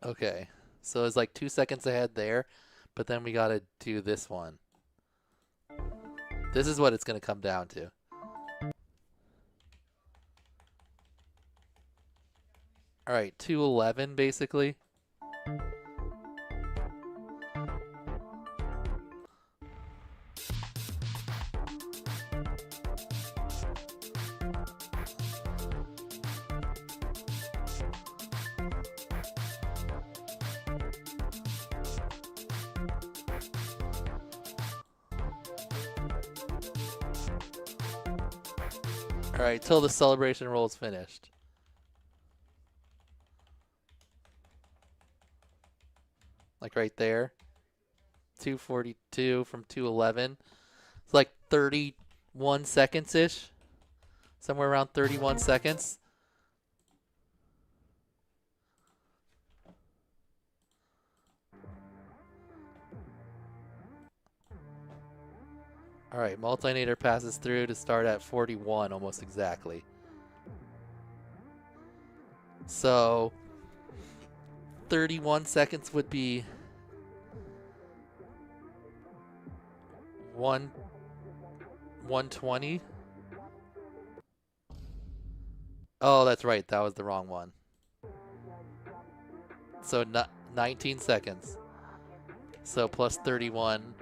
Okay, so it's like 2 seconds ahead there, but then we gotta do this one. This is what it's gonna come down to. All right, 211 basically. All right, till the celebration roll is finished. Like right there. 242 from 211. It's like 31 seconds-ish. Somewhere around 31 seconds. All right, Multinator passes through to start at 41 almost exactly. So 31 seconds would be 120. Oh, that's right. That was the wrong one. So 19 seconds. So plus 31.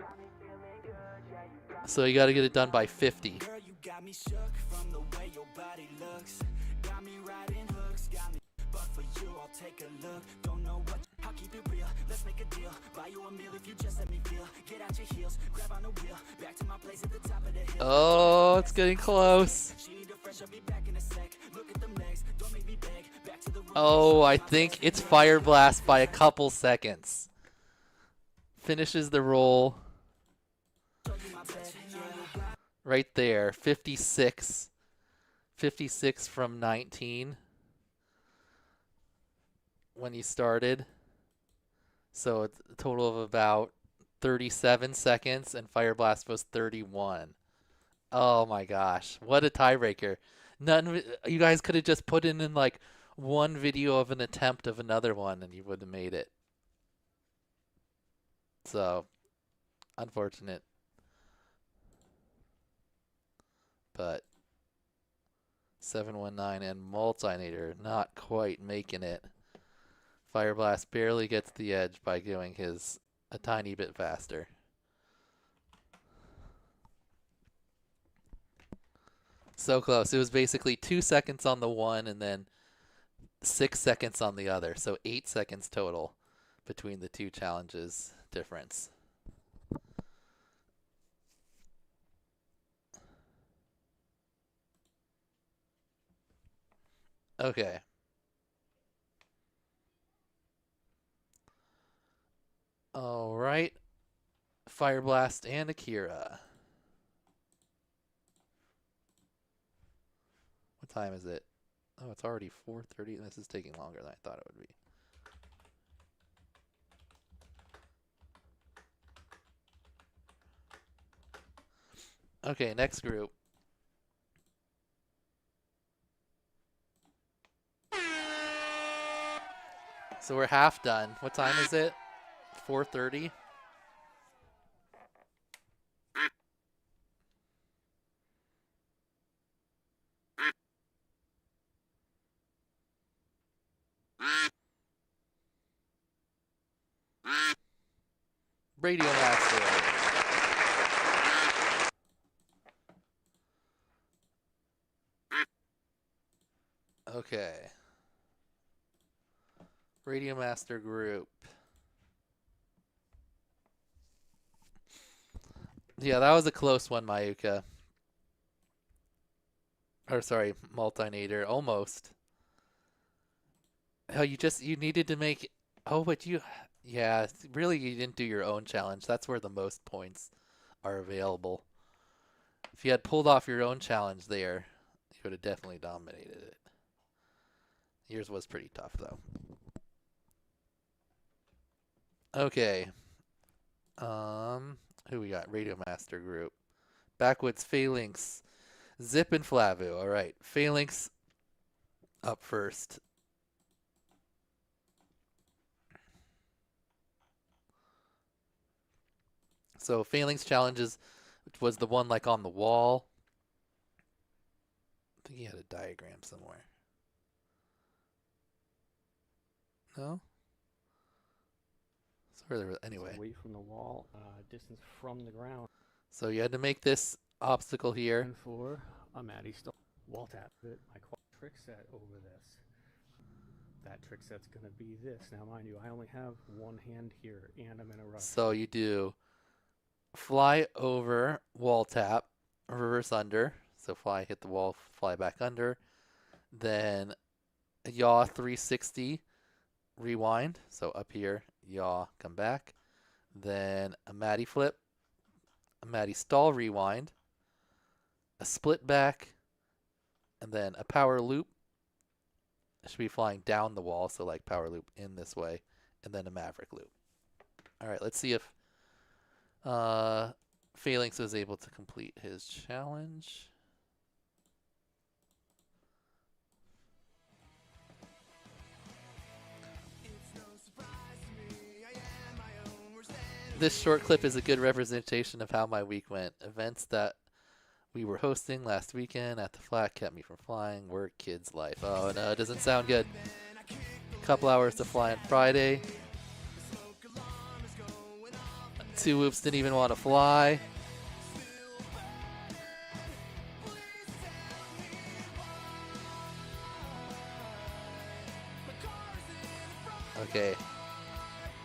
So you got to get it done by 50. Girl, you got me shook from the way your body looks. Got me riding hooks, got me. But for you, I'll take a look. Don't know what, I'll keep it real. Let's make a deal. Buy you a meal if you just let me feel. Get out your heels, grab on the wheel. Back to my place at the top of the hill. Oh, it's getting close. She need a fresh, I'll be back in a sec. Look at them legs, don't make me beg. Back to the room. Oh, I think it's Fire Blast by a couple seconds. Finishes the roll. Right there, 56. 56 from 19 when you started. So it's a total of about 37 seconds, and Fire Blast was 31. Oh my gosh, what a tiebreaker. You guys could have just put in like one video of an attempt of another one and you would have made it. So, unfortunate. But 719 and Multinator not quite making it. Fire Blast barely gets the edge by going his a tiny bit faster. So close. It was basically 2 seconds on the one and then 6 seconds on the other. So 8 seconds total between the two challenges difference. Okay. All right. Fire Blast and Akira. What time is it? Oh, it's already 4:30. This is taking longer than I thought it would be. Okay, next group. So we're half done. What time is it? 4:30? Radio Master. Okay. Radio Master group. Yeah, that was a close one, Mayuka. Or sorry, Multinator. Almost. Oh, you needed to make... Oh, but you... Yeah, really you didn't do your own challenge. That's where the most points are available. If you had pulled off your own challenge there, you would have definitely dominated it. Yours was pretty tough, though. Okay. Who we got? Radio Master group. Backwoods, Phalanx, Zip, and Flavu. All right. Phalanx up first. So Phalanx challenges, which was the one like on the wall. I think he had a diagram somewhere. No? Anyway. Away from the wall, distance from the ground. So you had to make this obstacle here. And for a Maddie Stall wall tap. My trick set over this. That trick set's going to be this. Now, mind you, I only have one hand here, and I'm in a rush. So you do fly over, wall tap, reverse under. So fly, hit the wall, fly back under. Then a yaw 360, rewind. So up here, yaw, come back. Then a Maddie flip, a Maddie stall rewind, a split back, and then a power loop. It should be flying down the wall, so like power loop in this way, and then a maverick loop. All right, let's see if Phalanx was able to complete his challenge. This short clip is a good representation of how my week went. Events that we were hosting last weekend at the flat kept me from flying. Work, kids, life. Oh no, it doesn't sound good. Couple hours to fly on Friday. 2 whoops didn't even want to fly. Okay.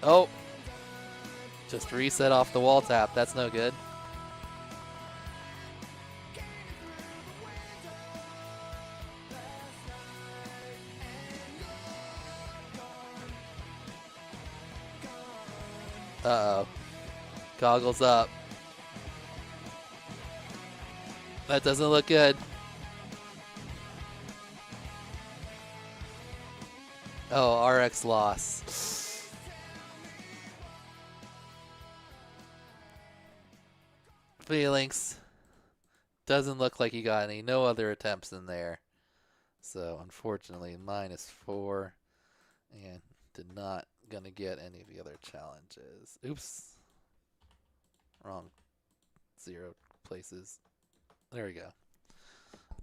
Oh! Just reset off the wall tap. That's no good. Uh-oh. Goggles up. That doesn't look good. Oh, RX loss. Phalanx doesn't look like he got any. No other attempts in there. So, unfortunately, -4. And did not gonna get any of the other challenges. Oops. Wrong 0 places. There we go.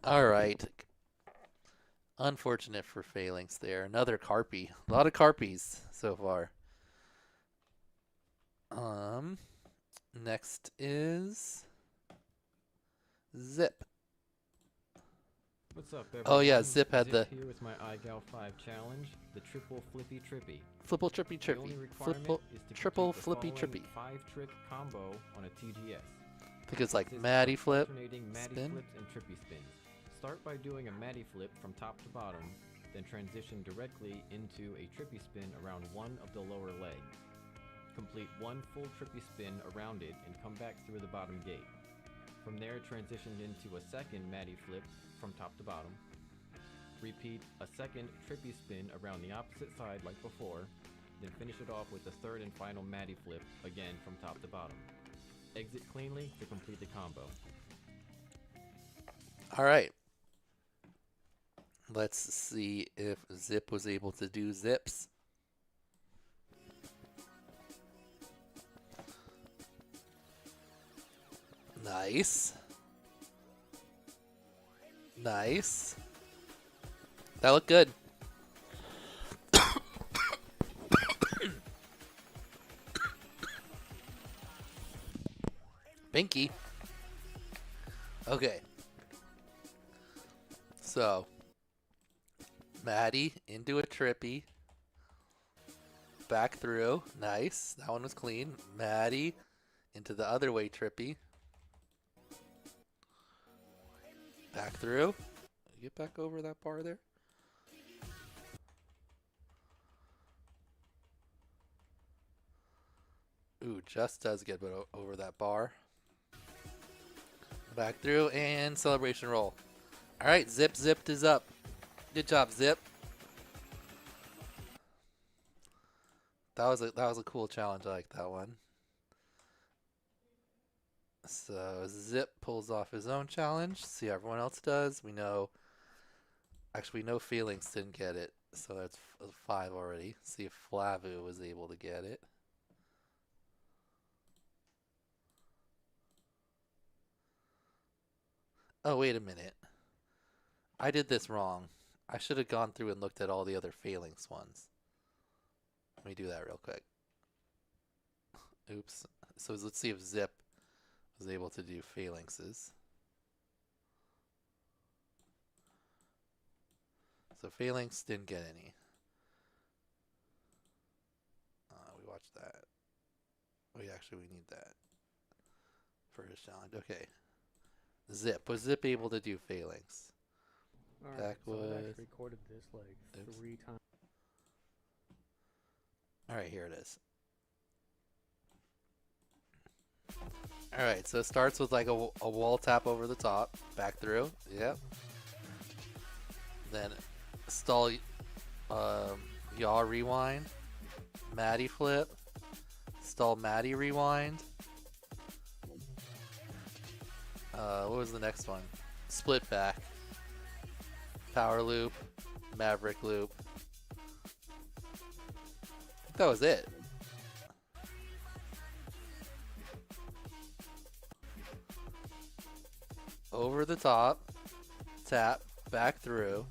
Alright. Unfortunate for Phalanx there. Another Carpy. A lot of Carpies so far. Next is Zip. What's up, everyone? Oh yeah, Zip had Zip here with my iGal 5 challenge, the triple flippy trippy. Flipple trippy The only trippy. requirement Flipple is to triple complete flippy the trippy. following 5-trick combo on a TGS. I think it's like Consists Maddie of flip, alternating Maddie spin. flips and trippy spins. Start by doing a Maddie flip from top to bottom, then transition directly into a trippy spin around one of the lower legs. Complete one full trippy spin around it and come back through the bottom gate. From there, transition into a second Maddie flip from top to bottom. Repeat a second trippy spin around the opposite side like before, then finish it off with the third and final Maddie flip, again from top to bottom. Exit cleanly to complete the combo. Alright. Let's see if Zip was able to do zips. Nice. Nice. That looked good. Binky. Okay. So, Maddie into a trippy. Back through. Nice. That one was clean. Maddie into the other way trippy. Back through. Get back over that bar there. Ooh, just does get over that bar. Back through and celebration roll. Alright, Zip zipped is up. Good job, Zip. That was a cool challenge. I like that one. So Zip pulls off his own challenge. See how everyone else does. We know. Actually, no Phalanx didn't get it, so that's 5 already. See if Flavu was able to get it. Oh, wait a minute. I did this wrong. I should have gone through and looked at all the other Phalanx ones. Let me do that real quick. Oops. So let's see if Zip was able to do Phalanxes. So Phalanx didn't get any. We watched that. We need that for his challenge. Okay. Zip. Was Zip able to do Phalanx? Alright, so I've actually recorded this like 3 times. Alright, here it is. Alright, so it starts with like a wall tap over the top. Back through. Yep. Then stall yaw rewind. Maddie flip. Stall Maddie rewind. What was the next one? Split back. Power loop. Maverick loop. I think that was it. Over the top. Tap. Back through.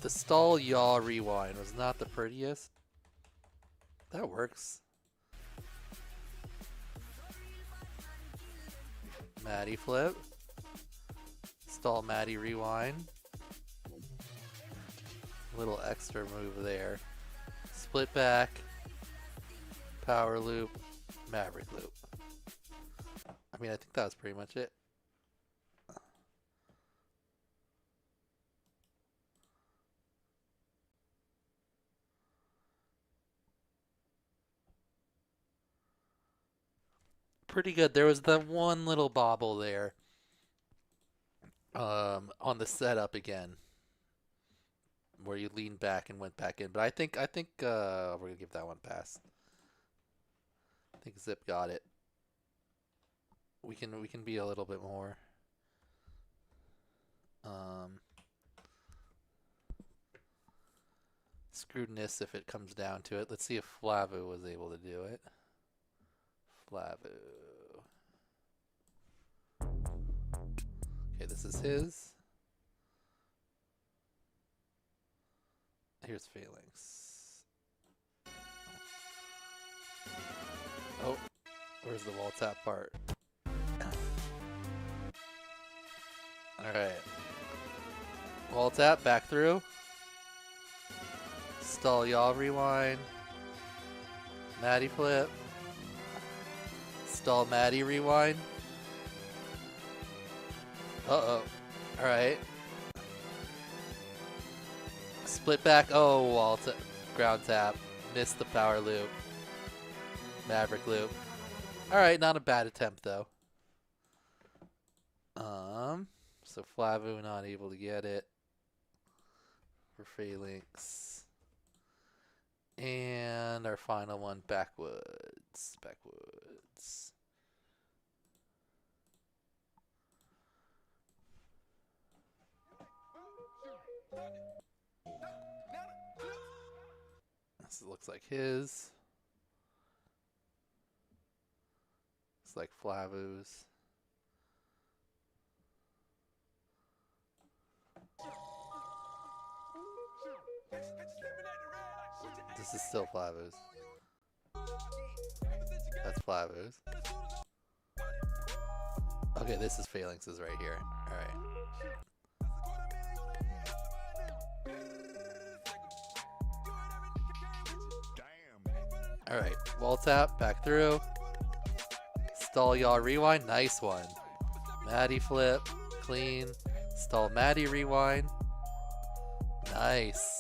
The stall yaw rewind was not the prettiest. That works. Maddie flip. Stall Maddie rewind. Little extra move there. Split back. Power loop. Maverick loop. I mean, I think that was pretty much it. Pretty good. There was the one little bobble there on the setup again, where you leaned back and went back in. But I think we're gonna give that one a pass. I think Zip got it. We can be a little bit more. Screwedness if it comes down to it. Let's see if Flavu was able to do it. Flavu. Okay, this is his. Here's Phalanx. Oh, where's the wall tap part? Alright. Wall tap, back through. Stall yaw rewind. Maddie flip. Stall Maddie rewind. Uh-oh. Alright. Split back. Oh, wall tap. Ground tap. Missed the power loop. Maverick loop. Alright, not a bad attempt though. So Flavu not able to get it for Phalanx. And our final one, backwoods. Backwoods. This looks like his. Looks like Flavu's. This is still Flavu's. That's Flavu's. Okay, this is Phalanx's right here. Alright. Alright, wall tap, back through. Stall yaw rewind, nice one. Maddie flip, clean. Stall Maddie rewind. Nice.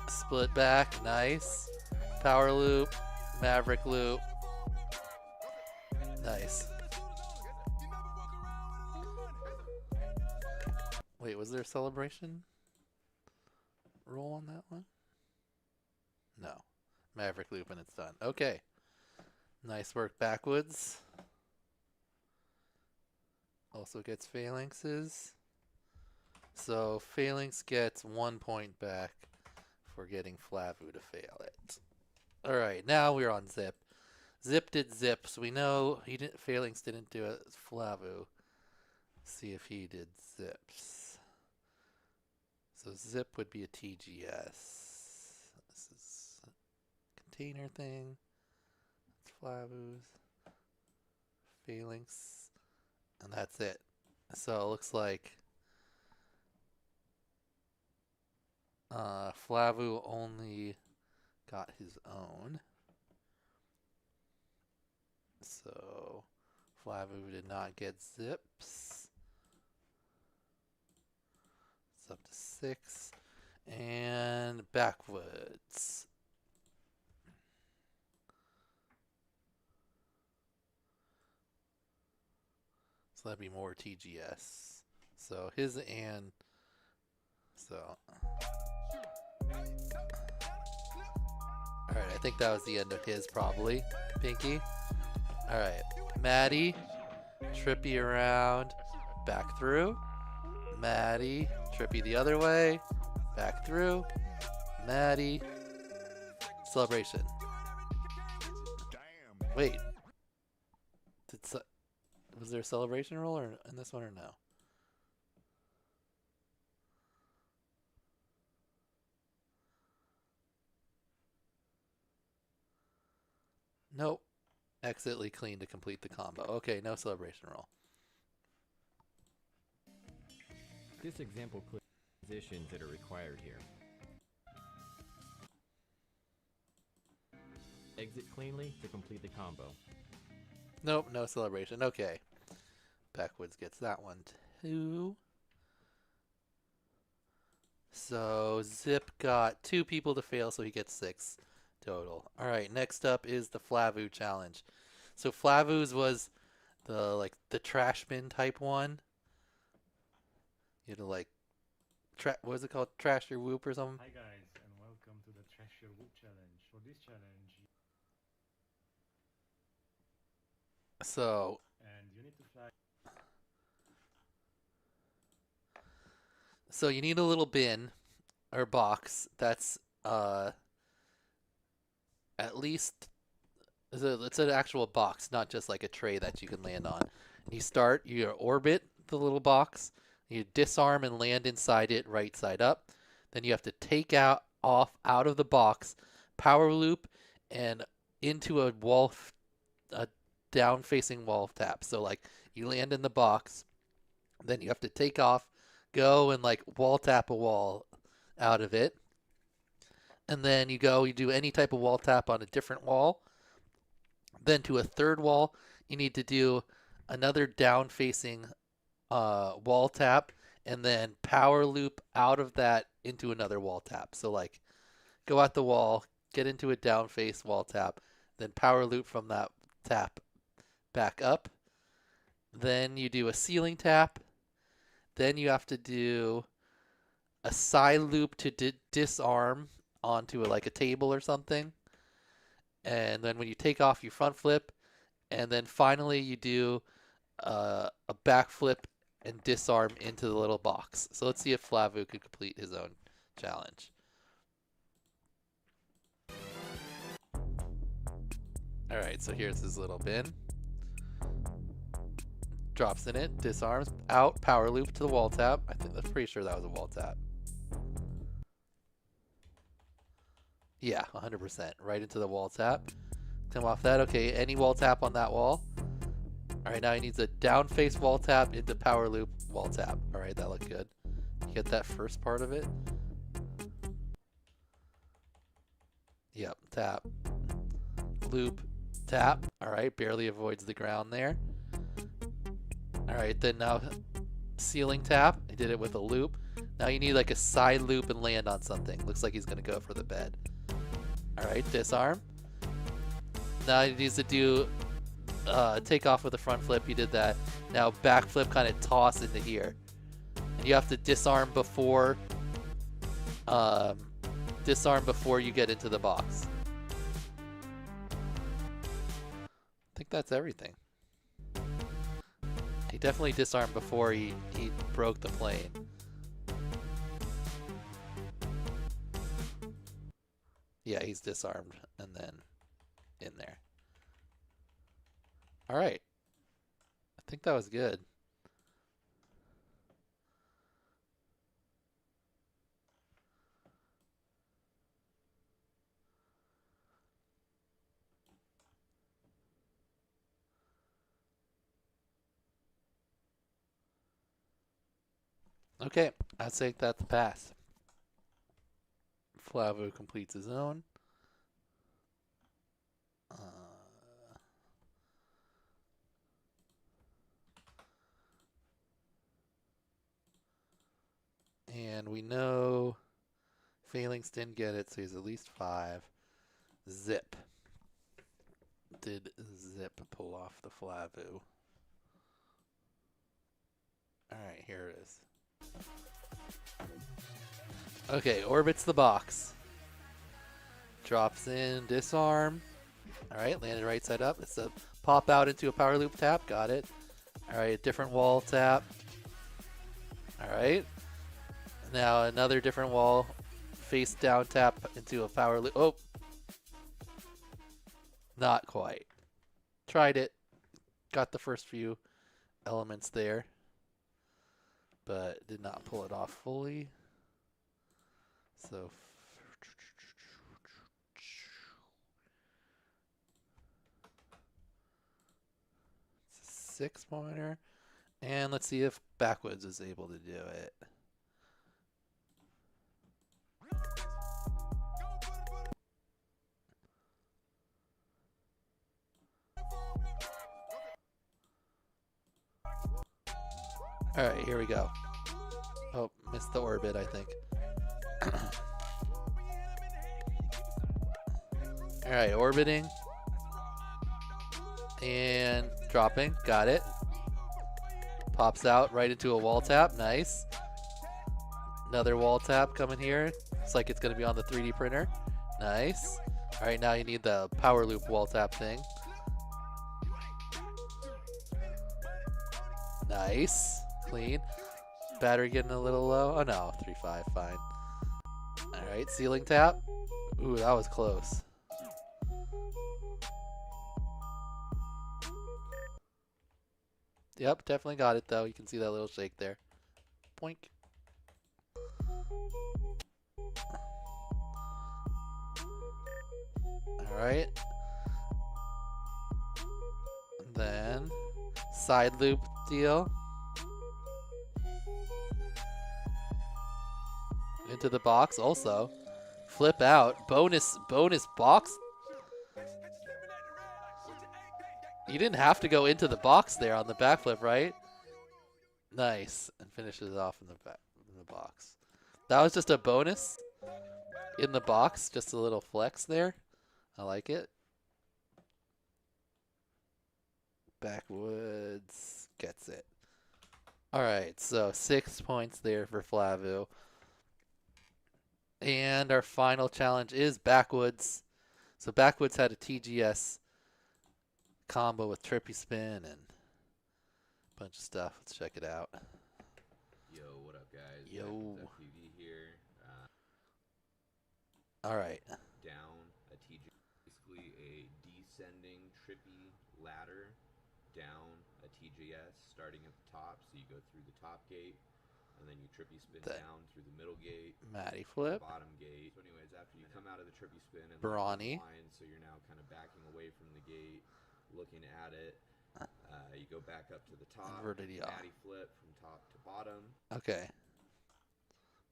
Split back, nice. Power loop, Maverick loop. Nice. Wait, was there a celebration roll on that one? No. Maverick loop and it's done. Okay. Nice work backwoods. Also gets Phalanxes. So Phalanx gets 1 point back for getting Flavu to fail it. Alright, now we're on Zip. Zip did Zip, so we know he didn't. Phalanx didn't do it. Flavu. See if he did Zips. So Zip would be a TGS. This is a container thing. That's Flavu's. Phalanx. And that's it. So it looks like Flavu only got his own. So Flavu did not get Zips. It's up to 6. And backwoods. So that'd be more TGS. So his and so. Alright, I think that was the end of his probably. Pinky. Alright. Maddie. Trippy around. Back through. Maddie. Trippy the other way. Back through. Maddie. Celebration. Wait. Was there a celebration roll or in this one or no? Nope. Exitly clean to complete the combo. Okay, no celebration roll. This example clears positions that are required here. Exit cleanly to complete the combo. Nope, no celebration. Okay. Backwoods gets that one too. So Zip got 2 people to fail, so he gets 6 total. Alright, next up is the Flavu challenge. So Flavu's was the trash bin type one. You had to what was it called? Trash your whoop or something? Hi guys, and welcome to the Trash Your Whoop challenge. For this challenge, So and you need to fly. So you need a little bin or box that's at least it's an actual box, not just like a tray that you can land on. You orbit the little box, you disarm and land inside it right side up. Then you have to take out of the box, power loop, and into a down facing wall tap. So like you land in the box, then you have to take off, go and wall tap a wall out of it. And then you do any type of wall tap on a different wall. Then to a third wall, you need to do another down facing wall tap and then power loop out of that into another wall tap. So go at the wall, get into a down face wall tap, then power loop from that tap back up. Then you do a ceiling tap. Then you have to do a side loop to disarm onto a table or something. And then when you take off, you front flip. And then finally you do a back flip and disarm into the little box. So let's see if Flavu could complete his own challenge. Alright, so here's his little bin. Drops in it, disarms, out, power loop to the wall tap. I'm pretty sure that was a wall tap. Yeah, 100%. Right into the wall tap. Come off that. Okay, any wall tap on that wall. Alright, now he needs a down face wall tap into power loop wall tap. Alright, that looked good. You get that first part of it? Yep, tap. Loop, tap. Alright, barely avoids the ground there. Alright, then now ceiling tap. He did it with a loop. Now you need a side loop and land on something. Looks like he's going to go for the bed. Alright, disarm. Now he needs to do take off with a front flip. He did that. Now back flip, kind of toss into here. And you have to disarm before you get into the box. I think that's everything. He definitely disarmed before he broke the plane. Yeah, he's disarmed and then in there. All right. I think that was good. Okay, I'd say that's a pass. Flavu completes his own. And we know Phalanx didn't get it, so he's at least 5. Zip. Did Zip pull off the Flavu? Alright, here it is. Okay, orbits the box. Drops in, disarm. All right, landed right side up. It's a pop out into a power loop tap. Got it. All right, different wall tap. All right. Now another different wall. Face down tap into a power loop. Oh. Not quite. Tried it. Got the first few elements there. But did not pull it off fully. So 6-pointer. And let's see if Backwoods is able to do it. Alright, here we go. Oh, missed the orbit, I think. Alright, orbiting. And dropping. Got it. Pops out right into a wall tap. Nice. Another wall tap coming here. Looks like it's going to be on the 3D printer. Nice. Alright, now you need the power loop wall tap thing. Nice. Clean. Battery getting a little low. Oh no, 3.5, fine. Alright, ceiling tap. Ooh, that was close. Yep, definitely got it though. You can see that little shake there. Poink. Alright. Then side loop deal. Into the box also. Flip out. Bonus box. You didn't have to go into the box there on the backflip, right? Nice. And finishes off in the box. That was just a bonus in the box. Just a little flex there. I like it. Backwoods gets it. Alright, so 6 points there for Flavu. And our final challenge is Backwoods. So Backwoods had a TGS combo with Trippy Spin and a bunch of stuff. Let's check it out. Yo, what up, guys? Yo. FPV here. Alright. Down a TGS, basically a descending trippy ladder down a TGS, starting at the top. So you go through the top gate, and then you trippy spin down through the middle gate, Matty flip, bottom gate. So anyways, after you come out of the trippy spin and Brawny. line, so you're now kind of backing away from the gate, looking at it. You go back up to the top, Matty flip from top to bottom. Okay.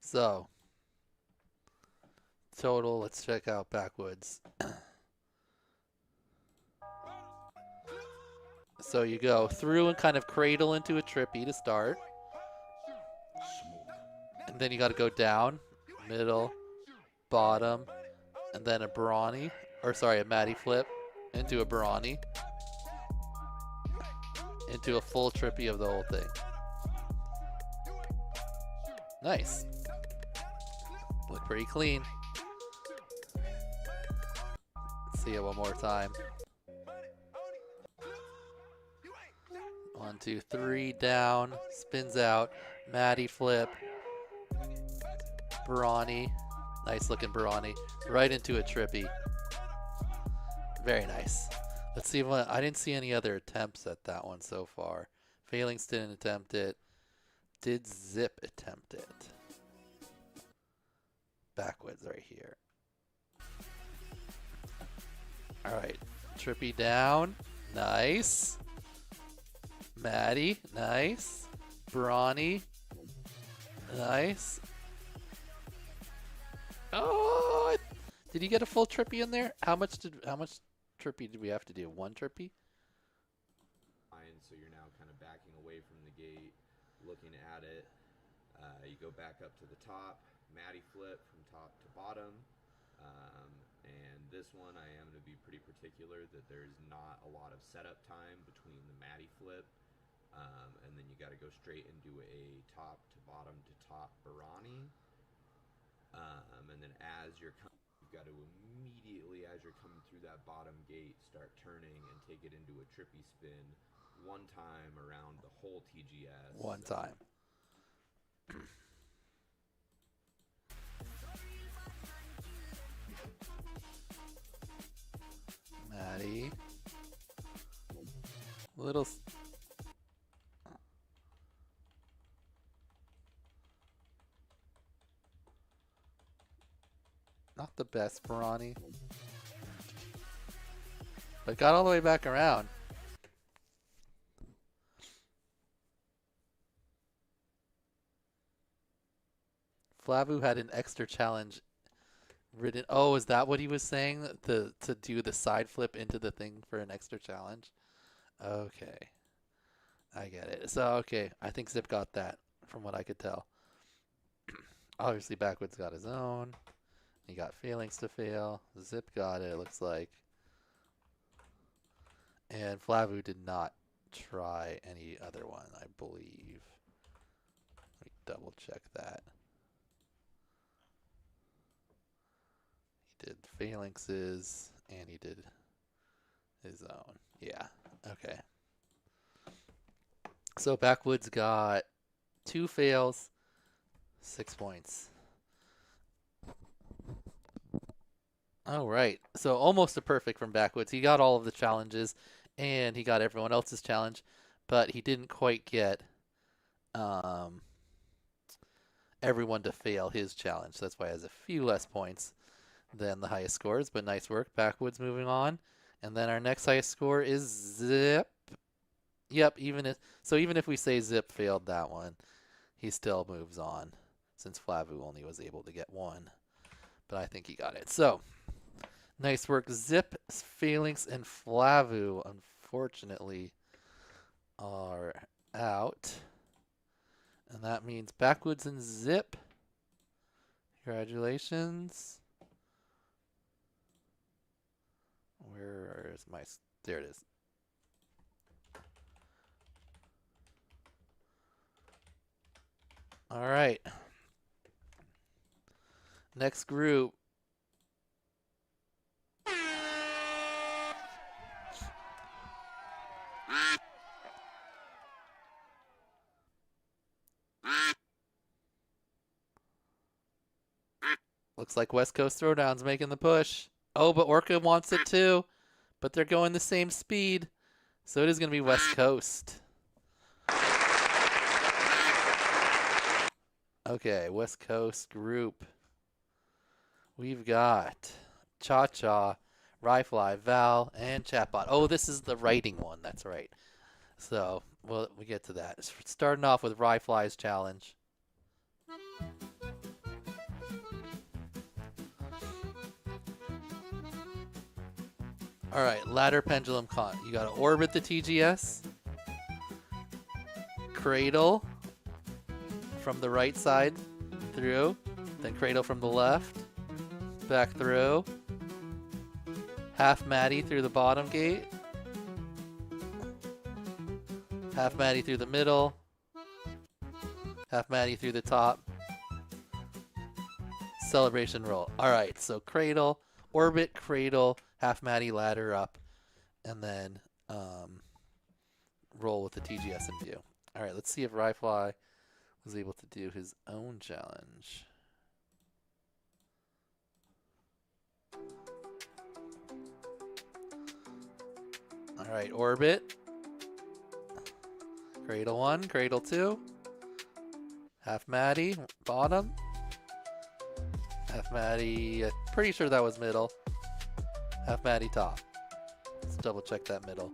So total, let's check out Backwoods. So you go through and kind of cradle into a trippy to start. And then you got to go down, middle, bottom, and then a brawny, or sorry, a Matty flip into a brawny, into a full trippy of the whole thing. Nice. Look pretty clean. Let's see it one more time. 1, 2, 3, down, spins out, Matty flip, brawny, nice looking brawny, right into a trippy. Very nice. Let's see what, I didn't see any other attempts at that one so far. Failings didn't attempt it. Did Zip attempt it? Backwoods right here. Alright, trippy down, nice. Matty, nice. Brawny, nice. Oh, did he get a full trippy in there? How much trippy did we have to do? 1 trippy? So you're now kind of backing away from the gate, looking at it. You go back up to the top, Matty flip from top to bottom. And this one I am going to be pretty particular that there's not a lot of setup time between the Matty flip. And then you got to go straight and do a top to bottom to top Barani. And then as you're got to immediately, as you're coming through that bottom gate, start turning and take it into a trippy spin one time around the whole TGS. One time. Maddie. Little. Not the best, Barani. But got all the way back around. Flavu had an extra challenge written. Oh, is that what he was saying? To do the side flip into the thing for an extra challenge? Okay. I get it. So, okay. I think Zip got that from what I could tell. Obviously, Backwoods got his own. He got Feelings to Fail. Zip got it, it looks like. And Flavu did not try any other one, I believe. Let me double check that. He did Phalanxes, and he did his own. Yeah, okay. So Backwoods got 2 fails, 6 points. All right, so almost a perfect from Backwoods. He got all of the challenges, and he got everyone else's challenge, but he didn't quite get everyone to fail his challenge. That's why he has a few less points than the highest scores, but nice work. Backwoods moving on. And then our next highest score is Zip. Yep, even if we say Zip failed that one, he still moves on, since Flavu only was able to get 1. But I think he got it. So, nice work. Zip, Phalanx, and Flavu, unfortunately, are out. And that means Backwoods and Zip. Congratulations. Where is my... There it is. All right. Next group. Looks like West Coast Throwdown's making the push. Oh, but Orca wants it too. But they're going the same speed. So it is going to be West Coast. Okay, West Coast group. We've got Cha-Cha, Ryfly, Val, and Chatbot. Oh, this is the writing one. That's right. So, well, we get to that. Starting off with Ryfly's challenge. All right, ladder pendulum con. You got to orbit the TGS, cradle from the right side through, then cradle from the left, back through, half Maddie through the bottom gate, half Maddie through the middle, half Maddie through the top, celebration roll. All right, so cradle, orbit, cradle, half Maddie, ladder up, and then roll with the TGS in view. All right, let's see if Ryfly was able to do his own challenge. All right, orbit. Cradle 1, cradle 2. Half Maddie, bottom. Half Maddie, pretty sure that was middle. Half Maddie, top. Let's double check that middle.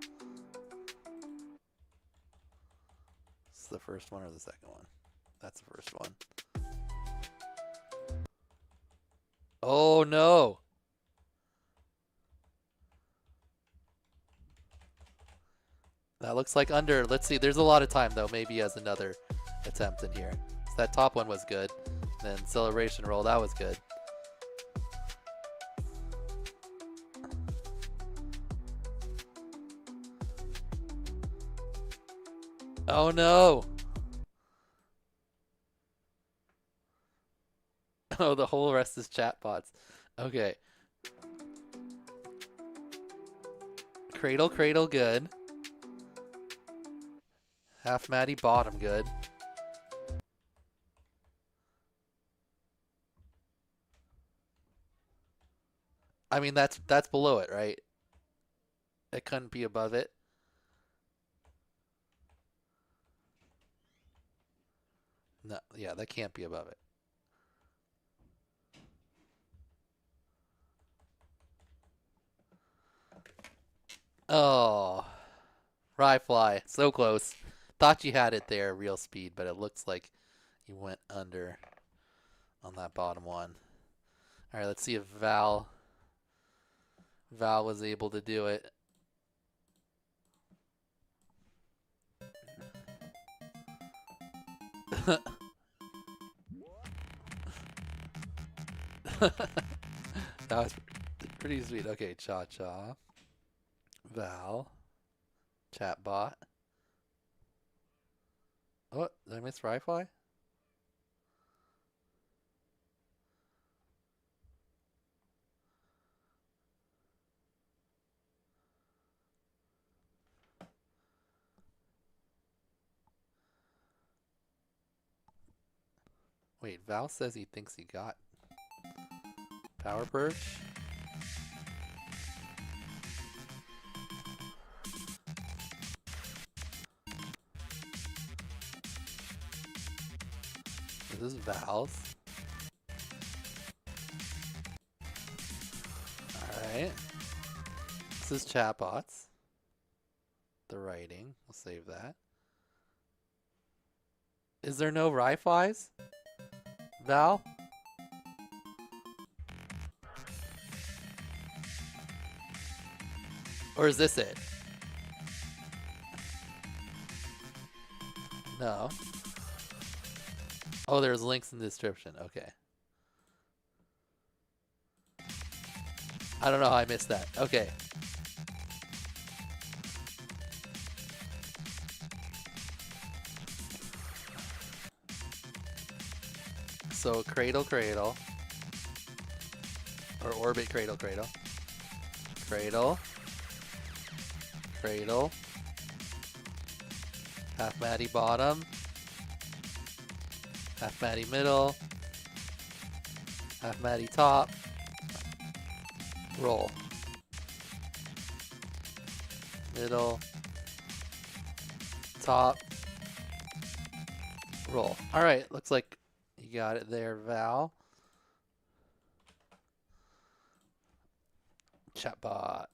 Is the first one or the second one? That's the first one. Oh no! That looks like under. Let's see. There's a lot of time though. Maybe he has another attempt in here. So that top one was good. Then celebration roll. That was good. Oh no! Oh, the whole rest is chatbots. Okay, Cradle, cradle, good. Half Maddie, bottom, good. I mean, that's below it, right? It couldn't be above it. No, yeah, that can't be above it. Oh, Ryfly, so close. Thought you had it there, real speed, but it looks like you went under on that bottom one. All right, let's see if Val was able to do it. That was pretty sweet. Okay, Cha-Cha. Val. Chatbot. Oh, did I miss Ryfly? Wait, Val says he thinks he got Power Perch. This is Val's. Alright. This is Chatbots. The writing. We'll save that. Is there no Ryflies? Val? Or is this it? No. Oh, there's links in the description. Okay. I don't know how I missed that. Okay. So cradle, cradle. Or orbit, cradle, cradle. Cradle. Cradle. Half Maddie bottom. Half Maddie middle. Half Maddie top. Roll. Middle. Top. Roll. Alright, looks like you got it there, Val. Chatbot.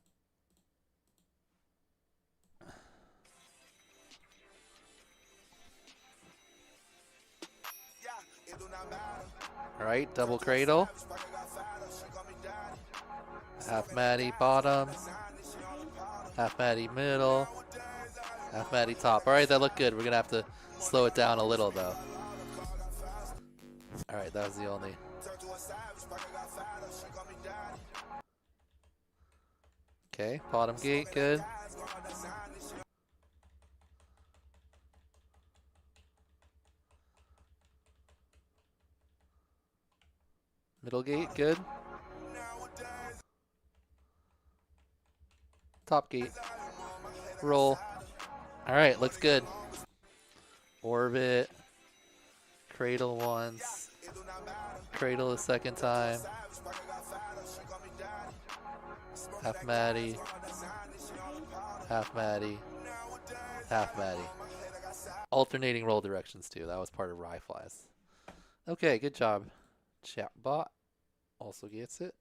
Alright, double cradle. Half Maddie bottom. Half Maddie middle. Half Maddie top. Alright, that looked good. We're gonna have to slow it down a little though. Alright, that was the only. Okay, bottom gate, good. Middle gate, good. Top gate. Roll. Alright, looks good. Orbit. Cradle once. Cradle the second time. Half Maddie. Half Maddie. Half Maddie. Alternating roll directions too. That was part of Ryflies. Okay, good job. Chatbot also gets it.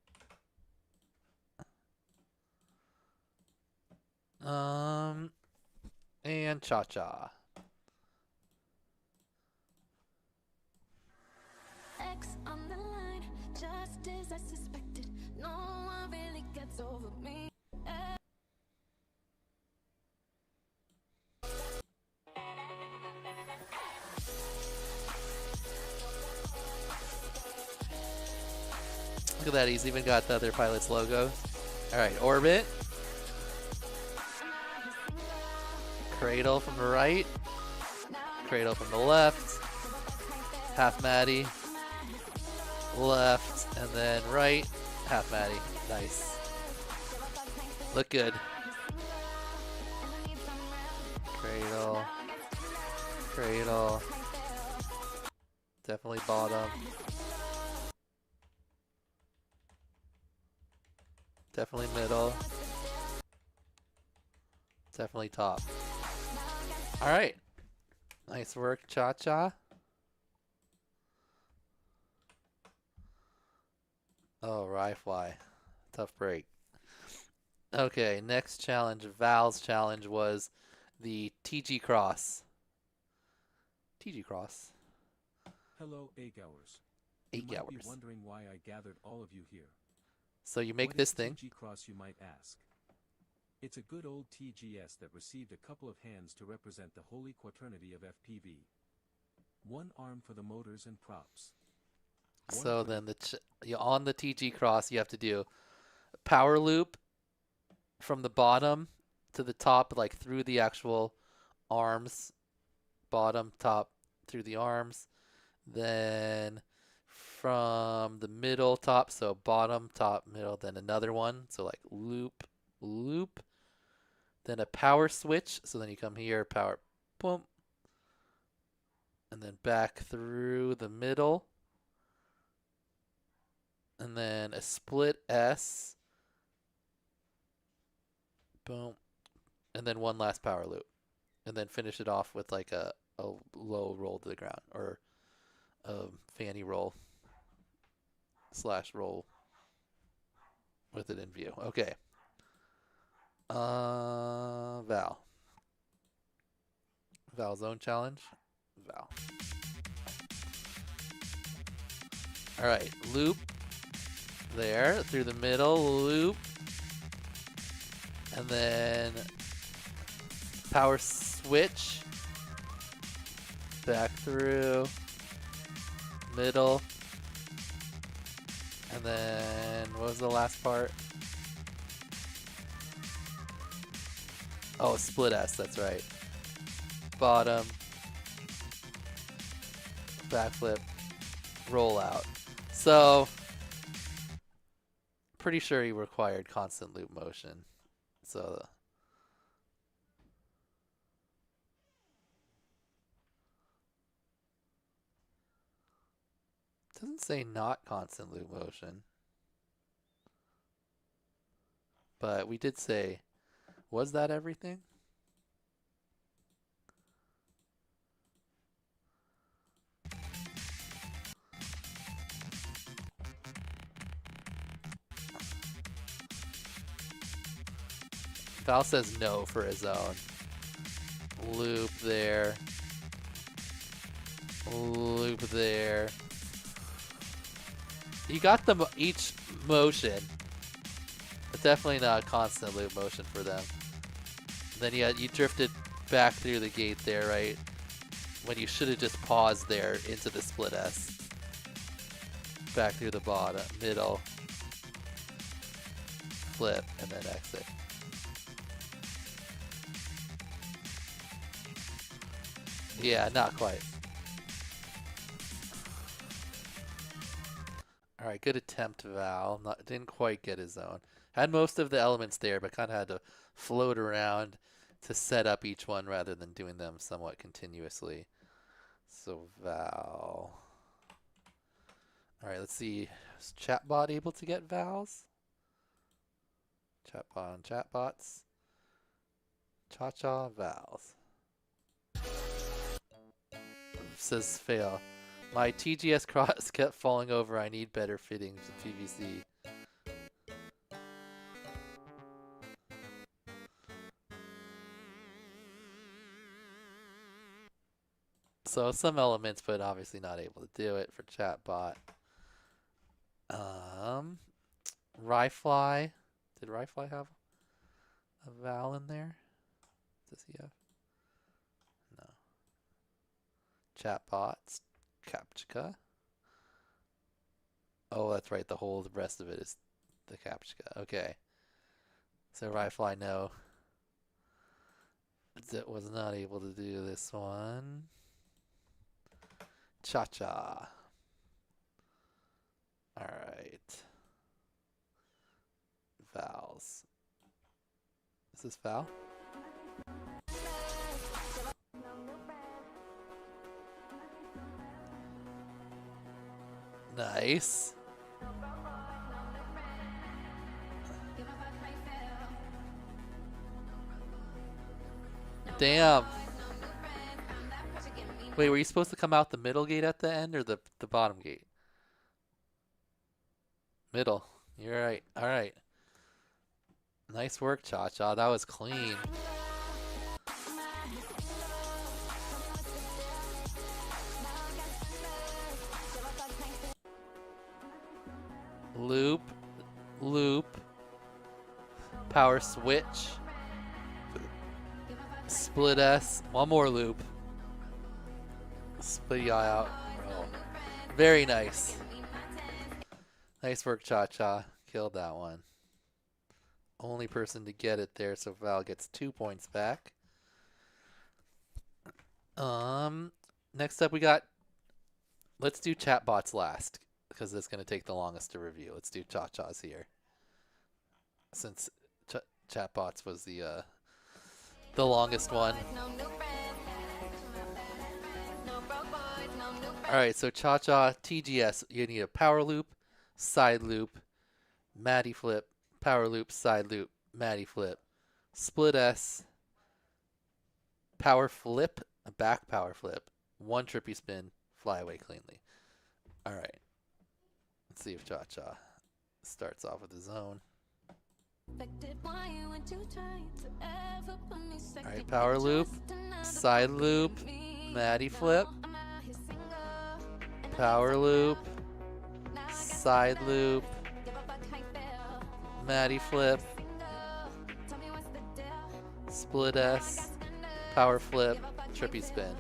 And Cha-Cha. X on the line, just as I suspected. No one really gets over me. Look at that, he's even got the other pilot's logo. Alright, orbit. Cradle from the right. Cradle from the left. Half Maddie. Left, and then right. Half Maddie. Nice. Look good. Cradle. Definitely bottom. Definitely middle. Definitely top. Alright. Nice work, Cha-Cha. Oh, Ryfly. Tough break. Okay, next challenge. Val's challenge was the TG Cross. TG Cross. Hello, 8 hours. 8 You might hours. be wondering why I gathered all of you here. So you make What this is thing. TG Cross, you might ask. It's a good old TGS that received a couple of hands to represent the holy quaternity of FPV. One arm for the motors and props. So then on the TG Cross, you have to do a power loop from the bottom to the top, like through the actual arms. Bottom, top, through the arms. Then from the middle, top, so bottom, top, middle, then another one. So like loop, loop. Then a power switch. So then you come here, power, boom. And then back through the middle. And then a split S. Boom. And then one last power loop. And then finish it off with like a low roll to the ground. Or a fanny roll / roll with it in view. Okay. Val. Val's own challenge. Val. Alright, loop. There, through the middle, loop. And then power switch. Back through. Middle. And then, what was the last part? Oh, split S, that's right. Bottom. Backflip. Roll out. So, pretty sure he required constant loop motion. So, doesn't say not constant loop motion. But we did say, was that everything? Val says no for his own. Loop there. Loop there. You got them each motion, but definitely not constant loop motion for them. Then you drifted back through the gate there, right? When you should have just paused there into the split S. Back through the bottom, middle, flip, and then exit. Yeah, not quite. Alright, good attempt, Val. Didn't quite get his own. Had most of the elements there, but kind of had to float around to set up each one rather than doing them somewhat continuously. So, Val. Alright, let's see. Is Chatbot able to get Vals? Chatbot on Chatbots. Cha-Cha, Vals. Says fail. My TGS cross kept falling over. I need better fittings in PVC. So some elements, but obviously not able to do it for Chatbot. Ryfly. Did Ryfly have a Val in there? Does he have? No. Chatbots. Captcha. Oh, that's right. The rest of it is the Captcha. Okay. So Ryfly, no. It was not able to do this one. Cha-Cha. Alright. Vals. Is this Val? Nice. Damn. Wait, were you supposed to come out the middle gate at the end or the bottom gate? Middle. You're right. All right. Nice work, Cha-Cha. That was clean. Loop. Loop. Power switch. Split S. One more loop. Split the eye out. Roll. Very nice. Nice work, Cha-Cha. Killed that one. Only person to get it there, so Val gets 2 points back. Next up we got, let's do chatbots last, because it's going to take the longest to review. Let's do Cha-Cha's here. Since chatbots was the longest one. Alright, so Cha-Cha, TGS, you need a power loop, side loop, Maddie flip, power loop, side loop, Maddie flip, split S, power flip, a back power flip, one trippy spin, fly away cleanly. Alright, let's see if Cha-Cha starts off with his own. Alright, power loop, side loop, Maddie flip, power loop, side loop, Maddie flip, split S, power flip, trippy spin.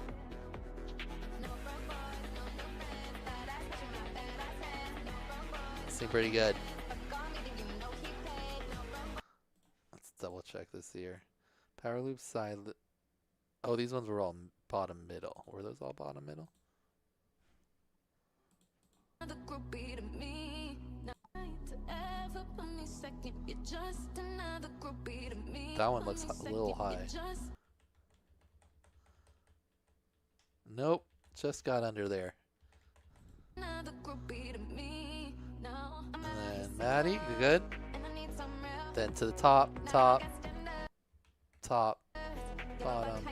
Seem pretty good. Let's double check this here. Power loop, side loop. Oh, these ones were all bottom middle. Were those all bottom middle? That one looks a little high. Nope, just got under there. And then Maddie, you good? Then to the top, bottom.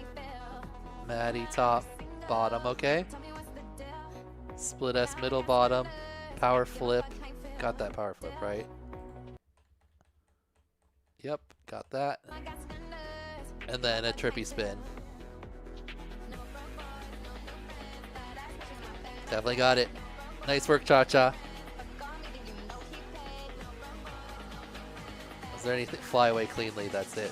Maddie, top, bottom, okay? Split S, middle, bottom, power flip. Got that power flip, right? Yep, got that. And then a trippy spin. Definitely got it. Nice work, Cha-Cha. Is there anything? Fly away cleanly, that's it.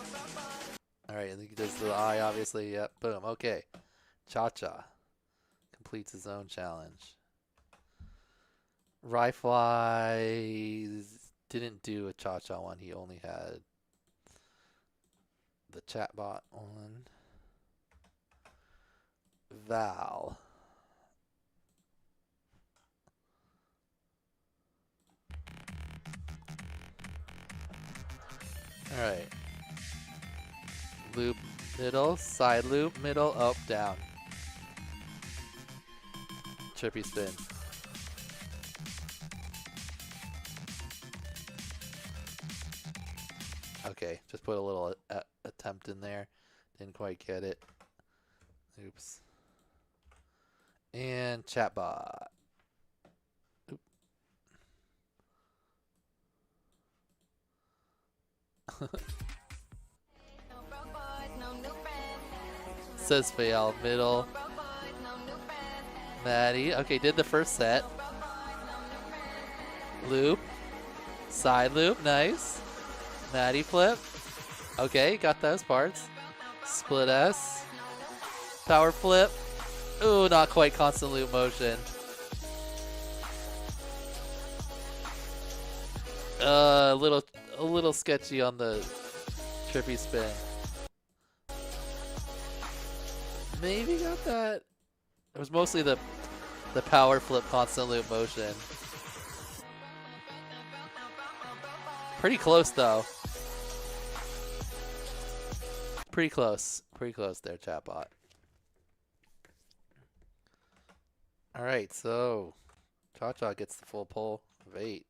Alright, and he does the eye, obviously. Yep, boom, okay. Cha-Cha completes his own challenge. Ryfly didn't do a Cha-Cha one, he only had the chatbot one. Val. Alright. Loop, middle, side loop, middle, up, down. Trippy spin. Okay, just put a little attempt in there. Didn't quite get it. Oops. And chatbot. Oop. Says fail, middle. Maddie. Okay, did the first set. Loop. Side loop, nice. Maddie flip. Okay, got those parts. Split S. Power flip. Ooh, not quite constant loop motion. A little sketchy on the trippy spin. Maybe got that. It was mostly the power flip constant loop motion. Pretty close though. Pretty close there, chatbot. All right, so Cha-Cha gets the full pull of 8.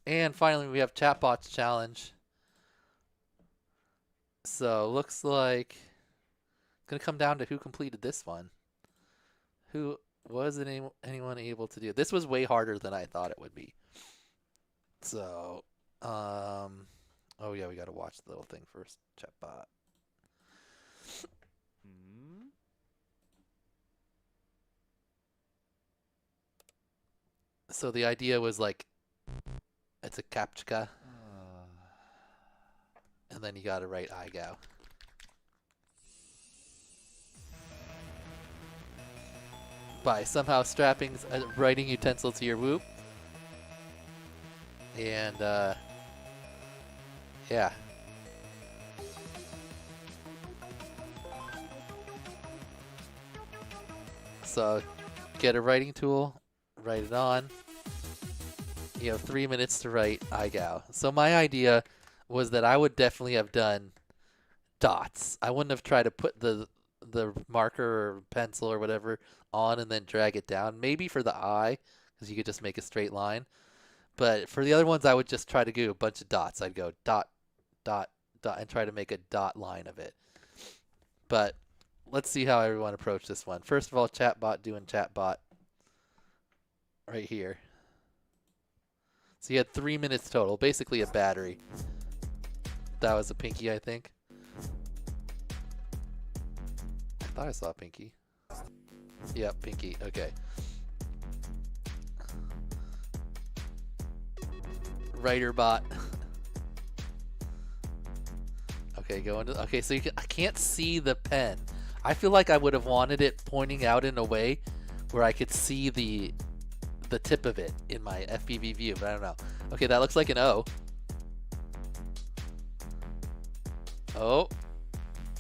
And finally, we have Chatbot's challenge. So, looks like it's going to come down to who completed this one. Who wasn't anyone able to do? This was way harder than I thought it would be. So, oh yeah, we got to watch the little thing first. Chatbot. So the idea was like, it's a captcha, and then you got to write IGAO. By somehow strapping a writing utensil to your whoop. And, yeah. So, get a writing tool, write it on. You have 3 minutes to write IGAO. So my idea was that I would definitely have done dots. I wouldn't have tried to put the marker or pencil or whatever on and then drag it down. Maybe for the eye, because you could just make a straight line. But for the other ones, I would just try to do a bunch of dots. I'd go dot, dot, dot, and try to make a dot line of it. But let's see how everyone approached this one. First of all, Chatbot doing Chatbot right here. So you had 3 minutes total, basically a battery. That was a Pinky, I think. I thought I saw Pinky. Yep, Pinky. Okay. Writer bot. Okay, go into. Okay, so I can't see the pen. I feel like I would have wanted it pointing out in a way where I could see the tip of it in my FPV view, but I don't know. Okay, that looks like an O. Oh.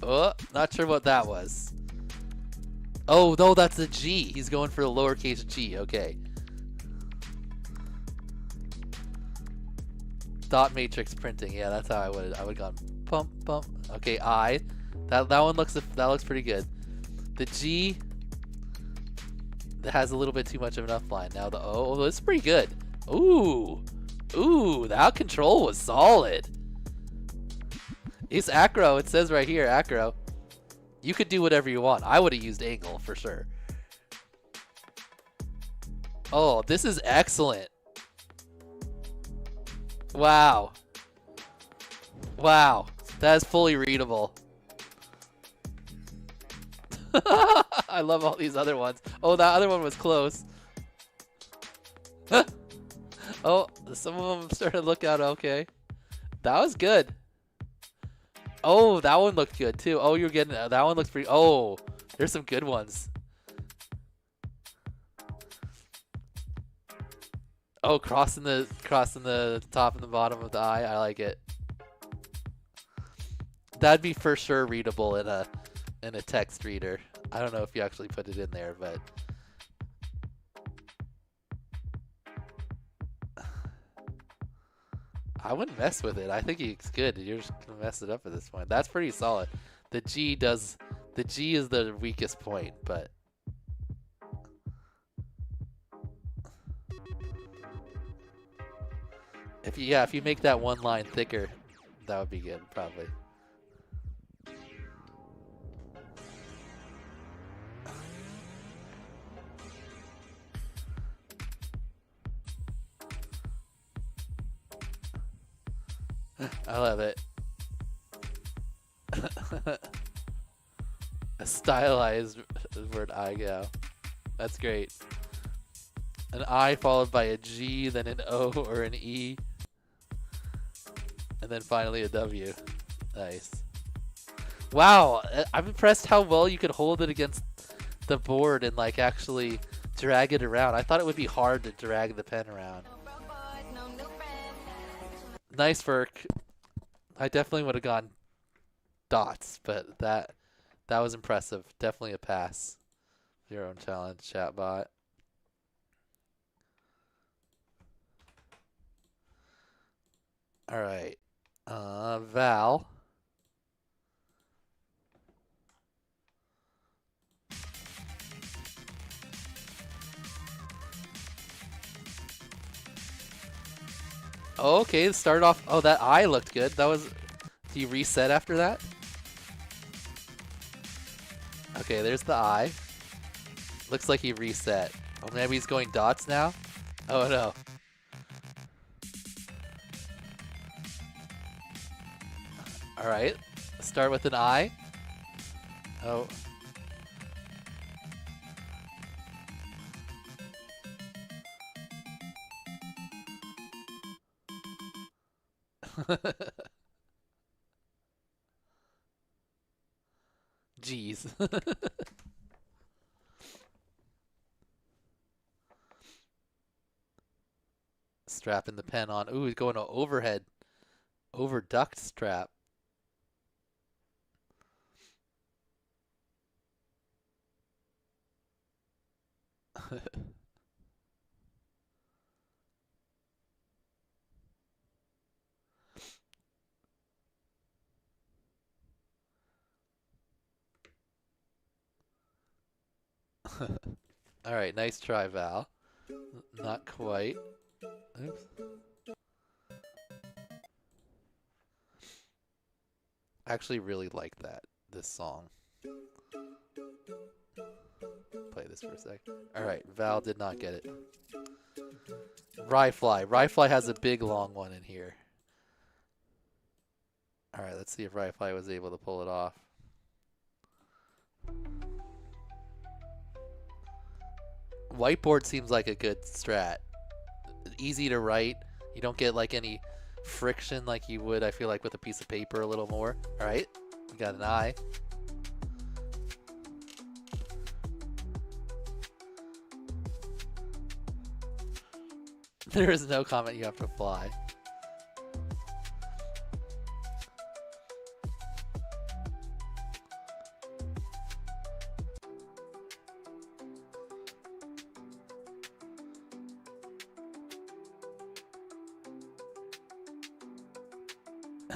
Oh, not sure what that was. Oh, no, that's a G. He's going for the lowercase g. Okay. Dot matrix printing. Yeah, that's how I would have gone. Pump, pump. Okay, I. That one looks pretty good. The G that has a little bit too much of an upline. Now the O, this is pretty good. Ooh. Ooh, that control was solid. It's acro. It says right here, acro. You could do whatever you want. I would have used angle for sure. Oh, this is excellent. Wow. Wow. That is fully readable. I love all these other ones. Oh, that other one was close. Oh, some of them started to look out okay. That was good. Oh, that one looked good too. Oh, you're getting that one looks pretty. Oh, there's some good ones. Oh, crossing the top and the bottom of the eye. I like it. That'd be for sure readable in a text reader. I don't know if you actually put it in there, but I wouldn't mess with it. I think it's good. You're just gonna mess it up at this point. That's pretty solid. The G is the weakest point, but if you make that one line thicker, that would be good, probably. I love it. A stylized word IGAO. That's great. An I followed by a G, then an O or an E. And then finally a W. Nice. Wow, I'm impressed how well you could hold it against the board and like actually drag it around. I thought it would be hard to drag the pen around. Nice work. I definitely would have gone dots, but that was impressive. Definitely a pass. Your own challenge, Chatbot. All right, Val. Okay, start off. Oh, that eye looked good. That was. Do you reset after that? Okay, there's the eye. Looks like he reset. Oh, maybe he's going dots now? Oh no. Alright. Start with an eye. Oh. Jeez. Strapping the pen on. Ooh, he's going to overhead. Over duct strap. Alright, nice try, Val. Not quite. Oops. I actually really like this song. Play this for a sec. Alright, Val did not get it. Ryfly. Ryfly has a big long one in here. Alright, let's see if Ryfly was able to pull it off. Whiteboard seems like a good strat. Easy to write. You don't get like any friction like you would, I feel like, with a piece of paper a little more. Alright, we got an eye. There is no comment, you have to fly.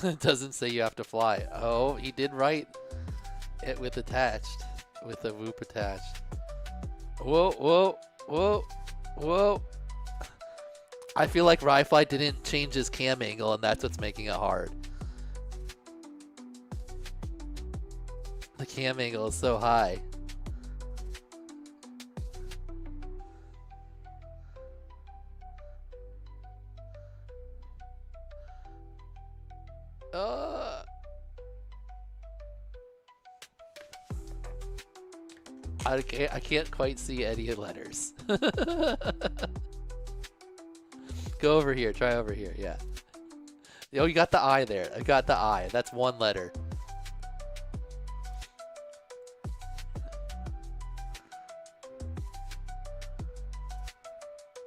It doesn't say you have to fly. Oh, he did write it with attached. With a whoop attached. Whoa, whoa, whoa, whoa. I feel like Ryfly didn't change his cam angle, and that's what's making it hard. The cam angle is so high. I can't quite see any letters. Go over here. Try over here. Yeah. Oh, you got the I there. I got the I. That's one letter.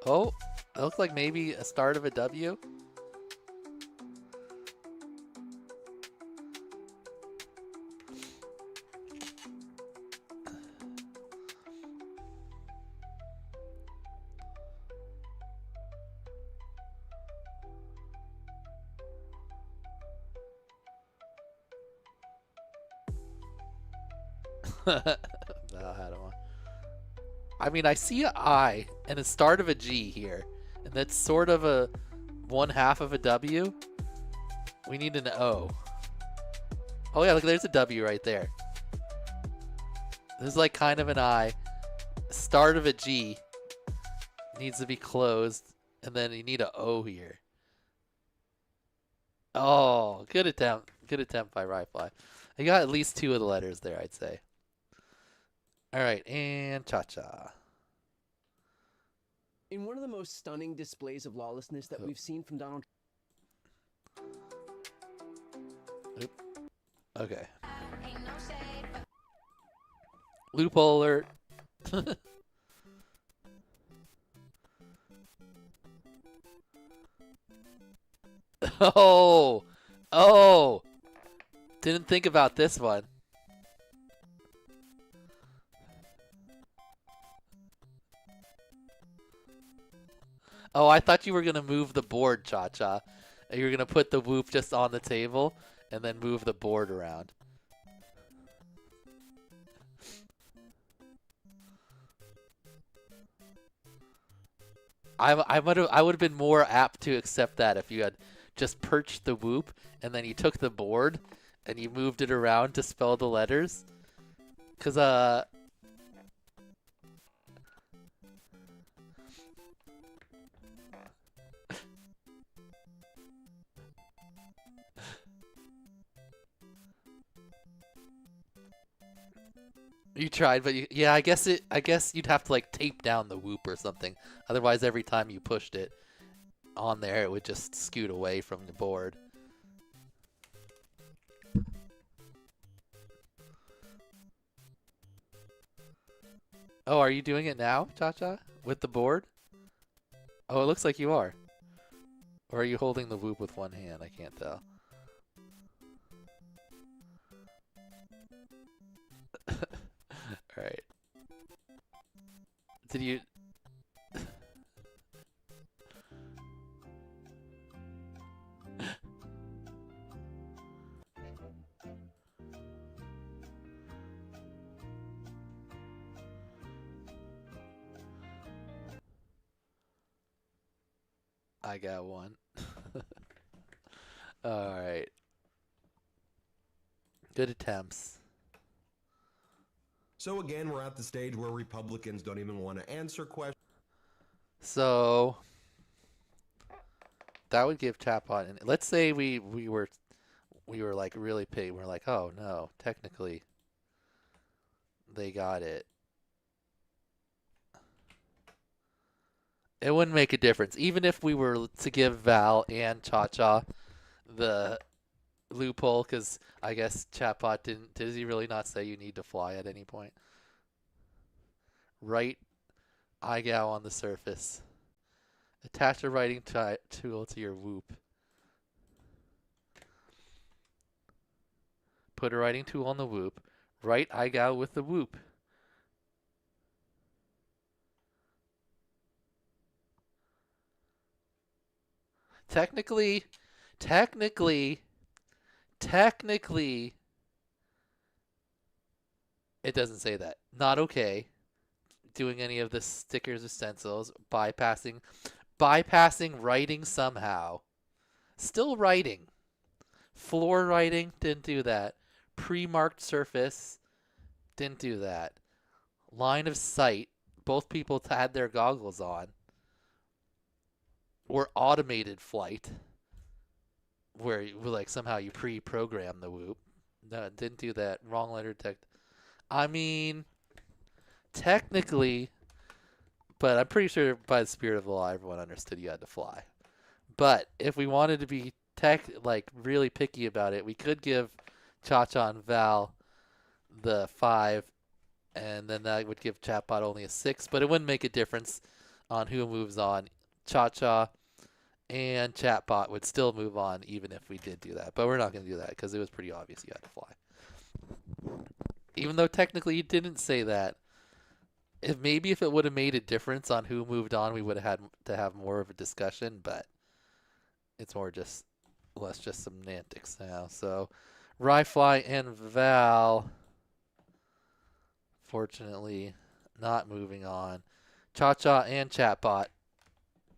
Oh, that looks like maybe a start of a W. I mean, I see an I and a start of a G here, and that's sort of a 1/2 of a W. We need an O. Oh yeah, look, there's a W right there. This is like kind of an I. Start of a G needs to be closed, and then you need an O here. Oh, good attempt. Good attempt by Ryfly. I got at least 2 of the letters there, I'd say. All right, and Cha-Cha. In one of the most stunning displays of lawlessness that we've seen from Donald Oop. Okay. Loophole alert. Oh! Oh! Didn't think about this one. Oh, I thought you were going to move the board, Cha-Cha. You were going to put the whoop just on the table and then move the board around. I would have been more apt to accept that if you had just perched the whoop and then you took the board and you moved it around to spell the letters. Cause you tried, but yeah, I guess you'd have to like tape down the whoop or something. Otherwise, every time you pushed it on there, it would just scoot away from the board. Oh, are you doing it now, Cha-Cha? With the board? Oh, it looks like you are. Or are you holding the whoop with one hand? I can't tell. Alright. Did you... I got one. Alright. Good attempts. So again, we're at the stage where Republicans don't even want to answer questions. So that would give Chapot, and let's say we were like really pig. We're like, oh no, technically they got it. It wouldn't make a difference, even if we were to give Val and Cha-Cha the loophole, because I guess Chatbot didn't. Does he really not say you need to fly at any point? Write IGAL on the surface. Attach a writing tool to your whoop. Put a writing tool on the whoop. Write IGAL with the whoop. Technically, it doesn't say that. Not okay. Doing any of the stickers or stencils. Bypassing writing somehow. Still writing. Floor writing, didn't do that. Pre-marked surface, didn't do that. Line of sight, both people had their goggles on. Or automated flight, where like somehow you pre-program the whoop. No, didn't do that. Wrong letter detect. I mean, technically, but I'm pretty sure by the spirit of the law, everyone understood you had to fly. But if we wanted to be really picky about it, we could give Cha-Cha and Val the 5, and then that would give Chatbot only a 6. But it wouldn't make a difference on who moves on. Cha-Cha and Chatbot would still move on even if we did do that. But we're not going to do that because it was pretty obvious you had to fly. Even though technically you didn't say that. Maybe if it would have made a difference on who moved on, we would have had to have more of a discussion. But it's more just semantics now. So Ryfly and Val, fortunately, not moving on. Cha-Cha and Chatbot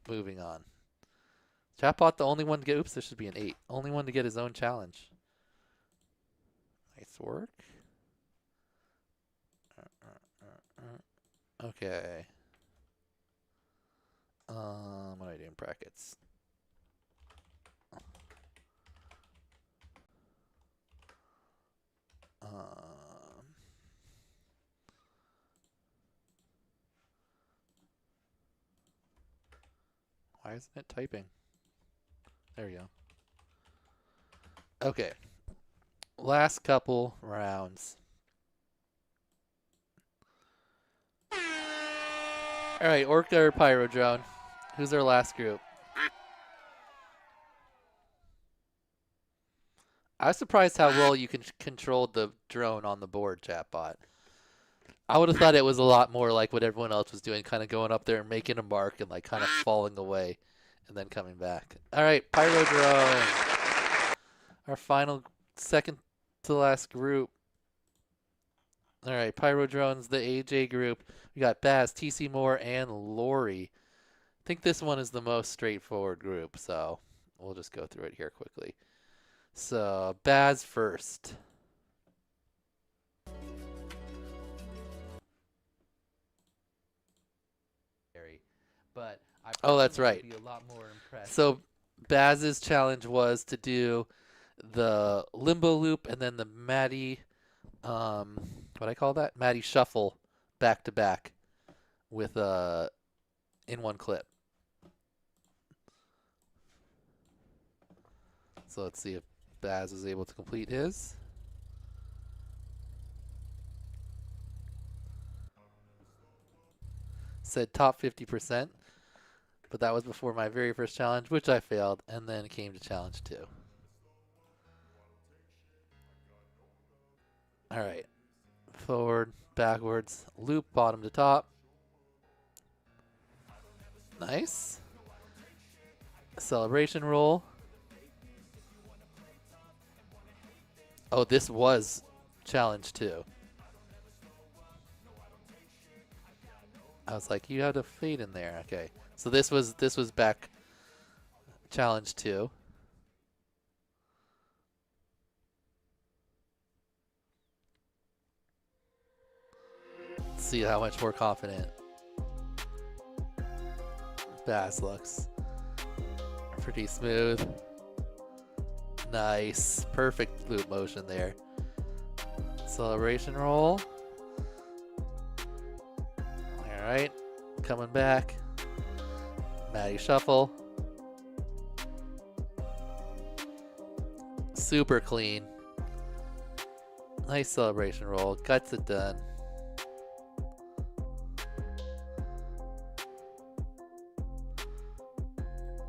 moving on. Chatbot, the only one to get... Oops, there should be an 8. Only one to get his own challenge. Nice work. Okay. What do I do in brackets? Why isn't it typing? There we go. Okay. Last couple rounds. Alright, Orca or Pyro Drone? Who's our last group? I was surprised how well you controlled the drone on the board, Chatbot. I would have thought it was a lot more like what everyone else was doing, kind of going up there and making a mark and like kind of falling away and then coming back. All right, Pyro Drone. Our final, second to last group. All right, Pyro Drone's the AJ group. We got Baz, TC Moore, and Lori. I think this one is the most straightforward group, so we'll just go through it here quickly. So, Baz first. But I Oh, that's personally right. would be a lot more impressed. So, Baz's challenge was to do the limbo loop and then the Maddie, what I call that? Maddie shuffle back to back with in one clip. So let's see if Baz is able to complete his. Said top 50%, but that was before my very first challenge, which I failed, and then it came to challenge 2. All right, forward, backwards, loop, bottom to top. Nice. Celebration roll. Oh, this was challenge 2. I was like, you had a fade in there. Okay. So this was back challenge 2. Let's see how much more confident Baz looks. Pretty smooth. Nice. Perfect loop motion there. Celebration roll. Alright. Coming back. Maddie shuffle. Super clean. Nice celebration roll. Guts it done.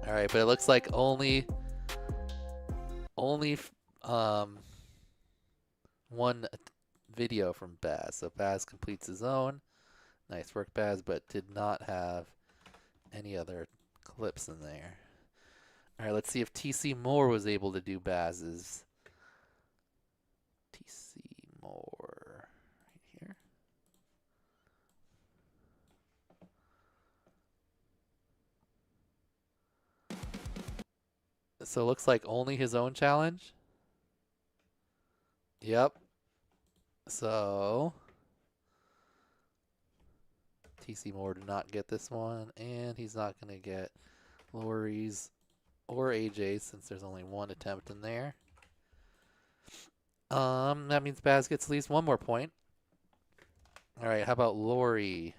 Alright, but it looks like only one video from Baz. So Baz completes his own. Nice work, Baz, but did not have any other clips in there. Alright, let's see if TC Moore was able to do Baz's. TC Moore. Right here. So it looks like only his own challenge. Yep. So TC Moore did not get this one, and he's not going to get Lori's or AJ's since there's only one attempt in there. That means Baz gets at least one more point. All right, how about Lori?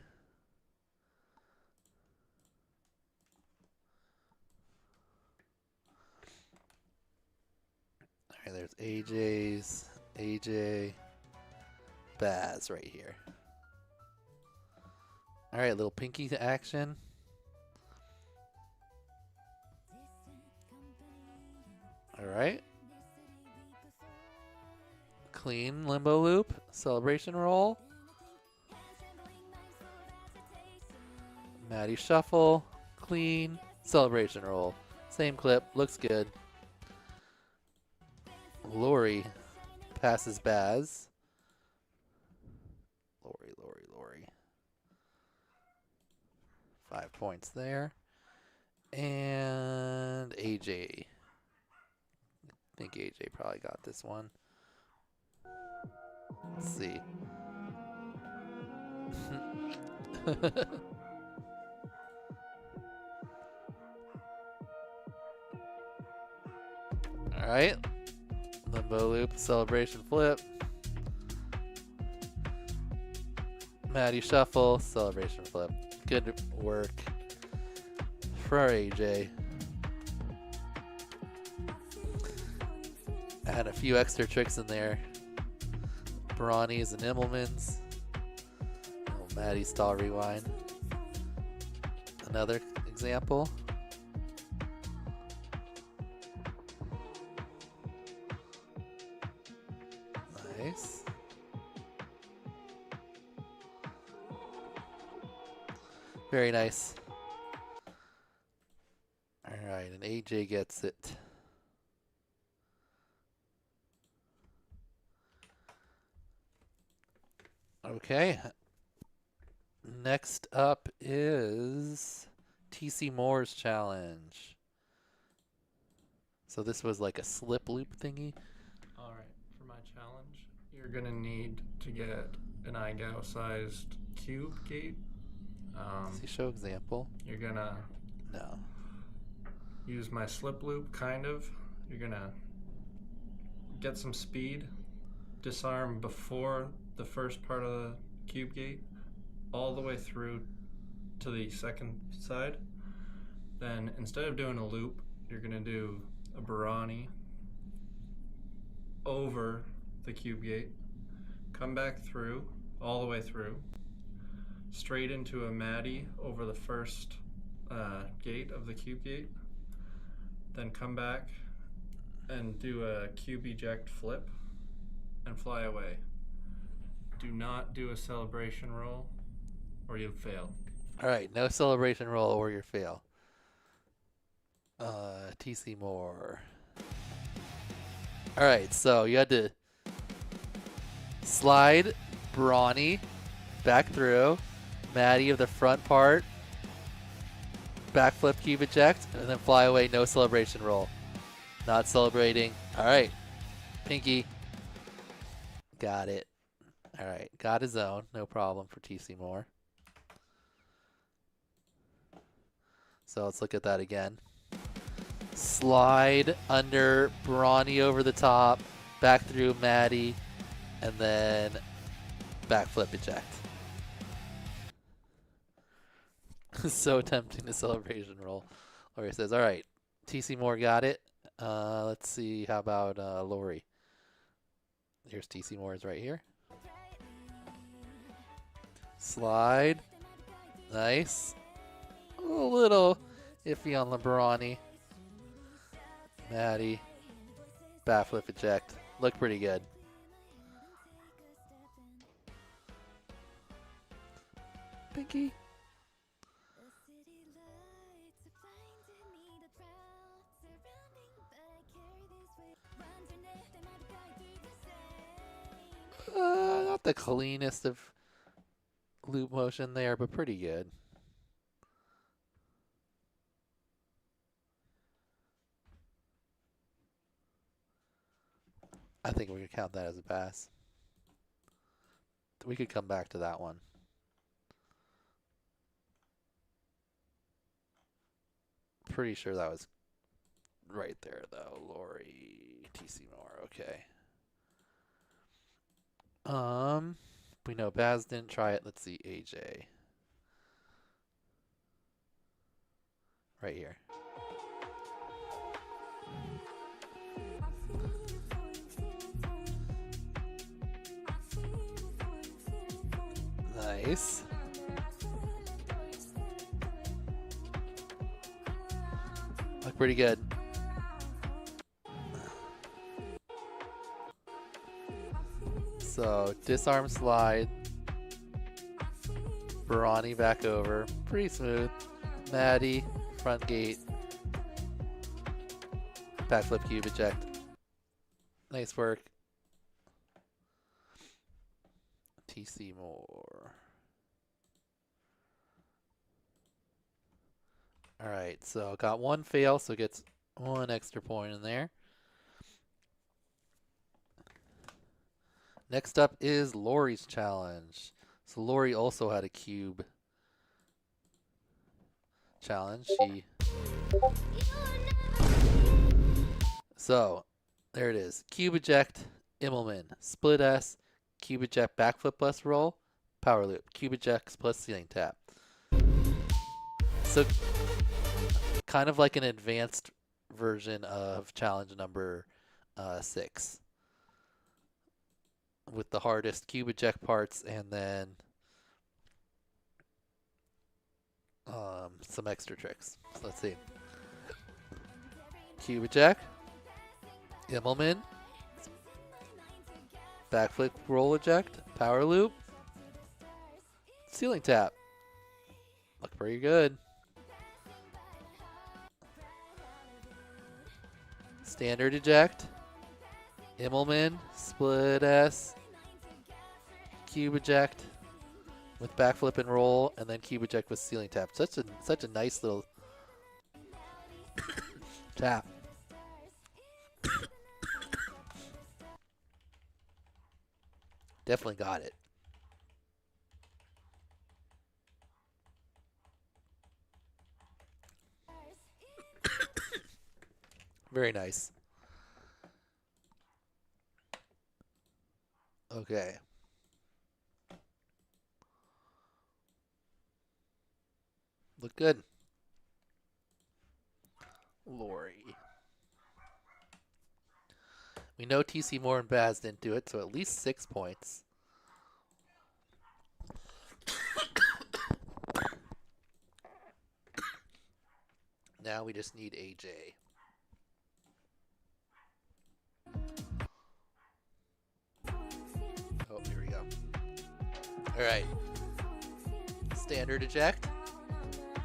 All right, there's AJ's, AJ, Baz right here. All right, little pinky to action. All right. Clean limbo loop, celebration roll. Maddie shuffle, clean, celebration roll. Same clip, looks good. Lori passes Baz. Lori. 5 points there. And AJ. I think AJ probably got this one. Let's see. All right. Limbo loop, celebration flip. Maddie shuffle, celebration flip. Good work for AJ. Add a few extra tricks in there. Brawnies and Immelmans. Little Maddie stall rewind. Another example. Nice. Very nice. All right, and AJ gets it. Okay. Next up is TC Moore's challenge. So this was like a slip loop thingy. Alright, for my challenge, you're gonna need to get an iGao sized cube gate. Does he show example? You're gonna use my slip loop, kind of. You're gonna get some speed, disarm before the first part of the cube gate, all the way through to the second side. Then instead of doing a loop, you're gonna do a Barani over the cube gate, come back through, all the way through, straight into a Maddie over the first gate of the cube gate, then come back and do a cube eject flip and fly away. Do not do a celebration roll or you'll fail. Alright, no celebration roll or you fail. TC Moore. Alright, so you had to slide Brawny back through, Maddie of the front part, backflip cube eject, and then fly away, no celebration roll. Not celebrating. Alright, Pinky. Got it. Alright, got his own. No problem for TC Moore. So let's look at that again. Slide under Brawny over the top, back through Maddie, and then backflip eject. So tempting to celebration roll. Lori says, alright, TC Moore got it. Let's see, how about Lori? Here's TC Moore's right here. Slide. Nice. A little iffy on LeBron-y. Maddie. Backflip eject. Look pretty good. Pinky. Not the cleanest of loop motion there, but pretty good. I think we could count that as a pass. We could come back to that one. Pretty sure that was right there, though. Lori, TC Moore, okay. We know Baz didn't try it. Let's see, AJ. Right here. Nice. Look pretty good. So, disarm slide. Barani back over. Pretty smooth. Maddie, front gate. Backflip cube eject. Nice work. TC Moore. Alright, so got one fail, so gets one extra point in there. Next up is Lori's challenge. So Lori also had a cube challenge. So there it is. Cube eject, Immelman, split S, cube eject, backflip plus roll, power loop, cube eject plus ceiling tap. So kind of like an advanced version of challenge number 6. With the hardest cube eject parts and then some extra tricks. So let's see. Cube eject, Immelman, backflip roll eject, power loop, ceiling tap. Look pretty good. Standard eject, Immelman, split S, cube eject with backflip and roll, and then cube eject with ceiling tap. Such a nice little tap. Definitely got it. Very nice. Okay. Look good. Lori. We know TC Moore and Baz didn't do it, so at least 6 points. Now we just need AJ. Oh, here we go. All right. Standard eject.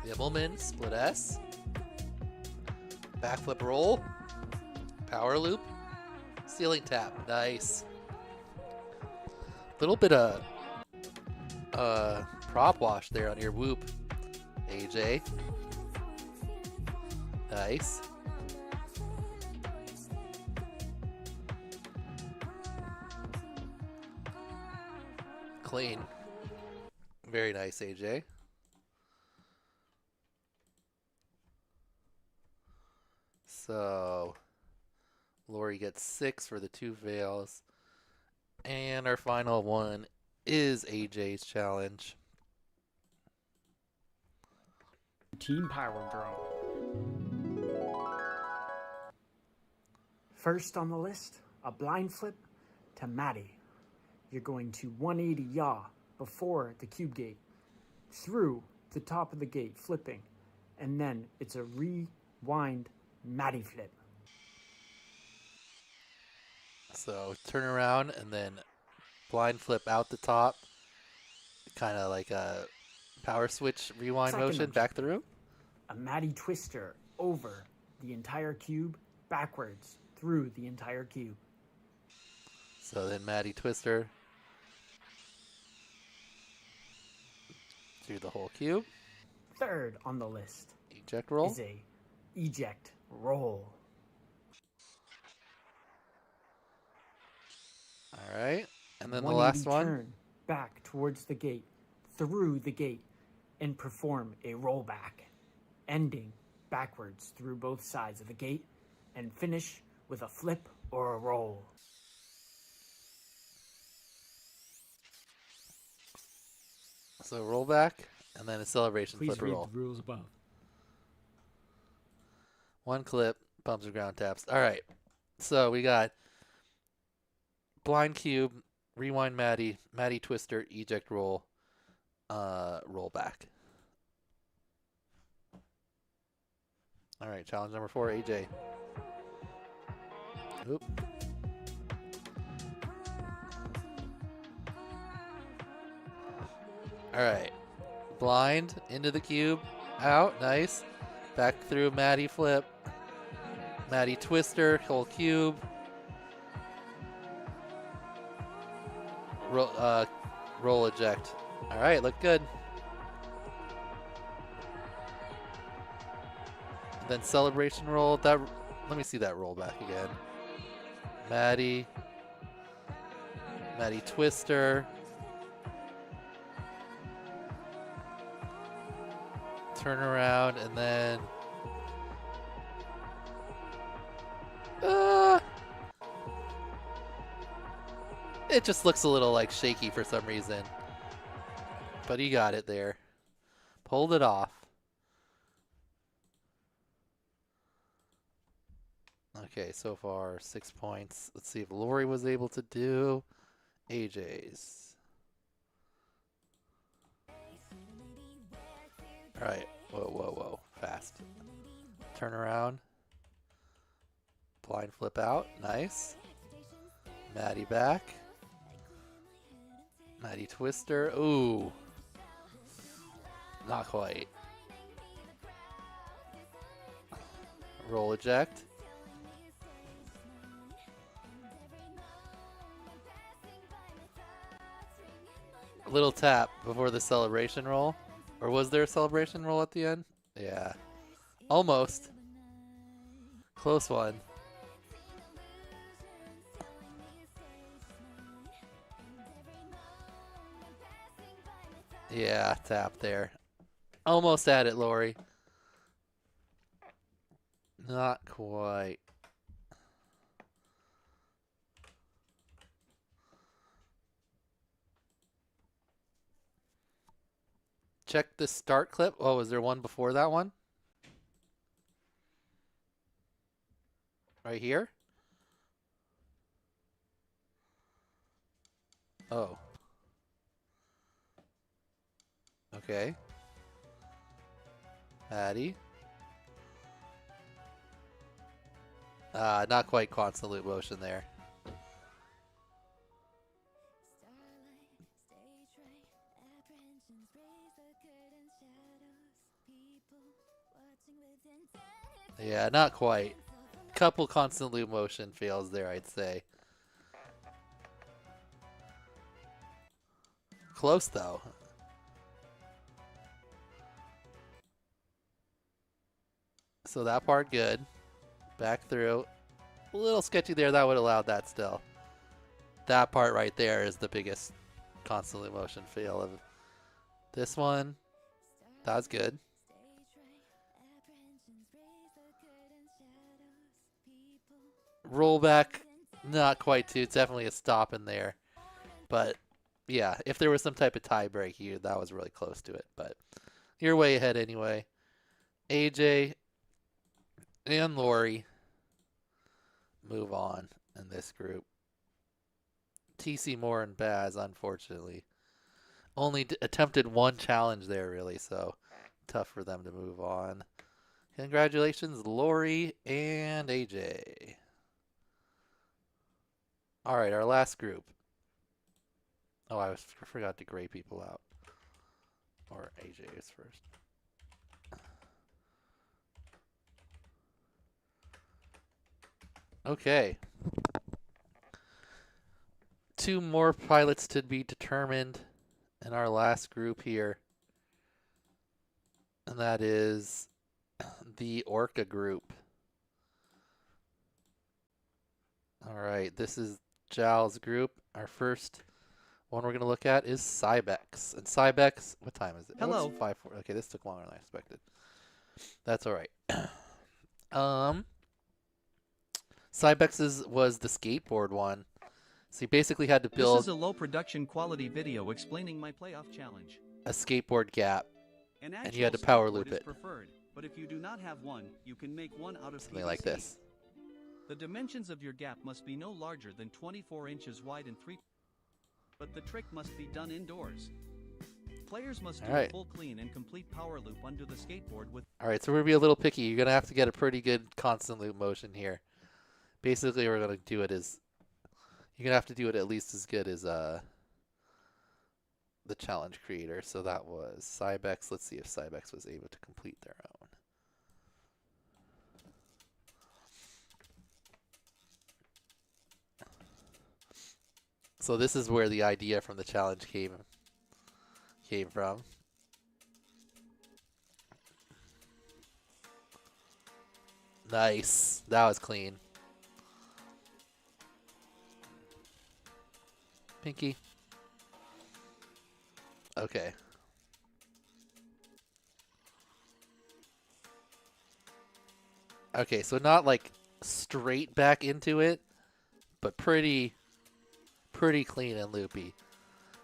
Immelman, split S. Backflip roll. Power loop. Ceiling tap. Nice. Little bit of prop wash there on your whoop, AJ. Nice. Clean. Very nice, AJ. So, Lori gets 6 for the 2 veils. And our final one is AJ's challenge. Team Power Drone. First on the list, a blind flip to Maddie. You're going to 180 yaw before the cube gate, through the top of the gate, flipping, and then it's a rewind Maddie flip. So turn around and then blind flip out the top, kind of like a power switch rewind Second motion back through. A Maddie twister over the entire cube, backwards through the entire cube. So then Maddie twister through the whole cube. Third on the list Eject roll. is a eject roll. All right. And then the 180 last one. Turn back towards the gate, through the gate, and perform a rollback, ending backwards through both sides of the gate, and finish with a flip or a roll. So roll back, and then a celebration Please flip read roll. the rules above. One clip, bumps or ground taps. All right. So we got blind cube, rewind Maddie, Maddie twister, eject roll, roll back. All right, challenge number 4, AJ. Oop. All right. Blind, into the cube, out, nice. Back through Maddie flip. Maddie twister, whole cube. Roll eject. All right, look good. Then celebration roll. That. Let me see that roll back again. Maddie twister. Turn around and then it just looks a little like shaky for some reason. But he got it there. Pulled it off. Okay, so far 6 points. Let's see if Lori was able to do AJ's. All right. Whoa. Fast. Turn around. Blind flip out. Nice. Maddie back. Maddie twister. Ooh. Not quite. Roll eject. Little tap before the celebration roll. Or was there a celebration roll at the end? Yeah. Almost. Close one. Yeah, tap there. Almost at it, Lori. Not quite. Check the start clip. Oh, was there one before that one? Right here? Oh. Okay. Maddie. Not quite constant loop motion there. Yeah, not quite. Couple constant loop motion fails there, I'd say. Close though. So that part good. Back through. A little sketchy there. That would have allowed that still. That part right there is the biggest constant loop motion fail of this one. That was good. Rollback, not quite too. It's definitely a stop in there. But yeah, if there was some type of tie break here, that was really close to it. But you're way ahead anyway. AJ and Lori move on in this group. TC Moore and Baz, unfortunately, only attempted one challenge there, really, so tough for them to move on. Congratulations, Lori and AJ. All right, our last group. Oh, I forgot to gray people out. Or AJ is first. Okay. 2 more pilots to be determined in our last group here. And that is the Orca group. All right, this is Jal's group. Our first one we're going to look at is Cybex. And Cybex, what time is it? Hello. Oh, it's 5:40. Okay, this took longer than I expected. That's all right. Cybex's was the skateboard one. So you basically had to build This is a low production quality video explaining my playoff challenge. a skateboard gap, An and you had to actual power skateboard loop is it. preferred, but if you do not have one, you can make one out of Something PVC. like this. The dimensions of your gap must be no larger than 24 inches wide and 3, but the trick must be done indoors. Players must do Alright. a full clean and complete power loop under the skateboard with All right, so we're going to be a little picky. You're going to have to get a pretty good constant loop motion here. Basically, we're going to do it as... You're going to have to do it at least as good as the challenge creator. So that was Cybex. Let's see if Cybex was able to complete their own. So this is where the idea from the challenge came from. Nice. That was clean. Pinky. Okay. Okay, so not like straight back into it, but pretty clean and loopy.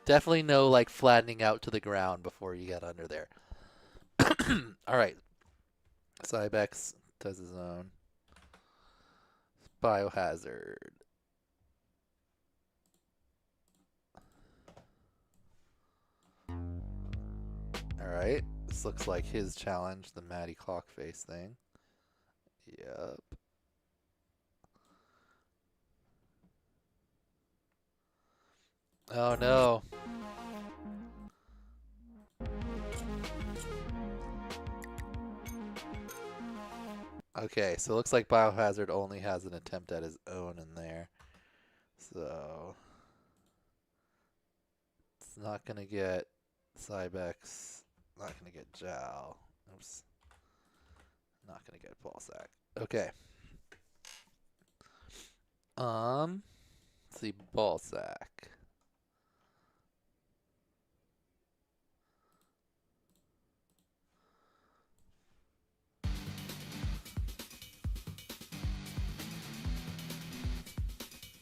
Definitely no like flattening out to the ground before you get under there. All right. Cybex does his own. Biohazard. Alright, this looks like his challenge, the Matty Clockface thing. Yep. Oh no. Okay, so it looks like Biohazard only has an attempt at his own in there. So... let's It's not gonna get Cybex. Not gonna get Jow. Oops. Not gonna get Ballsack. Okay. Let's see, Ballsack.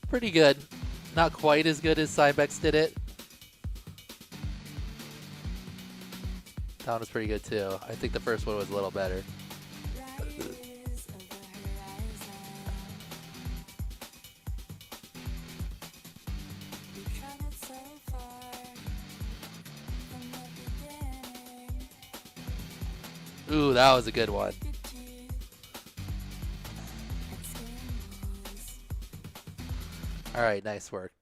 Pretty good. Not quite as good as Cybex did it. That one was pretty good too. I think the first one was a little better. Ooh, that was a good one. All right, nice work.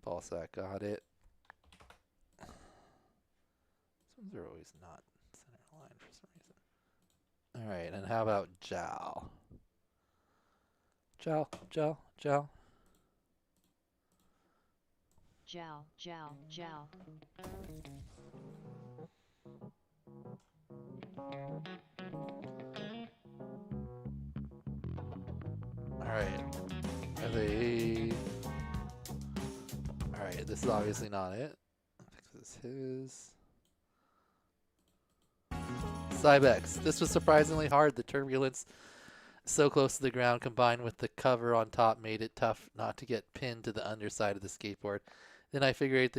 Ballsack got it. These ones are always not center line for some reason. All right, and how about Jow? Jow. All right. Are they... All right, this is obviously not it. I think this is his. Cybex. This was surprisingly hard. The turbulence so close to the ground combined with the cover on top made it tough not to get pinned to the underside of the skateboard. Then I figured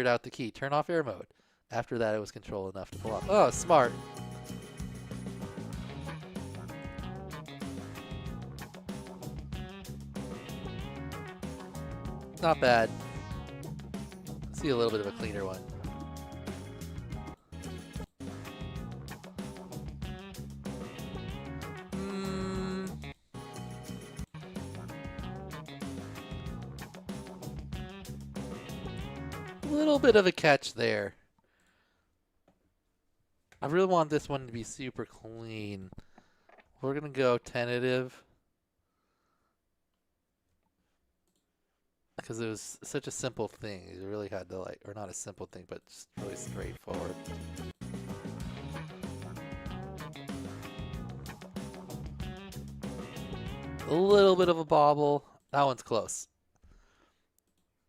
out the key. Turn off air mode. After that, it was control enough to pull off. Oh, smart. Not bad. Let's see a little bit of a cleaner one. A little bit of a catch there. I really want this one to be super clean. We're gonna go tentative. Because it was such a simple thing. You really had to like, or not a simple thing, but just really straightforward. A little bit of a bobble. That one's close.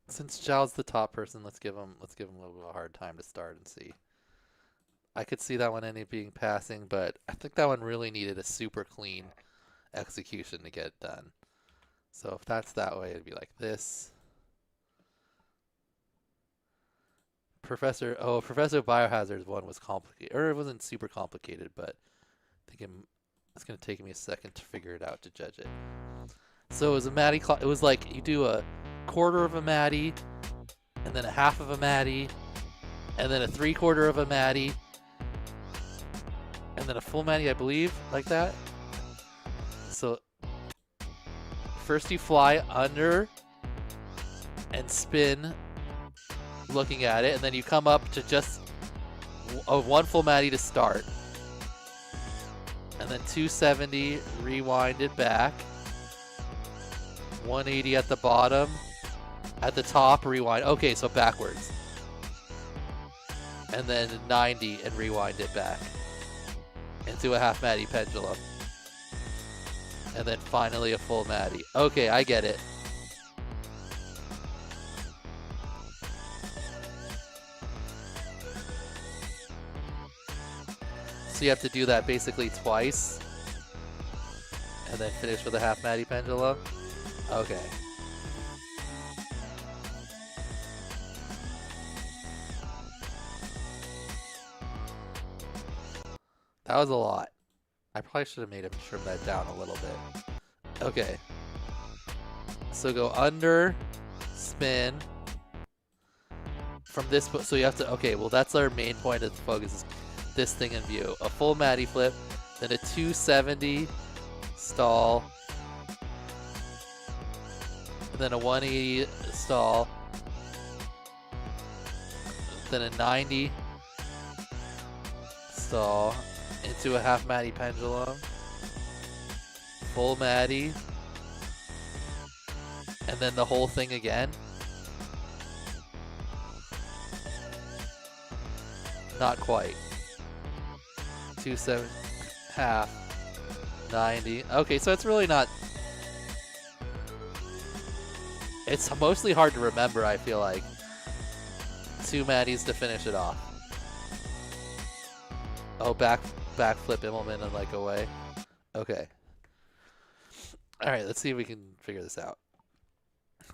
Since Zhao's the top person, let's give him a little bit of a hard time to start and see. I could see that one ending up being passing, but I think that one really needed a super clean execution to get it done. So if that's that way, it'd be like this. Professor Biohazard's one was complicated, or it wasn't super complicated, but I think it's going to take me a second to figure it out to judge it. So it was a Matty, it was like you do a quarter of a Matty, and then a half of a Matty, and then a 3/4 of a Matty, and then a full Matty, I believe, like that. So first you fly under and spin looking at it, and then you come up to just one full Matty to start. And then 270, rewind it back. 180 at the bottom. At the top, rewind. Okay, so backwards. And then 90 and rewind it back. Into a half Matty pendulum. And then finally a full Matty. Okay, I get it. So you have to do that basically twice. And then finish with a half Matty pendulum. Okay. That was a lot. I probably should have made him trim that down a little bit. Okay. So go under, spin. From this, so you have to, okay, well that's our main point of the focus is this thing in view. A full Matty flip, then a 270 stall, and then a 180 stall, then a 90 stall, into a half Matty pendulum, full Matty, and then the whole thing again. Not quite. 270, half, 90. Okay, so it's really not. It's mostly hard to remember, I feel like. 2 Maddies to finish it off. Oh, backflip Immelman and like away. Okay. All right, let's see if we can figure this out.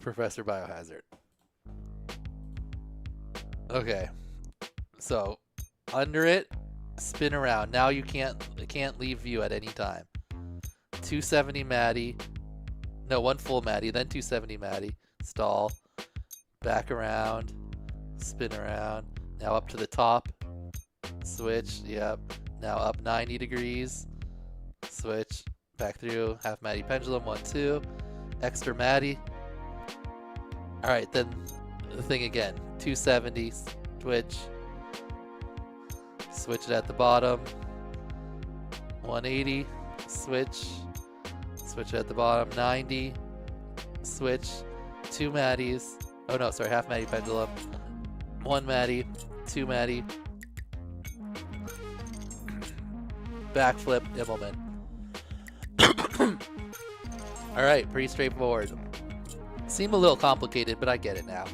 Professor Biohazard. Okay. So, under it, spin around. Now it can't leave view at any time. 270 Maddie. No, 1 full Maddie, then 270 Maddie. Stall. Back around. Spin around. Now up to the top. Switch. Yep. Now up 90 degrees. Switch. Back through. Half Maddie pendulum. 1, 2. Extra Maddie. Alright, then the thing again. 270. Switch. Switch it at the bottom. 180. Switch. Switch it at the bottom. 90. Switch. 2 Maddies. Oh no, sorry. Half Maddie pendulum. 1 Maddie. 2 Maddie. Backflip Immelman. Alright, pretty straightforward. Seem a little complicated, but I get it now.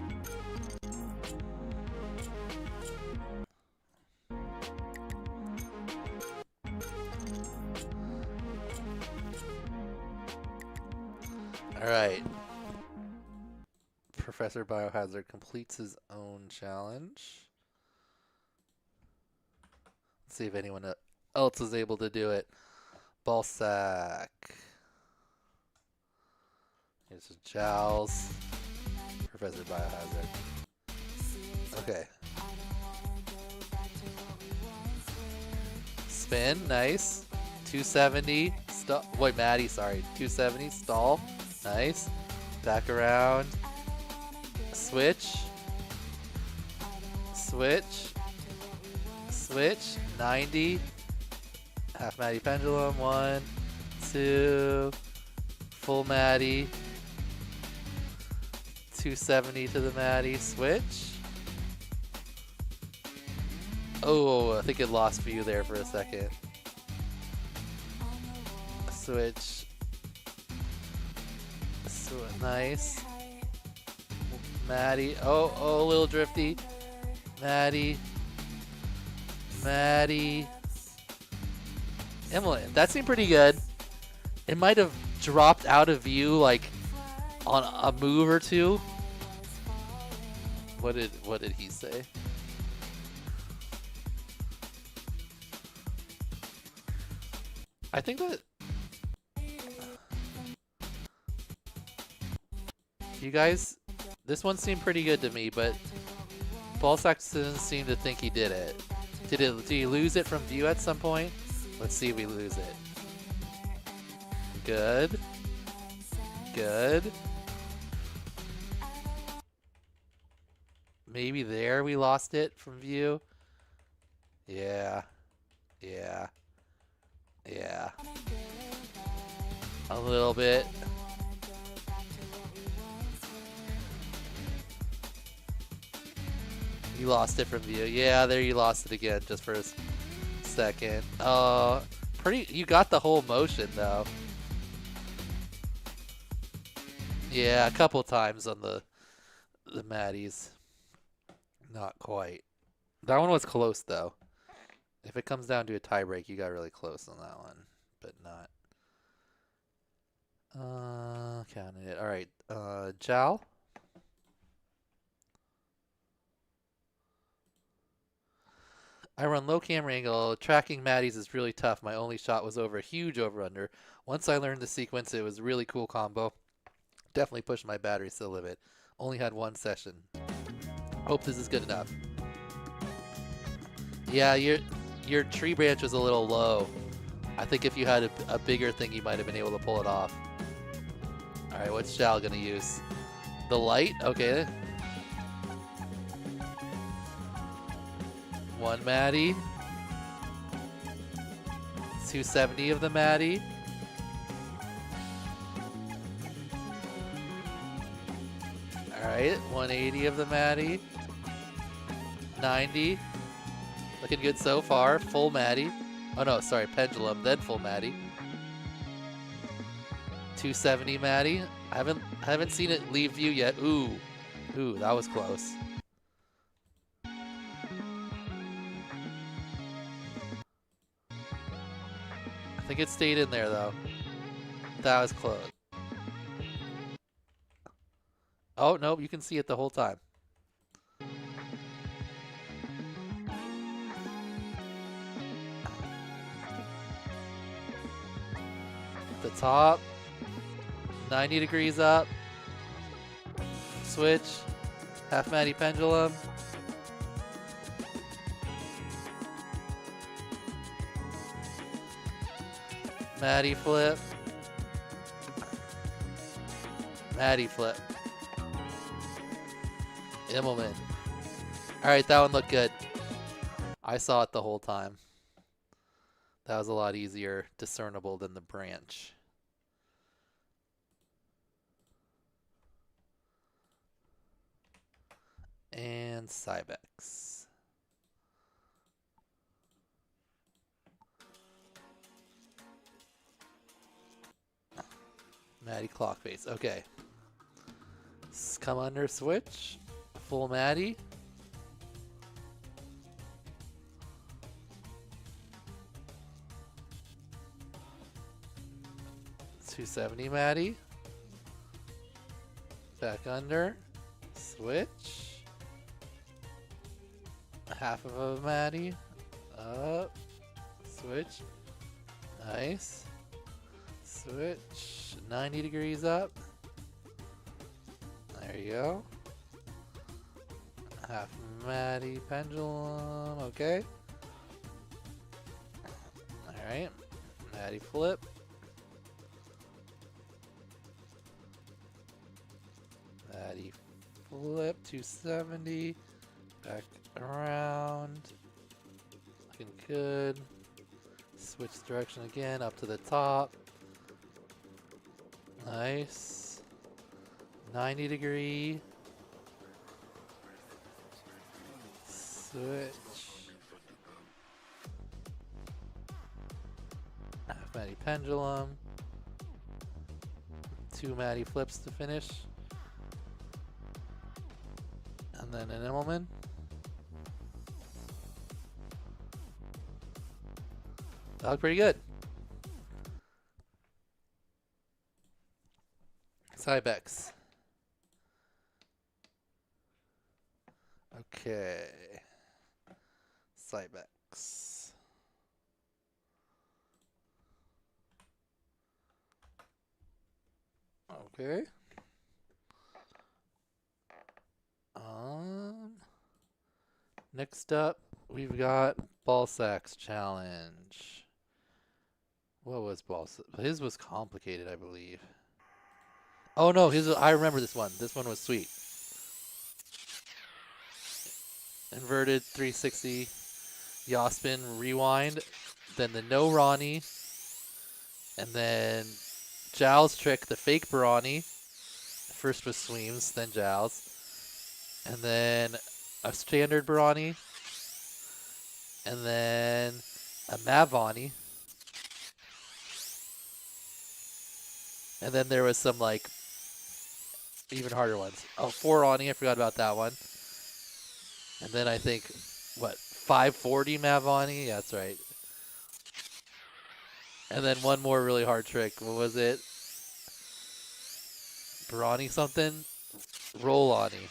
Alright. Professor Biohazard completes his own challenge. Let's see if anyone else is able to do it. Ball sack. Here's the Jowls. Professor Biohazard. Okay. Spin, nice. 270. Wait, Maddie, sorry. 270, stall. Nice. Back around. Switch. Switch. Switch. 90. Half Maddie pendulum. 1, 2. Full Maddie. 270 to the Maddie. Switch. Oh, I think it lost view there for a second. Switch. Nice. Maddie. Oh, a little drifty. Maddie. Maddie. Emily. That seemed pretty good. It might have dropped out of view like on a move or two. What did he say? I think that you guys, this one seemed pretty good to me, but Ballsack doesn't seem to think he did it. Did he lose it from view at some point? Let's see if we lose it. Good. Good. Maybe there we lost it from view. Yeah. Yeah. Yeah. A little bit. You lost it from view. Yeah, there you lost it again just for a second. You got the whole motion though. Yeah, a couple times on the Maddies. Not quite. That one was close though. If it comes down to a tie break, you got really close on that one, but not. Counting it. All right, Jowl. I run low camera angle. Tracking Maddies is really tough. My only shot was over a huge over-under. Once I learned the sequence, it was a really cool combo. Definitely pushed my batteries to the limit. Only had 1 session. Hope this is good enough. Yeah, your tree branch was a little low. I think if you had a bigger thing, you might have been able to pull it off. All right, what's Jowl gonna use? The light? Okay. 1 Maddie. 270 of the Maddie. Alright, 180 of the Maddie. 90. Looking good so far. Full Maddie. Oh no, sorry, pendulum, then full Maddie. 270 Maddie. I haven't seen it leave view yet. Ooh, that was close. I think it stayed in there though. That was close. Oh no, you can see it the whole time. The top, 90 degrees up, switch, half Maddie pendulum, Maddie flip, Maddie flip, Immelman. Alright, that one looked good. I saw it the whole time. That was a lot easier discernible than the branch. And Cybex. Maddie clock face. Okay. Come under switch. Full Maddie. $270 Maddie. Back under. Switch. Half of a Maddie. Up. Switch. Nice. Switch. 90 degrees up. There you go. Half Maddie pendulum. Okay. Alright. Maddie flip. Maddie flip. 270. Back around. Looking good. Switch direction again. Up to the top. Nice. 90 degree. Switch. Half Maddie pendulum. 2 Maddie flips to finish. And then an Immelman. That looked pretty good. Cybex. Okay. Cybex. Okay. Next up, we've got ball sacks challenge. What was ball sacks? His was complicated, I believe. Oh no, I remember this one. This one was sweet. Inverted 360 yaw spin rewind, then the no Ronnie, and then Giles trick, the fake Barani. First was Sweems, then Giles. And then a standard Barani. And then a Mavani. And then there was some like even harder ones. Oh, 4 Ronnie, I forgot about that one. And then I think, what, 540 Mavani? Yeah, that's right. And then one more really hard trick. What was it? Barani something? Roll-Ani.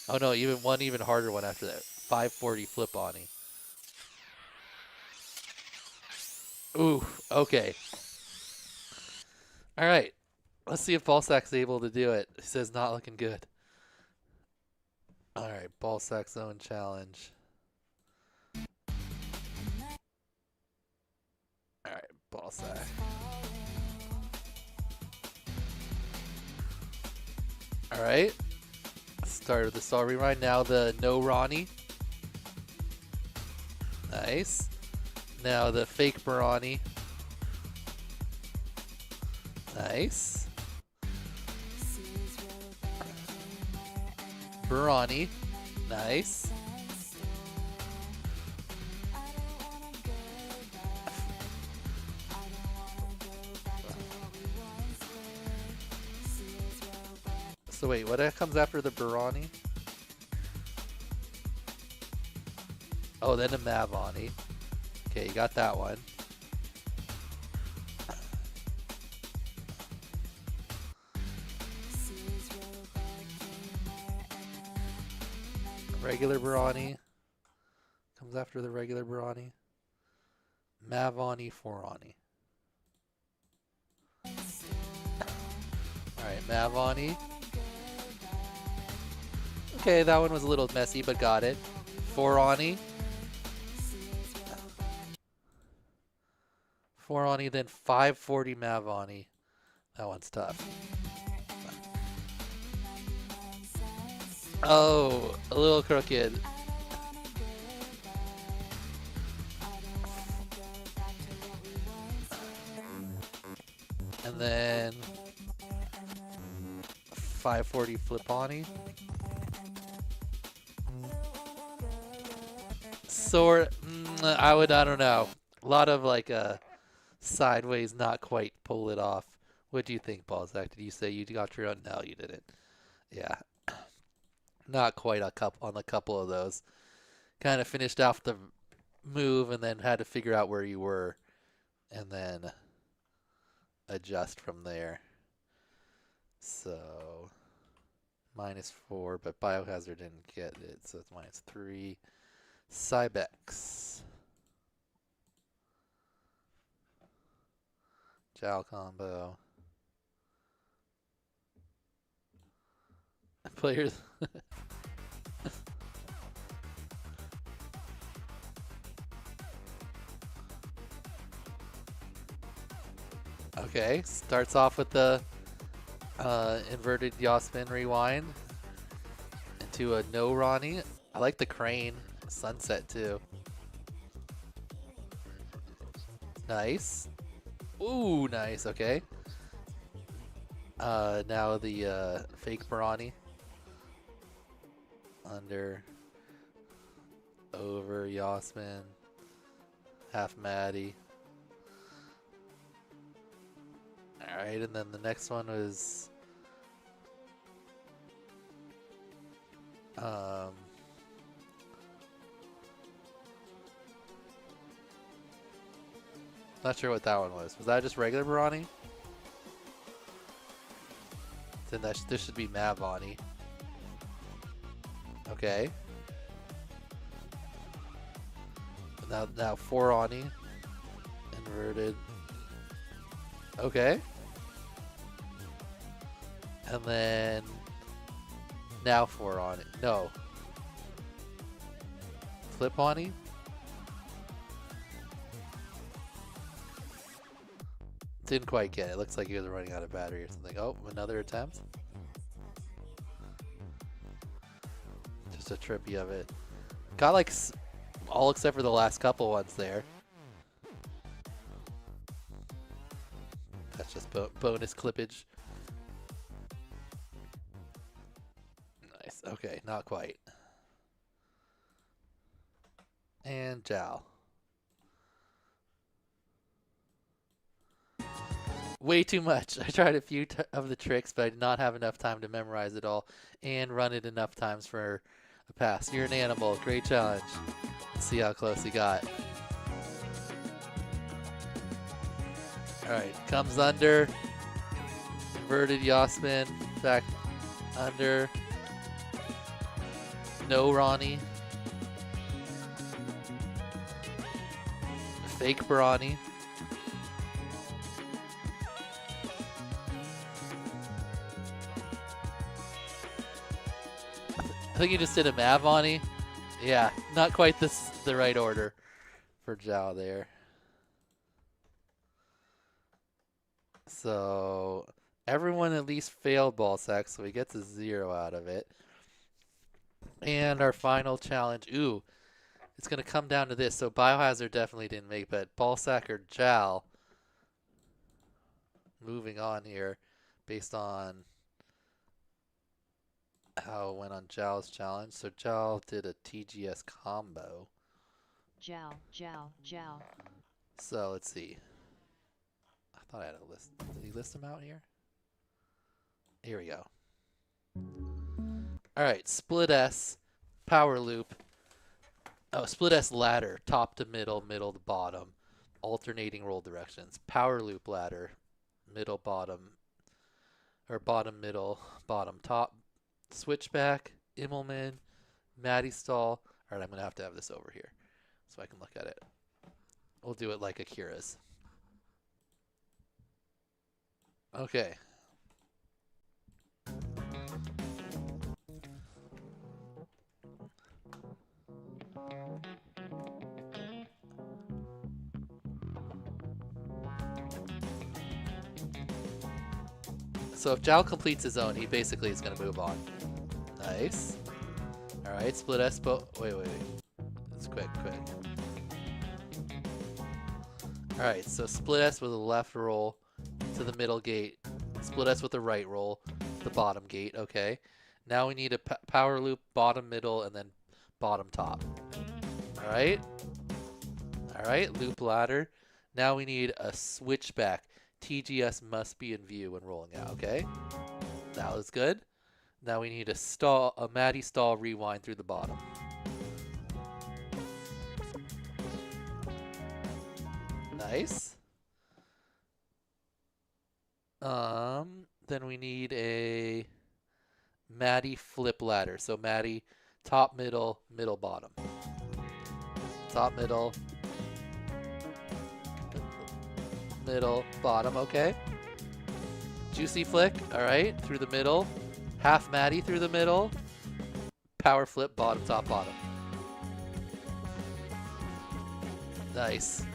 Oh no, one even harder one after that. 540 Flip-Ani. Ooh, okay. Alright. Let's see if Ballsack's able to do it. He says not looking good. Alright, Ballsack Zone Challenge. Alright, Ballsack. Alright. Start of the star rewind. Now the no Ronnie. Nice. Now the fake Barani. Nice. Barani. Nice. So wait, what comes after the Barani? Oh, then a Mavani. Okay, you got that one. Regular Barani. Comes after the regular Barani. Mavani, Forani. Alright, Mavani. Okay, that one was a little messy, but got it. Forani. Forani, then 540 Mavani. That one's tough. Oh, a little crooked. And then 540 Flippani. Sort, I don't know. A lot of like sideways, not quite pull it off. What do you think, Balzac? Did you say you got your own? No, you didn't. Yeah. Not quite on a couple of those. Kind of finished off the move and then had to figure out where you were and then adjust from there. So -4, but Biohazard didn't get it, so it's -3. Cybex. Jowl combo. Players. Okay, starts off with the inverted Yasmin rewind into a no Ronnie. I like the crane sunset too. Nice. Ooh, nice. Okay. Now the fake Barani. Under. Over Yasmin. Half Maddie. Alright, and then the next one was not sure what that one was. Was that just regular Barani? Then this should be Mavani. Okay. Now Forani. Inverted. Okay. And then now Forani. No. Flipani? Didn't quite get it. Looks like he was running out of battery or something. Oh, another attempt. Just a trippy of it. Got like all except for the last couple ones there. That's just bonus clippage. Nice. Okay, not quite. And Jowl. Way too much. I tried a few of the tricks, but I did not have enough time to memorize it all and run it enough times for a pass. You're an animal. Great challenge. Let's see how close he got. Alright, comes under. Inverted Yasmin. Back under. No Ronnie. Fake Barani. I think he just did a Mavani. Yeah, not quite the right order for Jowl there. So everyone at least failed ball sack, so he gets a 0 out of it. And our final challenge, ooh, it's going to come down to this. So Biohazard definitely didn't make, but ball sack or Jowl. Moving on here based on how it went on Jowl's challenge. So Jowl did a TGS combo. Jowl. So let's see. I thought I had a list. Did he list them out here? Here we go. All right, split S, power loop. Oh, split S ladder, top to middle, middle to bottom, alternating roll directions. Power loop ladder, middle, bottom, or bottom, middle, bottom, top. Switchback, Immelman, Maddie stall. All right, I'm going to have this over here so I can look at it. We'll do it like Akira's. Okay. So if Zhao completes his own, he basically is going to move on. Nice. All right, split S. Wait. It's quick. All right, so split S with a left roll to the middle gate. Split S with the right roll, the bottom gate. Okay. Now we need a power loop, bottom, middle, and then bottom, top. All right. Loop ladder. Now we need a switchback. TGS must be in view when rolling out. Okay. That was good. Now we need a Maddie stall rewind through the bottom. Nice. Then we need a Maddie flip ladder. So Maddie top, middle, middle, bottom. Top, middle, middle, bottom. Okay. Juicy flick. All right. Through the middle. Half Maddie through the middle. Power flip, bottom, top, bottom. Nice.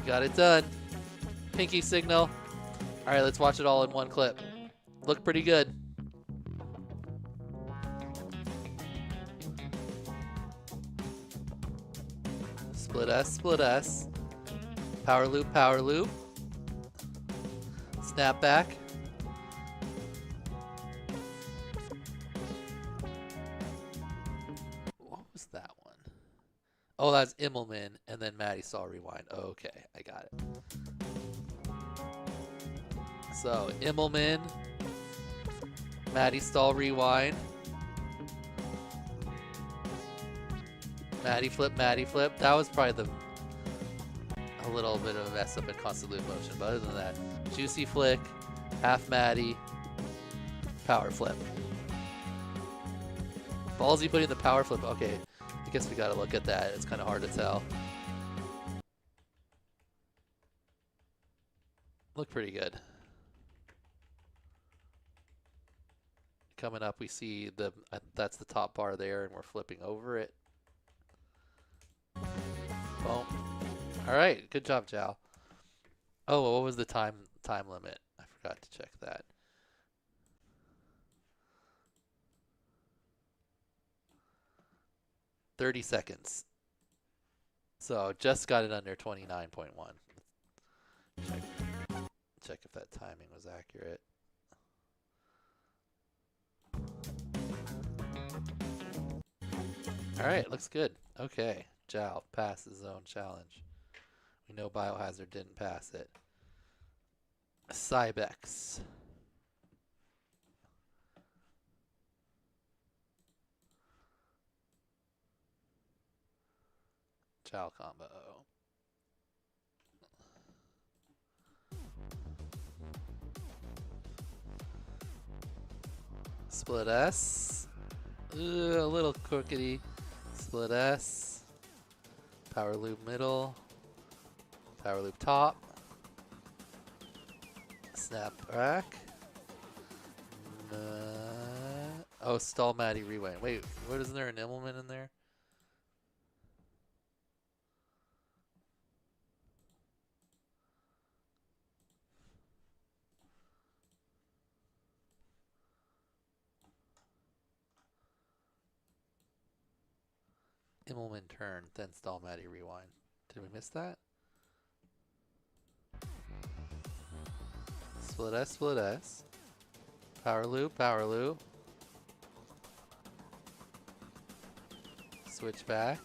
Got it done. Pinky signal. All right, let's watch it all in one clip. Look pretty good. Split S. Power loop. Snap back. What was that one? Oh, that's Immelman, and then Maddie saw rewind. Okay, I got it. So, Immelman, Maddie stall rewind, Maddie flip. That was probably a little bit of a mess up in constant loop motion, but other than that, juicy flick, half Maddie, power flip. Ballsy putting the power flip. Okay, I guess we gotta look at that. It's kind of hard to tell. Look pretty good. Coming up, we see that's the top bar there, and we're flipping over it. Boom. All right, good job, Zhao. Oh, what was the time limit? I forgot to check that. "30 seconds. So just got it under 29.1. Check if that timing was accurate. All right, looks good. Okay, Zhao passed his own challenge. We know Biohazard didn't pass it. Cybex. Zhao combo. Split S. A little crookedy. Split S. Power loop middle. Power loop top. Snap back. Oh, stall Maddie rewind. Wait, what, isn't there an Immelman in there? Immelman turn, then stall Maddie rewind. Did we miss that? Split S. Power loop. Switch back.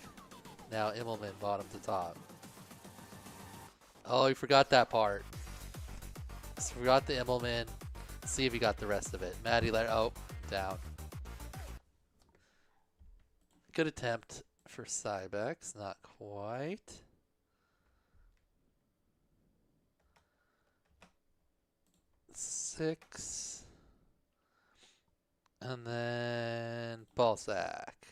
Now Immelman bottom to top. Oh, you forgot that part. Forgot the Immelman. See if you got the rest of it. Maddie let. Oh, down. Good attempt for Cybex, not quite. Six. And then ball sack.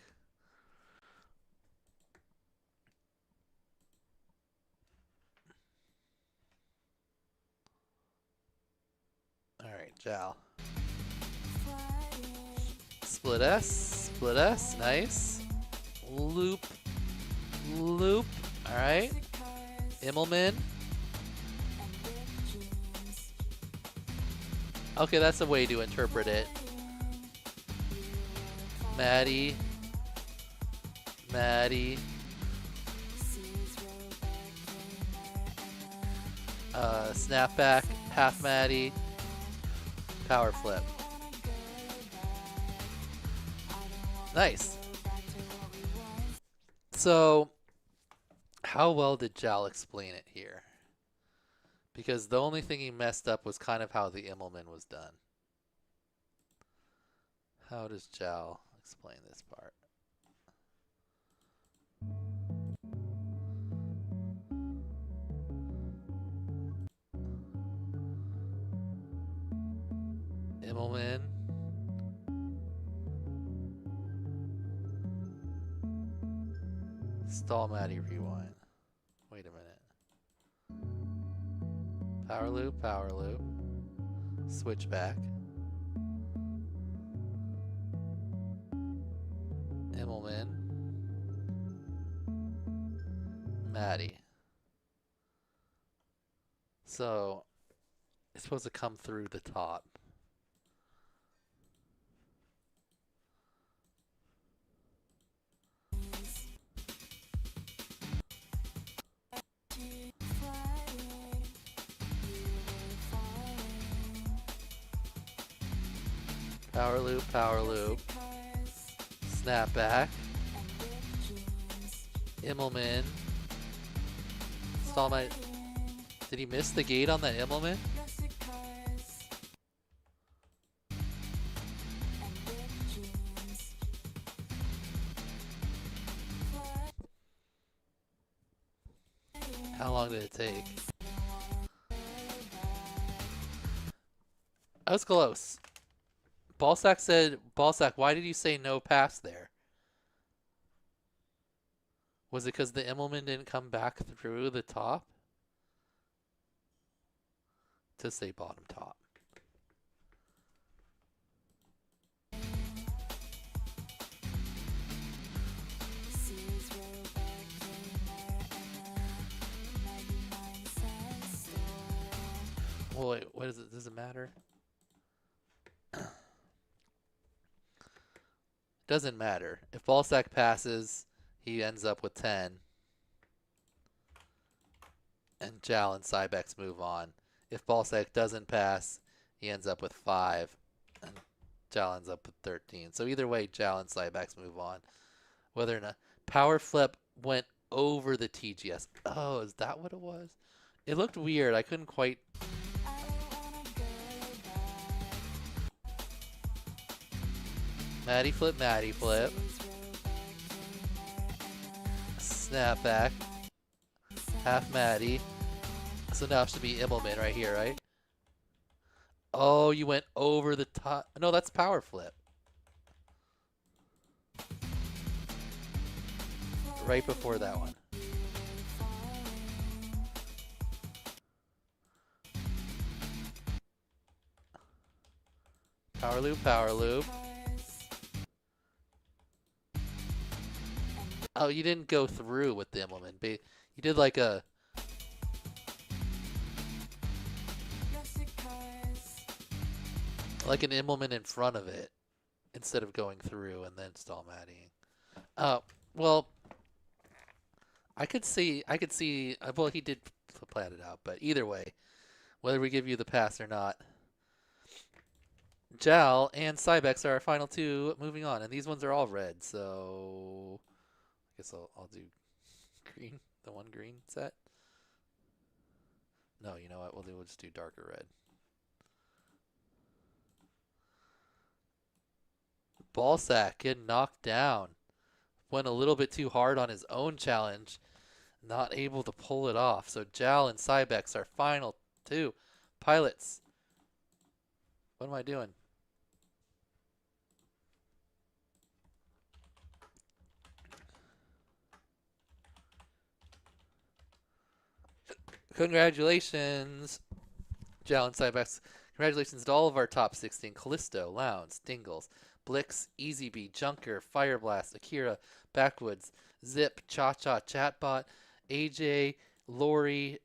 All right, Jal. Split S, nice. Loop, loop. All right. Immelman. Okay, that's a way to interpret it. Maddie. Snapback, half Maddie, power flip. Nice. So, how well did Jal explain it here? Because the only thing he messed up was kind of how the Immelman was done. How does Jal explain this part? Immelman. Stall Maddie rewind. Wait a minute. Power loop. Switch back. Immelman. Maddie. So, it's supposed to come through the top. Power loop. Snap back. Immelman. Stall my... Did he miss the gate on that Immelman? How long did it take? That was close. Ballsack said, why did you say no pass there? Was it because the Immelman didn't come back through the top? To say bottom top. Well, wait, what is it? Does it matter? Doesn't matter. If Ballsack passes, he ends up with 10. And Jal and Cybex move on. If Ballsack doesn't pass, he ends up with 5. And Jal ends up with 13. So either way, Jal and Cybex move on. Whether or not... Power flip went over the TGS. Oh, is that what it was? It looked weird. I couldn't quite... Maddie flip. Snap back. Half Maddie. So now it should be Immelman right here, right? Oh, you went over the top. No, that's power flip. Right before that one. Power loop. Oh, you didn't go through with the Immelman. You did like a... Like an Immelman in front of it. Instead of going through and then stall Maddie. Well... I could see... Well, he did plan it out. But either way, whether we give you the pass or not... Jal and Cybex are our final two moving on. And these ones are all red, so... I guess I'll do green, the one green set. No, you know what? We'll just do darker red. Ballsack getting knocked down. Went a little bit too hard on his own challenge. Not able to pull it off. So Jal and Cybex are final two pilots. What am I doing? Congratulations, Jal and Cybex. Congratulations to all of our top 16. Callisto, Lounge, Dingles, Blix, EasyB, Junker, Fireblast, Akira, Backwoods, Zip, Cha-Cha, Chatbot, AJ, Lori,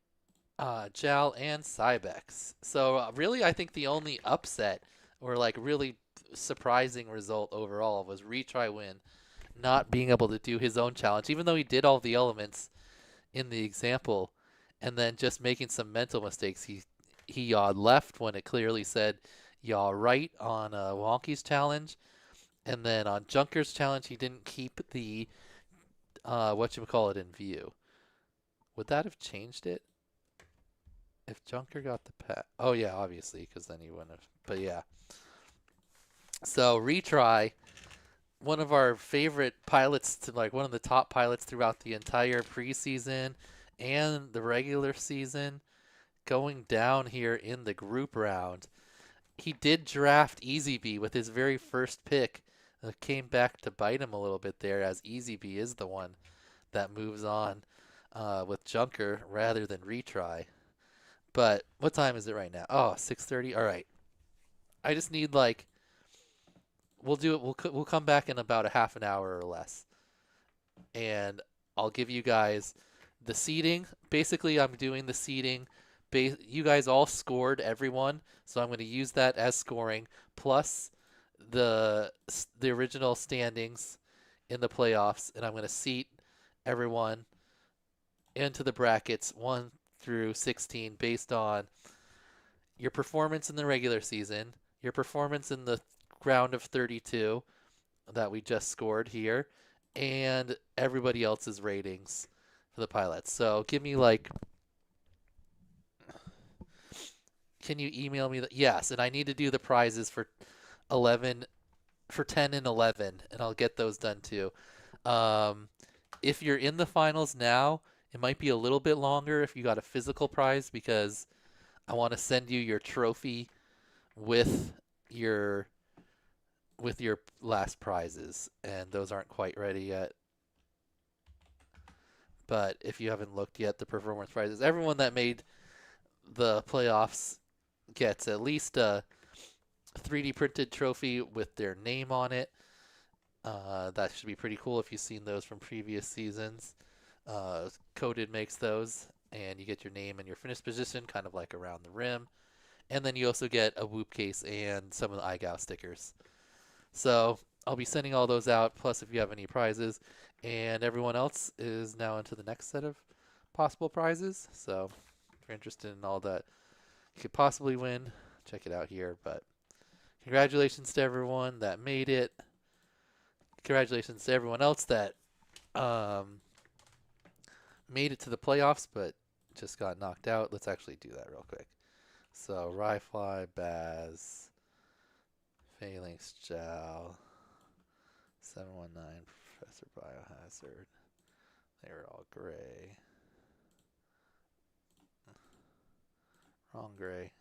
Jal, and Cybex. So really, I think the only upset or like really surprising result overall was Retry Win not being able to do his own challenge, even though he did all the elements in the example, and then just making some mental mistakes. He yawed left when it clearly said yaw right on Wonky's challenge, and then on Junker's challenge he didn't keep the whatchamacallit in view. Would that have changed it? If Junker got the pass? Oh yeah, obviously, because then he wouldn't have. But yeah. So Retry, one of our favorite pilots, to like one of the top pilots throughout the entire preseason and the regular season, going down here in the group round. He did draft EasyB with his very first pick. Came back to bite him a little bit there, as EasyB is the one that moves on with Junker rather than Retry. But what time is it right now? Oh, 6:30. All right. I just need like, we'll do it. We'll come back in about a half an hour or less, and I'll give you guys the seeding. Basically, I'm doing the seeding. You guys all scored, everyone, so I'm going to use that as scoring plus the original standings in the playoffs, and I'm going to seat everyone into the brackets 1 through 16 based on your performance in the regular season, your performance in the round of 32 that we just scored here, and everybody else's ratings for the pilots. So give me like, can you email me? Yes, and I need to do the prizes for 10 and 11, and I'll get those done too. If you're in the finals now, it might be a little bit longer if you got a physical prize, because I want to send you your trophy with your last prizes, and those aren't quite ready yet. But if you haven't looked yet, the performance prizes, everyone that made the playoffs gets at least a 3D printed trophy with their name on it. That should be pretty cool if you've seen those from previous seasons. Coded makes those, and you get your name and your finish position kind of like around the rim. And then you also get a Whoop case and some of the iGao stickers. So I'll be sending all those out, plus if you have any prizes. And everyone else is now into the next set of possible prizes. So if you're interested in all that you could possibly win, check it out here. But congratulations to everyone that made it. Congratulations to everyone else that made it to the playoffs but just got knocked out. Let's actually do that real quick. So Ryfly, Baz, Phalanx, Jal, 719, Professor Biohazard. They were all gray. Wrong gray.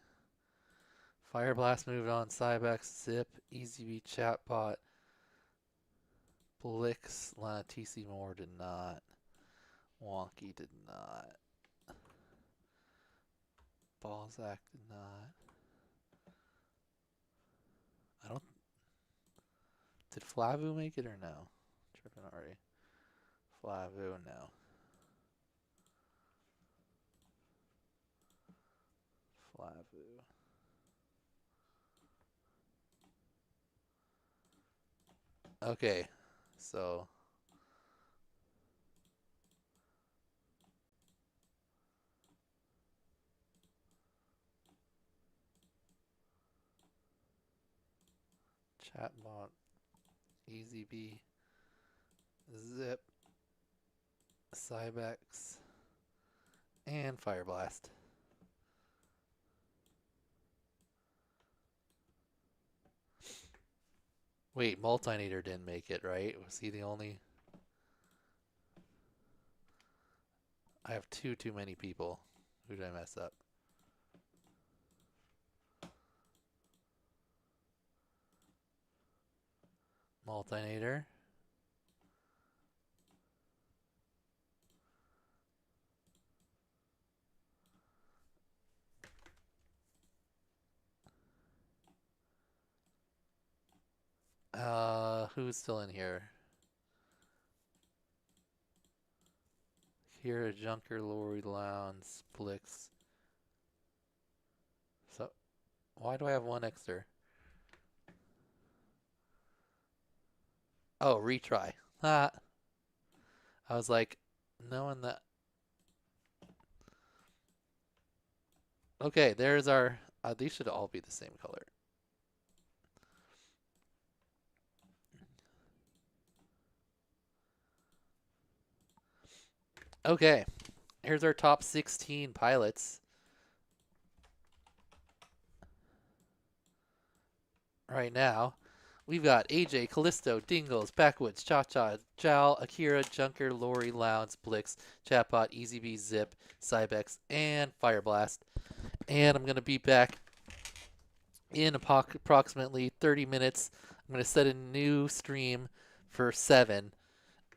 Fireblast moved on. Cybex, Zip, EasyB, Chatbot, Blix, Lana TC Moore did not. Wonky did not. Balzac did not. I don't. Did Flavu make it or no? Tripping already. Flavu, no. Flavu. Okay, so Chatbot, EasyB, Zip, Cybex, and Fireblast. Wait, Multinator didn't make it, right? Was he the only? I have too many people. Who did I mess up? Multinator. Who's still in here? Kira, Junker, Lori, Lowndes, Blix. So, why do I have one extra? Oh, retry. Ah. I was like, knowing that. Okay, there's our. These should all be the same color. Okay, here's our top 16 pilots. Right now, we've got AJ, Callisto, Dingles, Backwoods, Cha-Cha, Jal, Akira, Junker, Lori, Lowndes, Blix, Chatbot, EasyB, Zip, Cybex, and Fireblast. And I'm going to be back in approximately 30 minutes. I'm going to set a new stream for 7.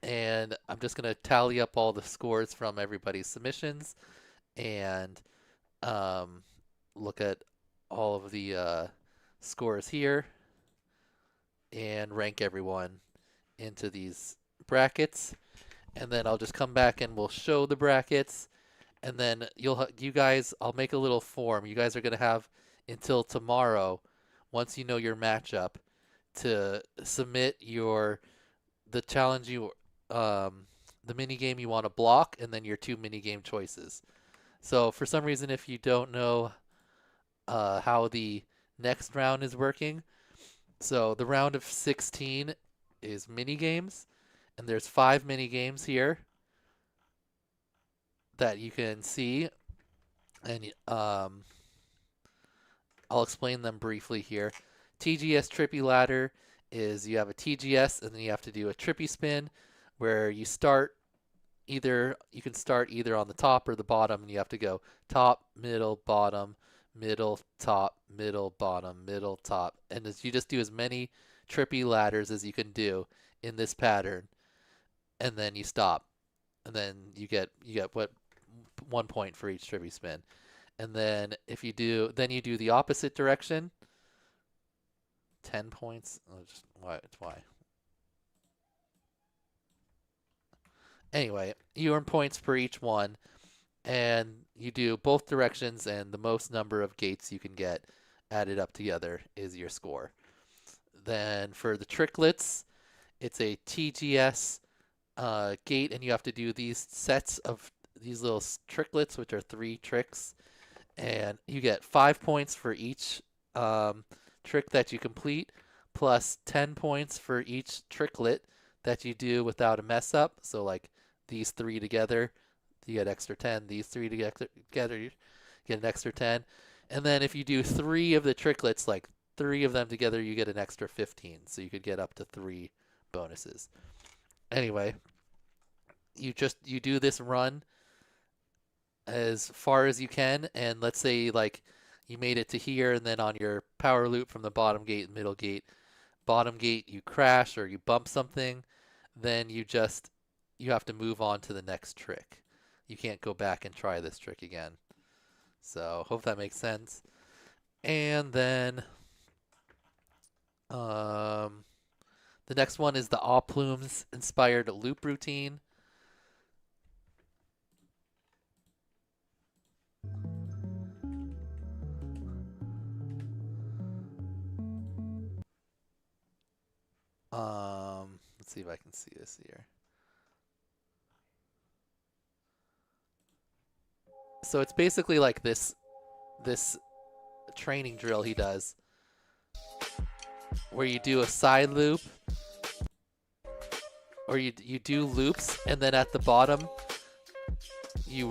And I'm just going to tally up all the scores from everybody's submissions and look at all of the scores here and rank everyone into these brackets. And then I'll just come back and we'll show the brackets. And then you guys, I'll make a little form. You guys are going to have until tomorrow, once you know your matchup, to submit the challenge the mini game you want to block, and then your 2 mini game choices. So for some reason, if you don't know how the next round is working, so the round of 16 is mini games, and there's 5 mini games here that you can see, and I'll explain them briefly here. TGS Trippy Ladder is you have a TGS, and then you have to do a Trippy Spin, where you can start either on the top or the bottom, and you have to go top, middle, bottom, middle, top, middle, bottom, middle, top, and you just do as many trippy ladders as you can do in this pattern, and then you stop, and then you get 1 point for each trippy spin, and then if you do the opposite direction, 10 points. Why? Anyway, you earn points for each one, and you do both directions, and the most number of gates you can get added up together is your score. Then for the tricklets, it's a TGS gate, and you have to do these sets of these little tricklets, which are 3 tricks, and you get 5 points for each trick that you complete, plus 10 points for each tricklet that you do without a mess up. So like these 3 together, you get extra 10. These 3 together, you get an extra 10. And then if you do 3 of the tricklets, like 3 of them together, you get an extra 15. So you could get up to 3 bonuses. Anyway, you do this run as far as you can, and let's say like you made it to here, and then on your power loop from the bottom gate, middle gate, bottom gate, you crash or you bump something, then you have to move on to the next trick. You can't go back and try this trick again. So hope that makes sense. And then the next one is the Aw Plumes inspired loop routine. Let's see if I can see this here. So it's basically like this training drill he does, where you do a side loop, or you do loops, and then at the bottom you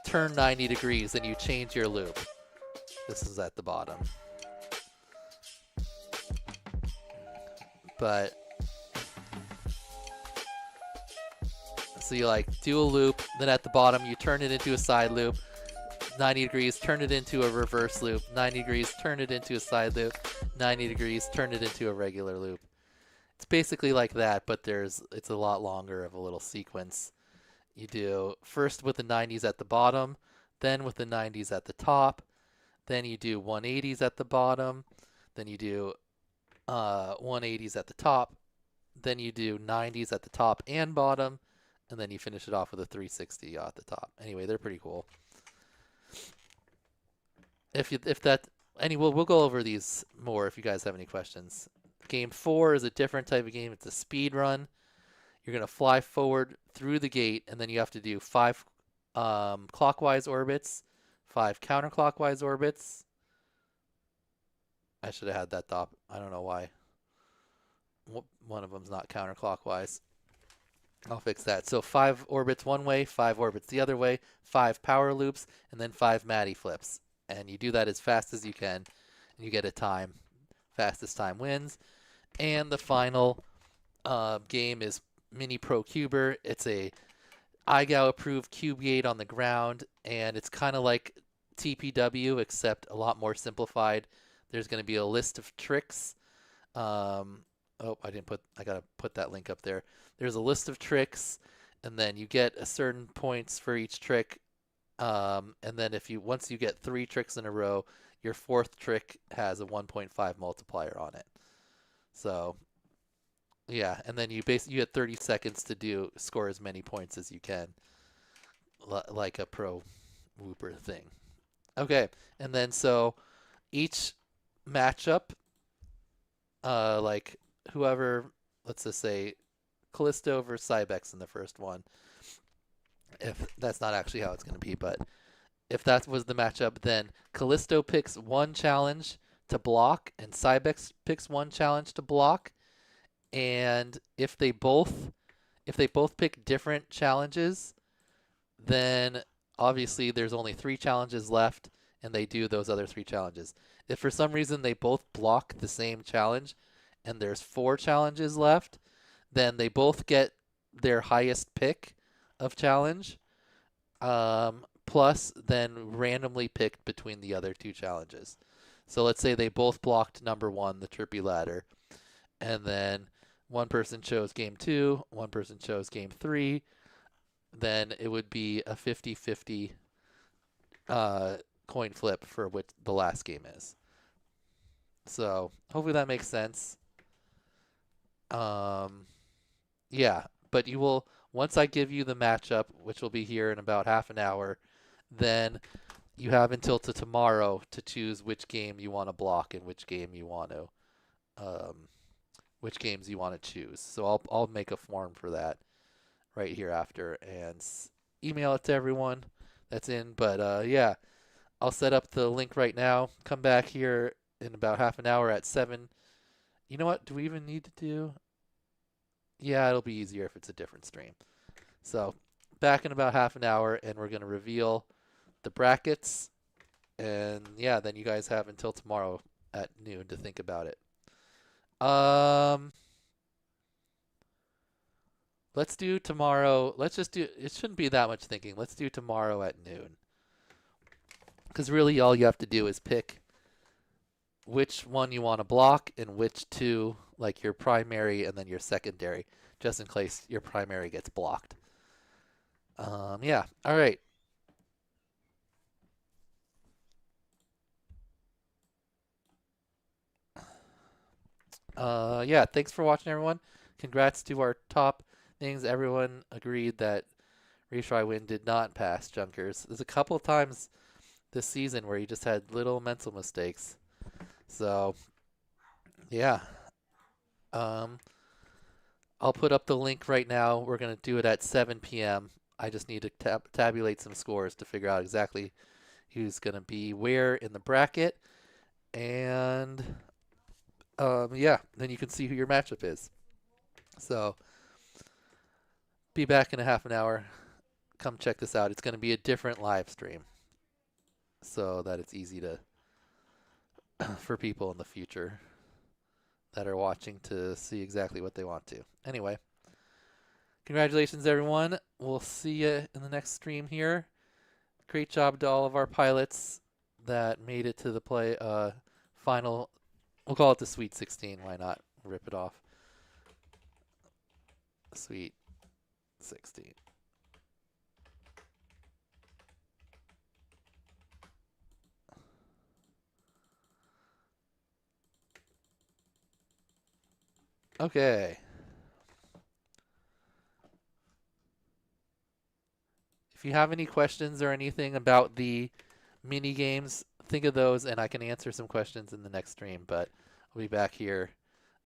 turn 90 degrees and you change your loop. This is at the bottom. But so you like do a loop, then at the bottom you turn it into a side loop, 90 degrees, turn it into a reverse loop, 90 degrees, turn it into a side loop, 90 degrees, turn it into a regular loop. It's basically like that, but it's a lot longer of a little sequence. You do first with the 90s at the bottom, then with the 90s at the top, then you do 180s at the bottom, then you do 180s at the top, then you do 90s at the top and bottom, and then you finish it off with a 360 at the top. Anyway, they're pretty cool. We'll go over these more if you guys have any questions. Game 4 is a different type of game. It's a speed run. You're going to fly forward through the gate, and then you have to do 5 clockwise orbits, 5 counterclockwise orbits. I should have had that top. I don't know why. One of them's not counterclockwise. I'll fix that. So 5 orbits one way, 5 orbits the other way, 5 power loops, and then 5 Matty flips. And you do that as fast as you can, and you get a time. Fastest time wins. And the final game is Mini Pro Cuber. It's a IGAO approved cube gate on the ground, and it's kind of like TPW except a lot more simplified. There's going to be a list of tricks. I gotta put that link up there. There's a list of tricks, and then you get a certain points for each trick. And then once you get 3 tricks in a row, your 4th trick has a 1.5 multiplier on it. So, yeah, and then you get 30 seconds to score as many points as you can, like a pro whooper thing. Okay, and then so each matchup, like whoever, let's just say Callisto versus Cybex in the first one. If that's not actually how it's going to be, but if that was the matchup, then Callisto picks 1 challenge to block, and Cybex picks 1 challenge to block. And if they both pick different challenges, then obviously there's only 3 challenges left, and they do those other 3 challenges. If for some reason they both block the same challenge, and there's 4 challenges left, then they both get their highest pick of challenge, plus then randomly picked between the other 2 challenges. So let's say they both blocked number 1, the trippy ladder, and then one person chose game 2, one person chose game 3, then it would be a 50-50 coin flip for what the last game is. So hopefully that makes sense. Yeah, but you will, once I give you the matchup, which will be here in about half an hour, then you have until tomorrow to choose which game you want to block and which game you want to, which games you want to choose. So I'll make a form for that right here after and email it to everyone that's in. But yeah, I'll set up the link right now. Come back here in about half an hour at 7. You know what? Do we even need to do? Yeah, it'll be easier if it's a different stream. So back in about half an hour, and we're going to reveal the brackets. And yeah, then you guys have until tomorrow at noon to think about it. Let's do tomorrow. Let's just do, it shouldn't be that much thinking. Let's do tomorrow at noon. Because really all you have to do is pick which one you want to block and which 2, like your primary and then your secondary, just in case your primary gets blocked. Yeah, all right. Yeah, thanks for watching, everyone. Congrats to our top things. Everyone agreed that Retry Win did not pass Junkers. There's a couple of times this season where he just had little mental mistakes. So, yeah. I'll put up the link right now. We're going to do it at 7 p.m. I just need to tabulate some scores to figure out exactly who's going to be where in the bracket. And, yeah, then you can see who your matchup is. So, be back in a half an hour. Come check this out. It's going to be a different live stream so that it's easy to for people in the future that are watching to see exactly what they want to. Anyway, congratulations, everyone. We'll see you in the next stream here. Great job to all of our pilots that made it to the final. We'll call it the Sweet 16. Why not rip it off? Sweet 16. Okay. If you have any questions or anything about the mini games, think of those and I can answer some questions in the next stream, but I'll be back here